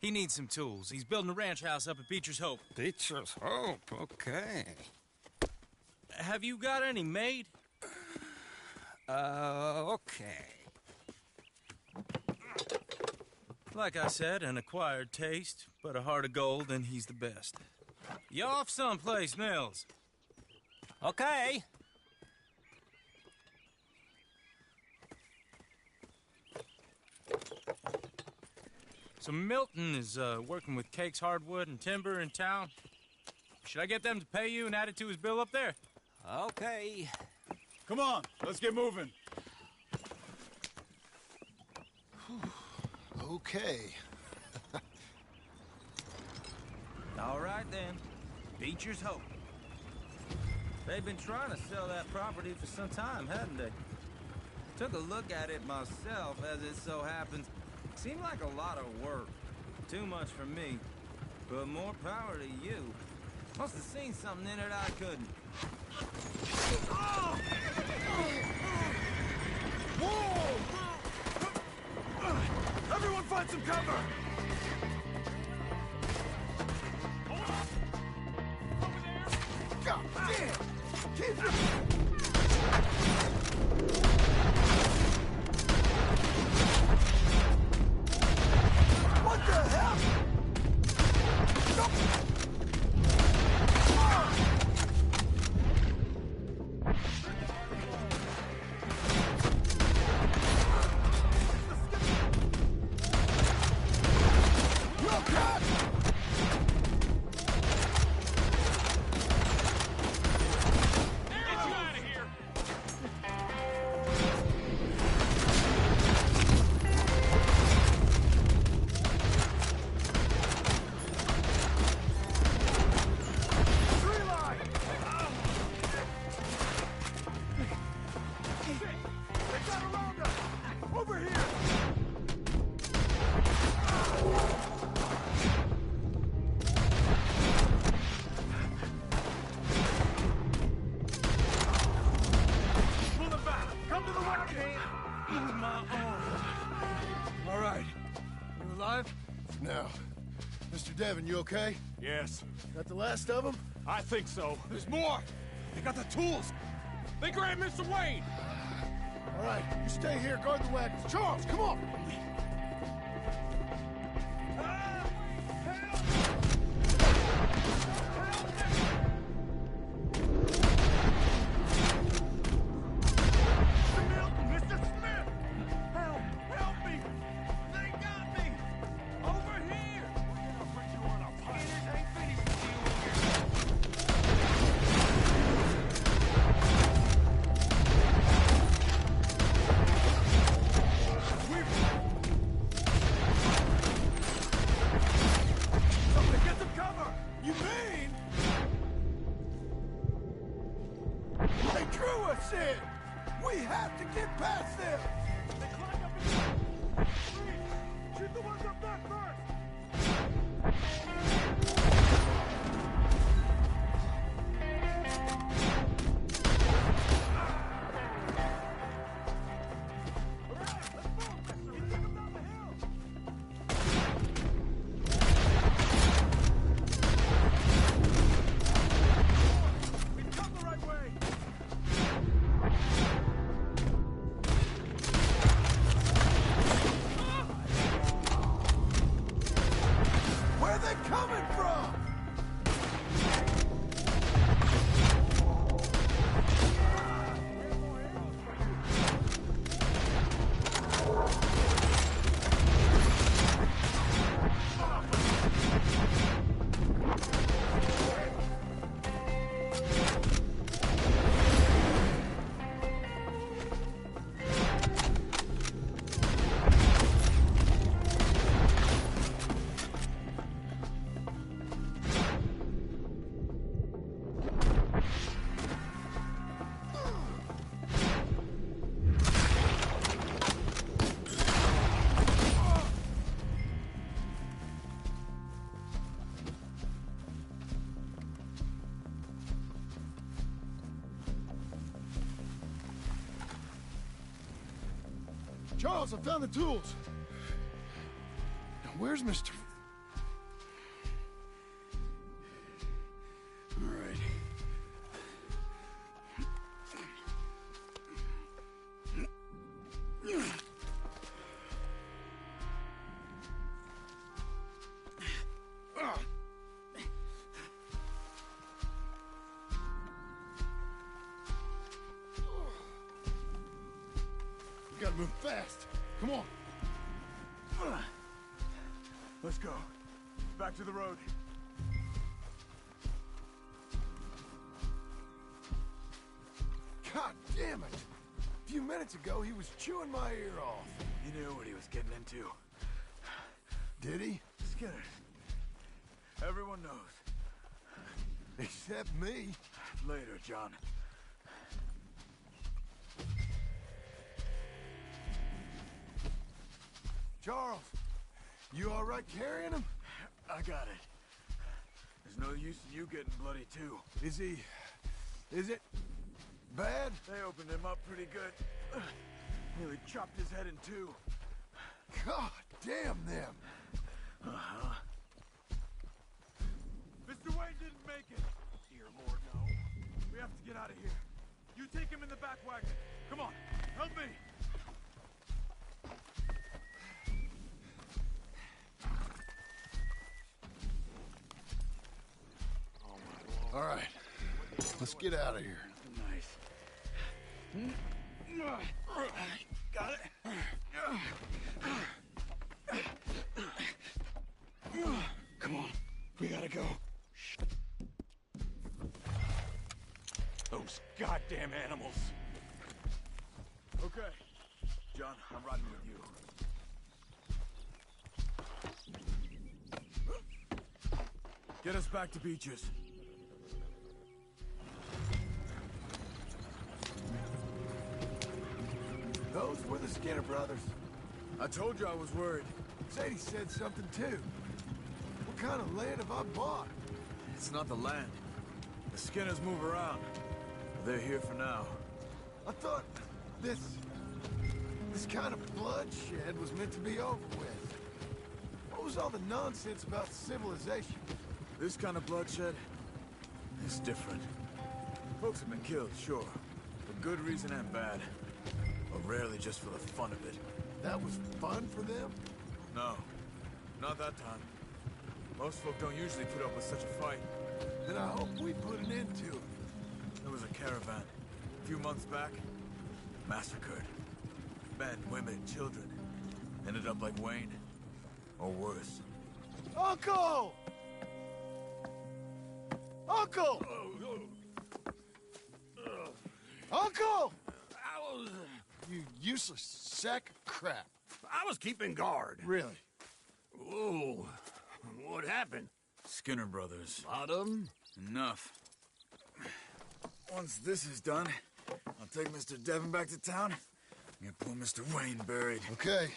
He needs some tools. He's building a ranch house up at Beecher's Hope. Beecher's Hope, okay. Have you got any made? Okay. Like I said, an acquired taste, but a heart of gold, and he's the best. You off someplace, Nils? Okay. So Milton is working with Cake's Hardwood and Timber in town. Should I get them to pay you and add it to his bill up there? Okay. Come on, let's get moving. Okay. All right, then. Beecher's Hope. They've been trying to sell that property for some time, hadn't they? Took a look at it myself, as it so happens. Seemed like a lot of work. Too much for me. But more power to you. Must have seen something in it I couldn't. Whoa! Everyone find some cover! God damn! Keep your... What the hell? Devin, you okay? Yes. Got the last of them? I think so. There's more! They got the tools! They grabbed Mr. Wayne! All right, you stay here, guard the wagons. Charles, come on! bullshit! We have to get past them! They climbed up in the... Please, shoot the ones up there first! Where are they coming from? Charles, I found the tools. Now, where's Mr. All right. We gotta move fast. Come on. Let's go. Back to the road. God damn it! A few minutes ago, he was chewing my ear off. He knew what he was getting into. Did he? Skinner. Everyone knows. Except me. Later, John. Charles, you all right carrying him? I got it. There's no use in you getting bloody, too. Is it bad? They opened him up pretty good. Nearly chopped his head in two. God damn them. Uh-huh. Mr. Wayne didn't make it. Dear Lord, no. We have to get out of here. You take him in the back wagon. Come on, help me. All right, let's get out of here. Nice. Got it. Come on, we gotta go. Those goddamn animals. Okay, John, I'm riding with you. Get us back to Beaches. Those were the Skinner brothers. I told you I was worried. Sadie said something too. What kind of land have I bought? It's not the land. The Skinners move around. They're here for now. I thought this kind of bloodshed was meant to be over with. What was all the nonsense about civilization? This kind of bloodshed is different. Folks have been killed, sure. For good reason and bad. But rarely just for the fun of it. That was fun for them? No. Not that time. Most folk don't usually put up with such a fight. Then I hope we put an end to it. There was a caravan. A few months back. Massacred. Men, women, children. Ended up like Wayne. Or worse. Uncle! Uncle! Uncle! You useless sack of crap. I was keeping guard. Really? Whoa. What happened? Skinner brothers. Lot of them? Enough. Once this is done, I'll take Mr. Devon back to town. Get poor Mr. Wayne buried. Okay.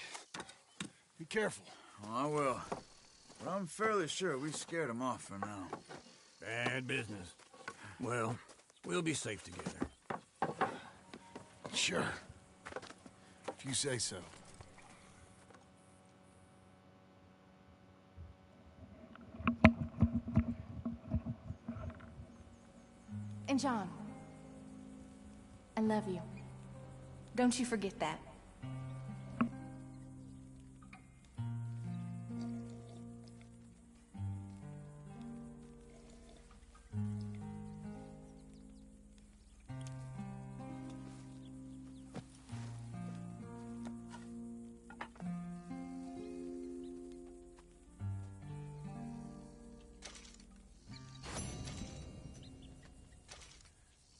Be careful. Oh, I will. But I'm fairly sure we scared him off for now. Bad business. Well, we'll be safe together. Sure. If you say so. And John, I love you. Don't you forget that.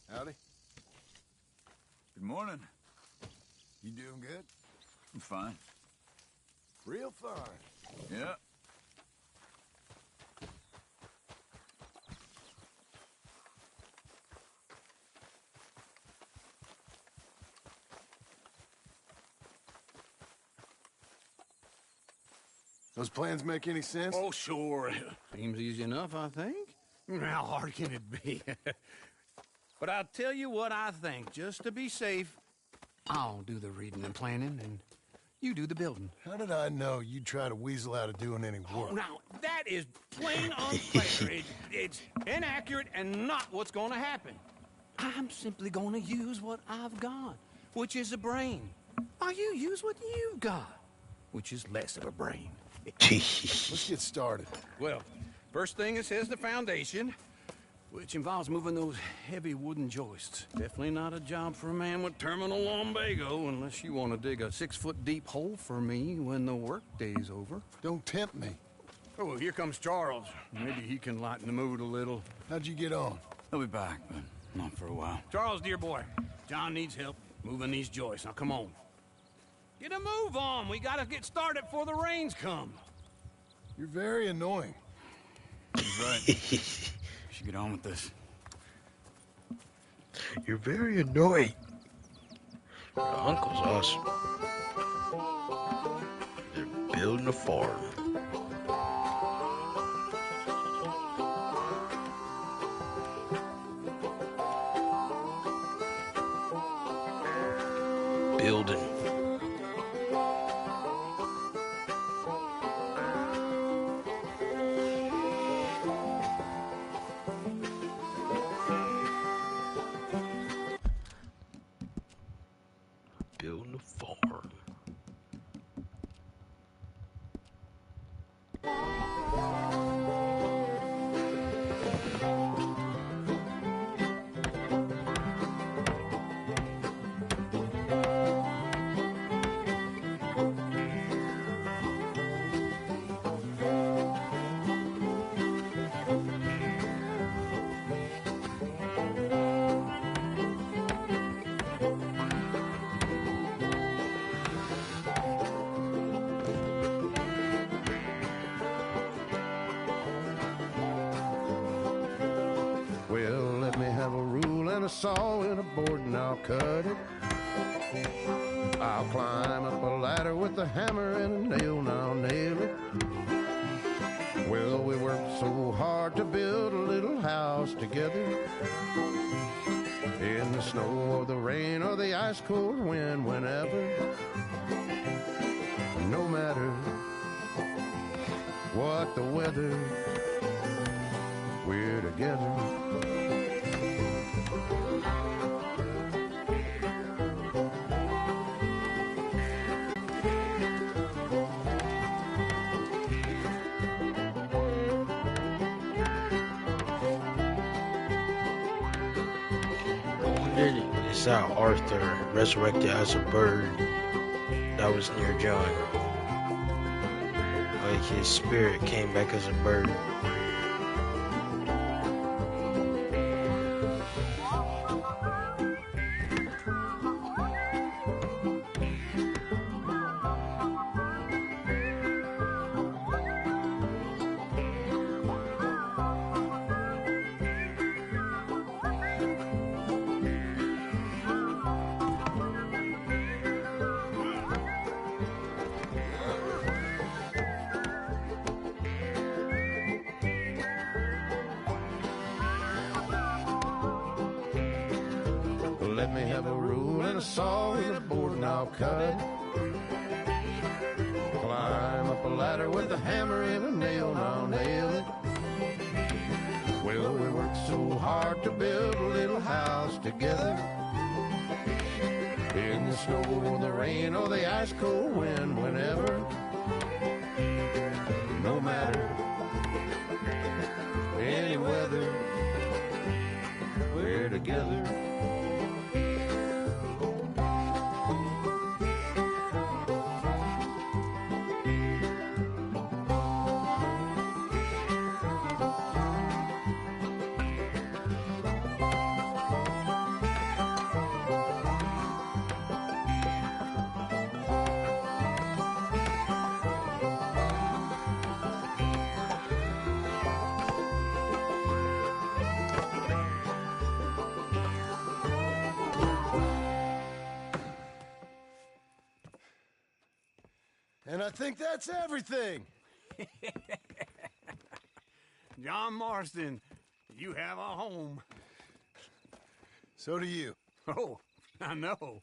Howdy. Good morning. You doing good? I'm fine. Real fine. Yeah. Those plans make any sense? Oh, sure. Seems easy enough, I think. How hard can it be? But I'll tell you what I think. Just to be safe, I'll do the reading and planning, and you do the building. How did I know you'd try to weasel out of doing any work? Oh, now, that is plain unfair. It's inaccurate and not what's going to happen. I'm simply going to use what I've got, which is a brain. While you use what you've got, which is less of a brain. Let's get started. Well, first thing it says the foundation, which involves moving those heavy wooden joists. Definitely not a job for a man with terminal lumbago, unless you want to dig a 6-foot deep hole for me when the workday's over. Don't tempt me. Oh, here comes Charles. Maybe he can lighten the mood a little. How'd you get on? He'll be back, but not for a while. Charles, dear boy, John needs help moving these joists. Now, come on. Get a move on. We gotta get started before the rains come. You're very annoying. He's right. Should get on with this. You're very annoying. My uncle's awesome. They're building a farm. Building. Building a farm. Well, let me have a rule and a saw and a board and I'll cut it. I'll climb up a ladder with a hammer and a nail and I'll nail it. Well, we worked so hard to build a little house together. In the snow or the rain or the ice cold wind, whenever. No matter what the weather, we're together. It's how Arthur resurrected as a bird that was near John. Like his spirit came back as a bird. let me have a rule and a saw and a board and I'll cut it. Climb up a ladder with a hammer and a nail and I'll nail it. Well, we worked so hard to build a little house together. In the snow or the rain or the ice cold wind, whenever. No matter any weather, we're together. And I think that's everything. John Marston, you have a home. So do you. Oh, I know.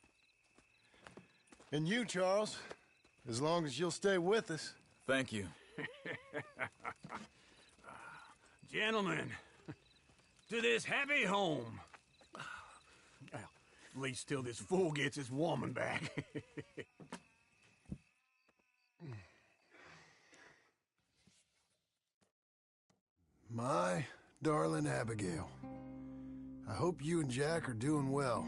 And you, Charles, as long as you'll stay with us. Thank you. Gentlemen, to this happy home. Well, at least till this fool gets his woman back. My darling Abigail, I hope you and Jack are doing well.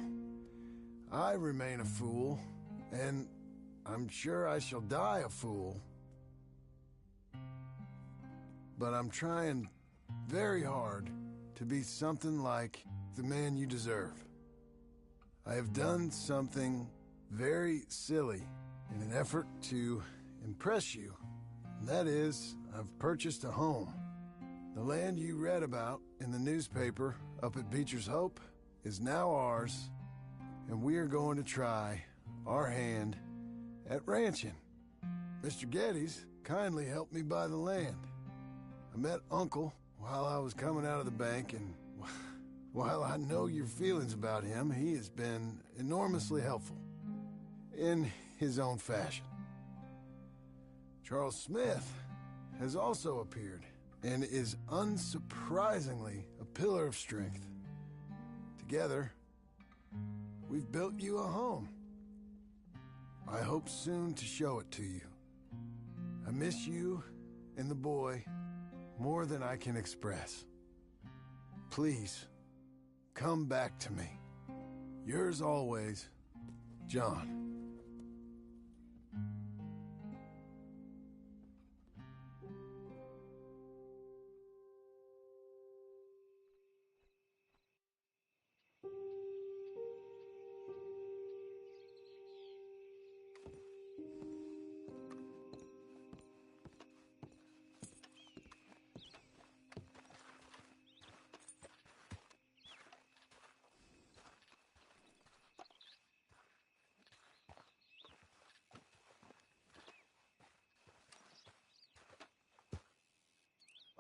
I remain a fool, and I'm sure I shall die a fool. But I'm trying very hard to be something like the man you deserve. I have done something very silly in an effort to impress you. And that is, I've purchased a home. The land you read about in the newspaper up at Beecher's Hope is now ours, and we are going to try our hand at ranching. Mr. Geddes kindly helped me buy the land. I met Uncle while I was coming out of the bank, and while I know your feelings about him, he has been enormously helpful in his own fashion. Charles Smith has also appeared and is unsurprisingly a pillar of strength. Together, we've built you a home. I hope soon to show it to you. I miss you and the boy more than I can express. Please, come back to me. Yours always, John.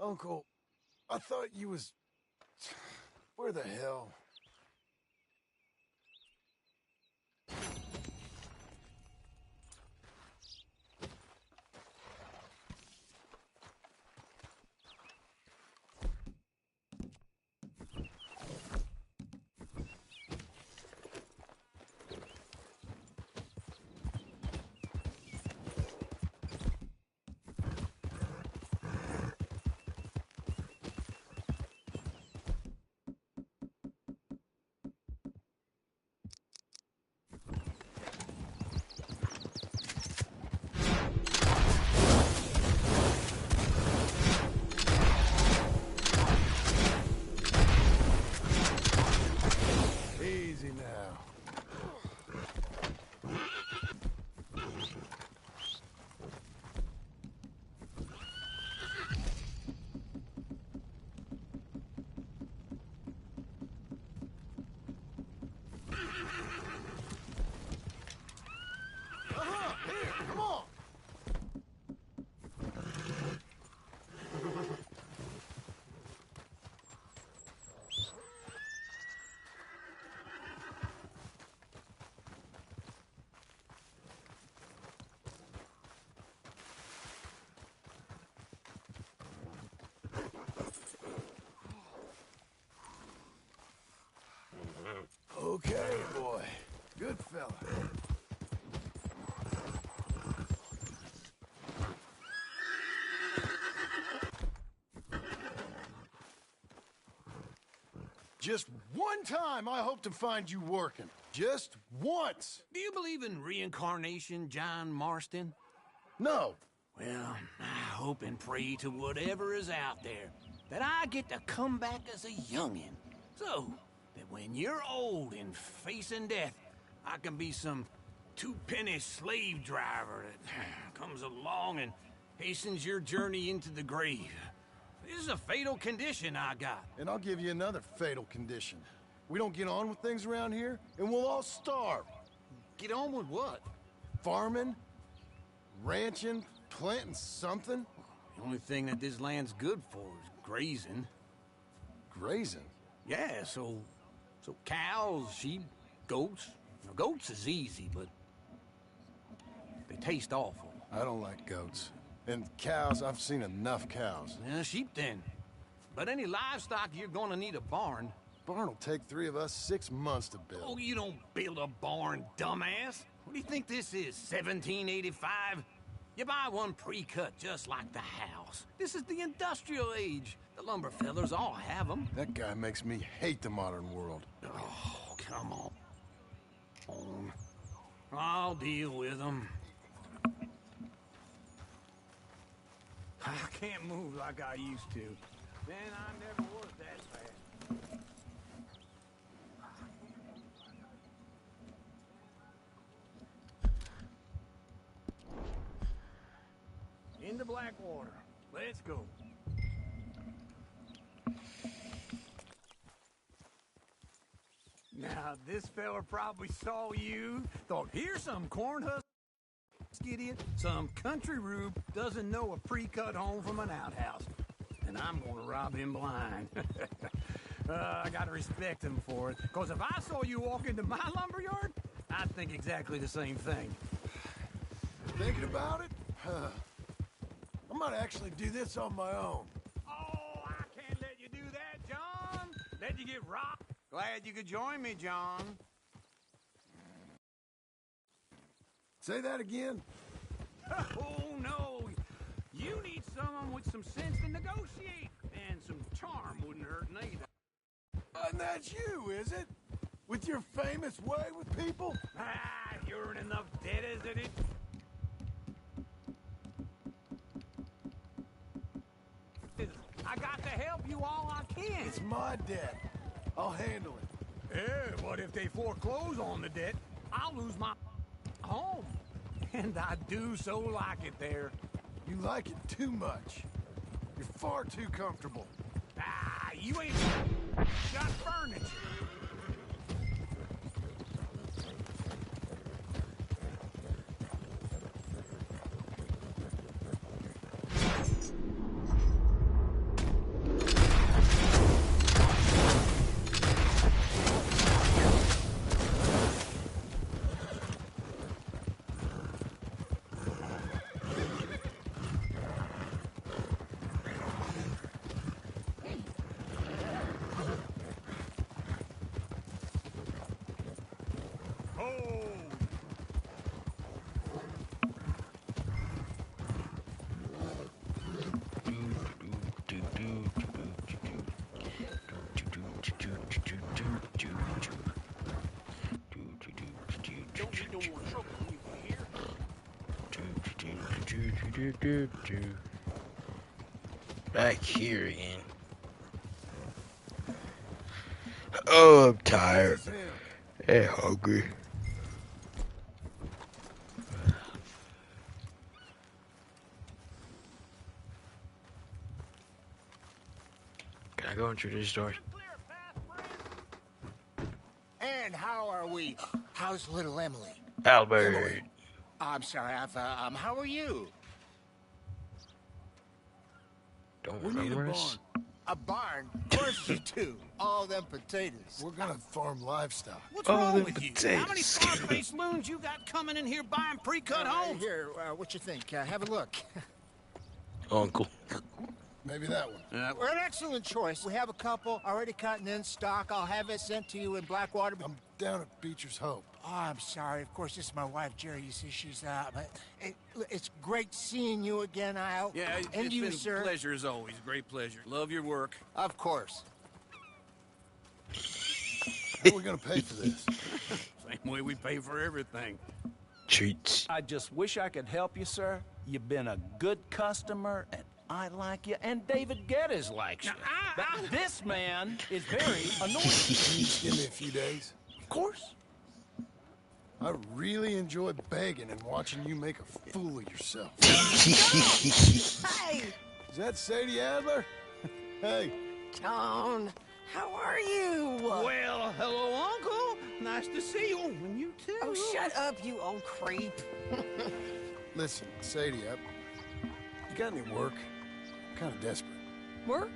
Uncle, I thought you was... Where the hell? Easy now. Here, come on! fella. Just one time I hope to find you working. Just once. Do you believe in reincarnation, John Marston? No. Well, I hope and pray to whatever is out there that I get to come back as a youngin'. So that when you're old and facing death, I can be some two-penny slave driver that comes along and hastens your journey into the grave. This is a fatal condition I got. And I'll give you another fatal condition. We don't get on with things around here, and we'll all starve. Get on with what? Farming, ranching, planting something. The only thing that this land's good for is grazing. Grazing? Yeah, so cows, sheep, goats. Now, goats is easy, but they taste awful. I don't like goats. And cows, I've seen enough cows. Yeah, sheep then. But any livestock, you're gonna need a barn. Barn will take 3 of us 6 months to build. Oh, you don't build a barn, dumbass. What do you think this is, 1785? You buy one pre-cut just like the house. This is the industrial age. The lumber fellers all have them. That guy makes me hate the modern world. Oh, come on. I'll deal with them. I can't move like I used to. Man, I never was that fast. Into Blackwater. Let's go. Now, this fella probably saw you, thought, here's some corn husk idiot, some country rube doesn't know a pre-cut home from an outhouse. And I'm gonna rob him blind. I gotta respect him for it, because if I saw you walk into my lumberyard, I'd think exactly the same thing. Thinking about it? I might actually do this on my own. Oh, I can't let you do that, John. Let you get robbed. Glad you could join me, John. Say that again? Oh, no. You need someone with some sense to negotiate. And some charm wouldn't hurt neither. And that's you, is it? With your famous way with people? Ah, you're in enough debt, isn't it? I got to help you all I can. It's my debt. I'll handle it. Yeah, but if they foreclose on the debt, I'll lose my home. And I do so like it there. You like it too much. You're far too comfortable. Ah, you ain't got furniture. Back here again. Oh, I'm tired and hungry. Can I go into this door? And how are we? How's little Emily? Albert. Emily. I'm sorry, how are you? Don't We need a remember barn. us. A barn? Of course you do. All them potatoes. We're gonna farm livestock. What's wrong with you? How many farm-faced loons you got coming in here buying pre-cut homes? Here, what you think? Have a look. Uncle. Maybe that one. We're an excellent choice. We have a couple already cut and in stock. I'll have it sent to you in Blackwater. I'm down at Beecher's Hope. Oh, I'm sorry. Of course, this is my wife, Jerry. You see, she's but it's great seeing you again, Al. Yeah, and it's you, been sir. a pleasure as always. Great pleasure. Love your work. Of course. How are we gonna pay for this? Same way we pay for everything. Treats. I just wish I could help you, sir. You've been a good customer, and I like you, and David Geddes likes you. But this man is very annoying. Can you just give me a few days? Of course. I really enjoy begging and watching you make a fool of yourself. Hey! Is that Sadie Adler? Hey. John, how are you? Well, hello, Uncle. Nice to see you. And you too. Oh, shut up, you old creep. Listen, Sadie, you got any work? I'm kind of desperate. Work?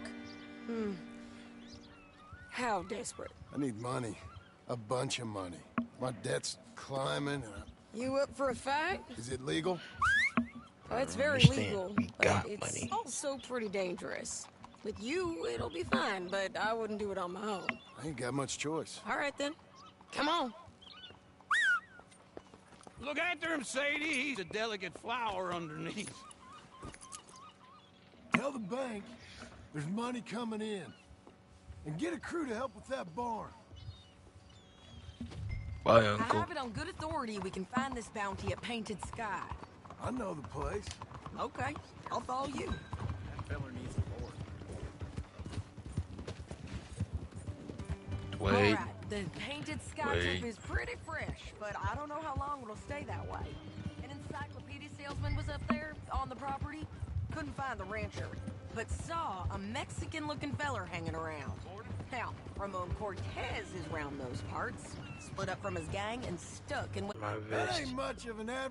How desperate? I need money. A bunch of money. My debt's climbing. You up for a fight? Is it legal? Oh, it's very legal, but it's also pretty dangerous. With you, it'll be fine, but I wouldn't do it on my own. I ain't got much choice. All right, then. Come on. Look after him, Sadie. He's a delicate flower underneath. Tell the bank there's money coming in. And get a crew to help with that barn. Bye, I Uncle. have it on good authority we can find this bounty at Painted Sky. I know the place. Okay, I'll follow you. That fella needs a board. Wait. All right, the Painted Sky tip is pretty fresh, but I don't know how long it'll stay that way. An encyclopedia salesman was up there on the property. Couldn't find the rancher, but saw a Mexican-looking feller hanging around. Now, Ramon Cortez is round those parts. Split up from his gang and stuck in... That ain't much of an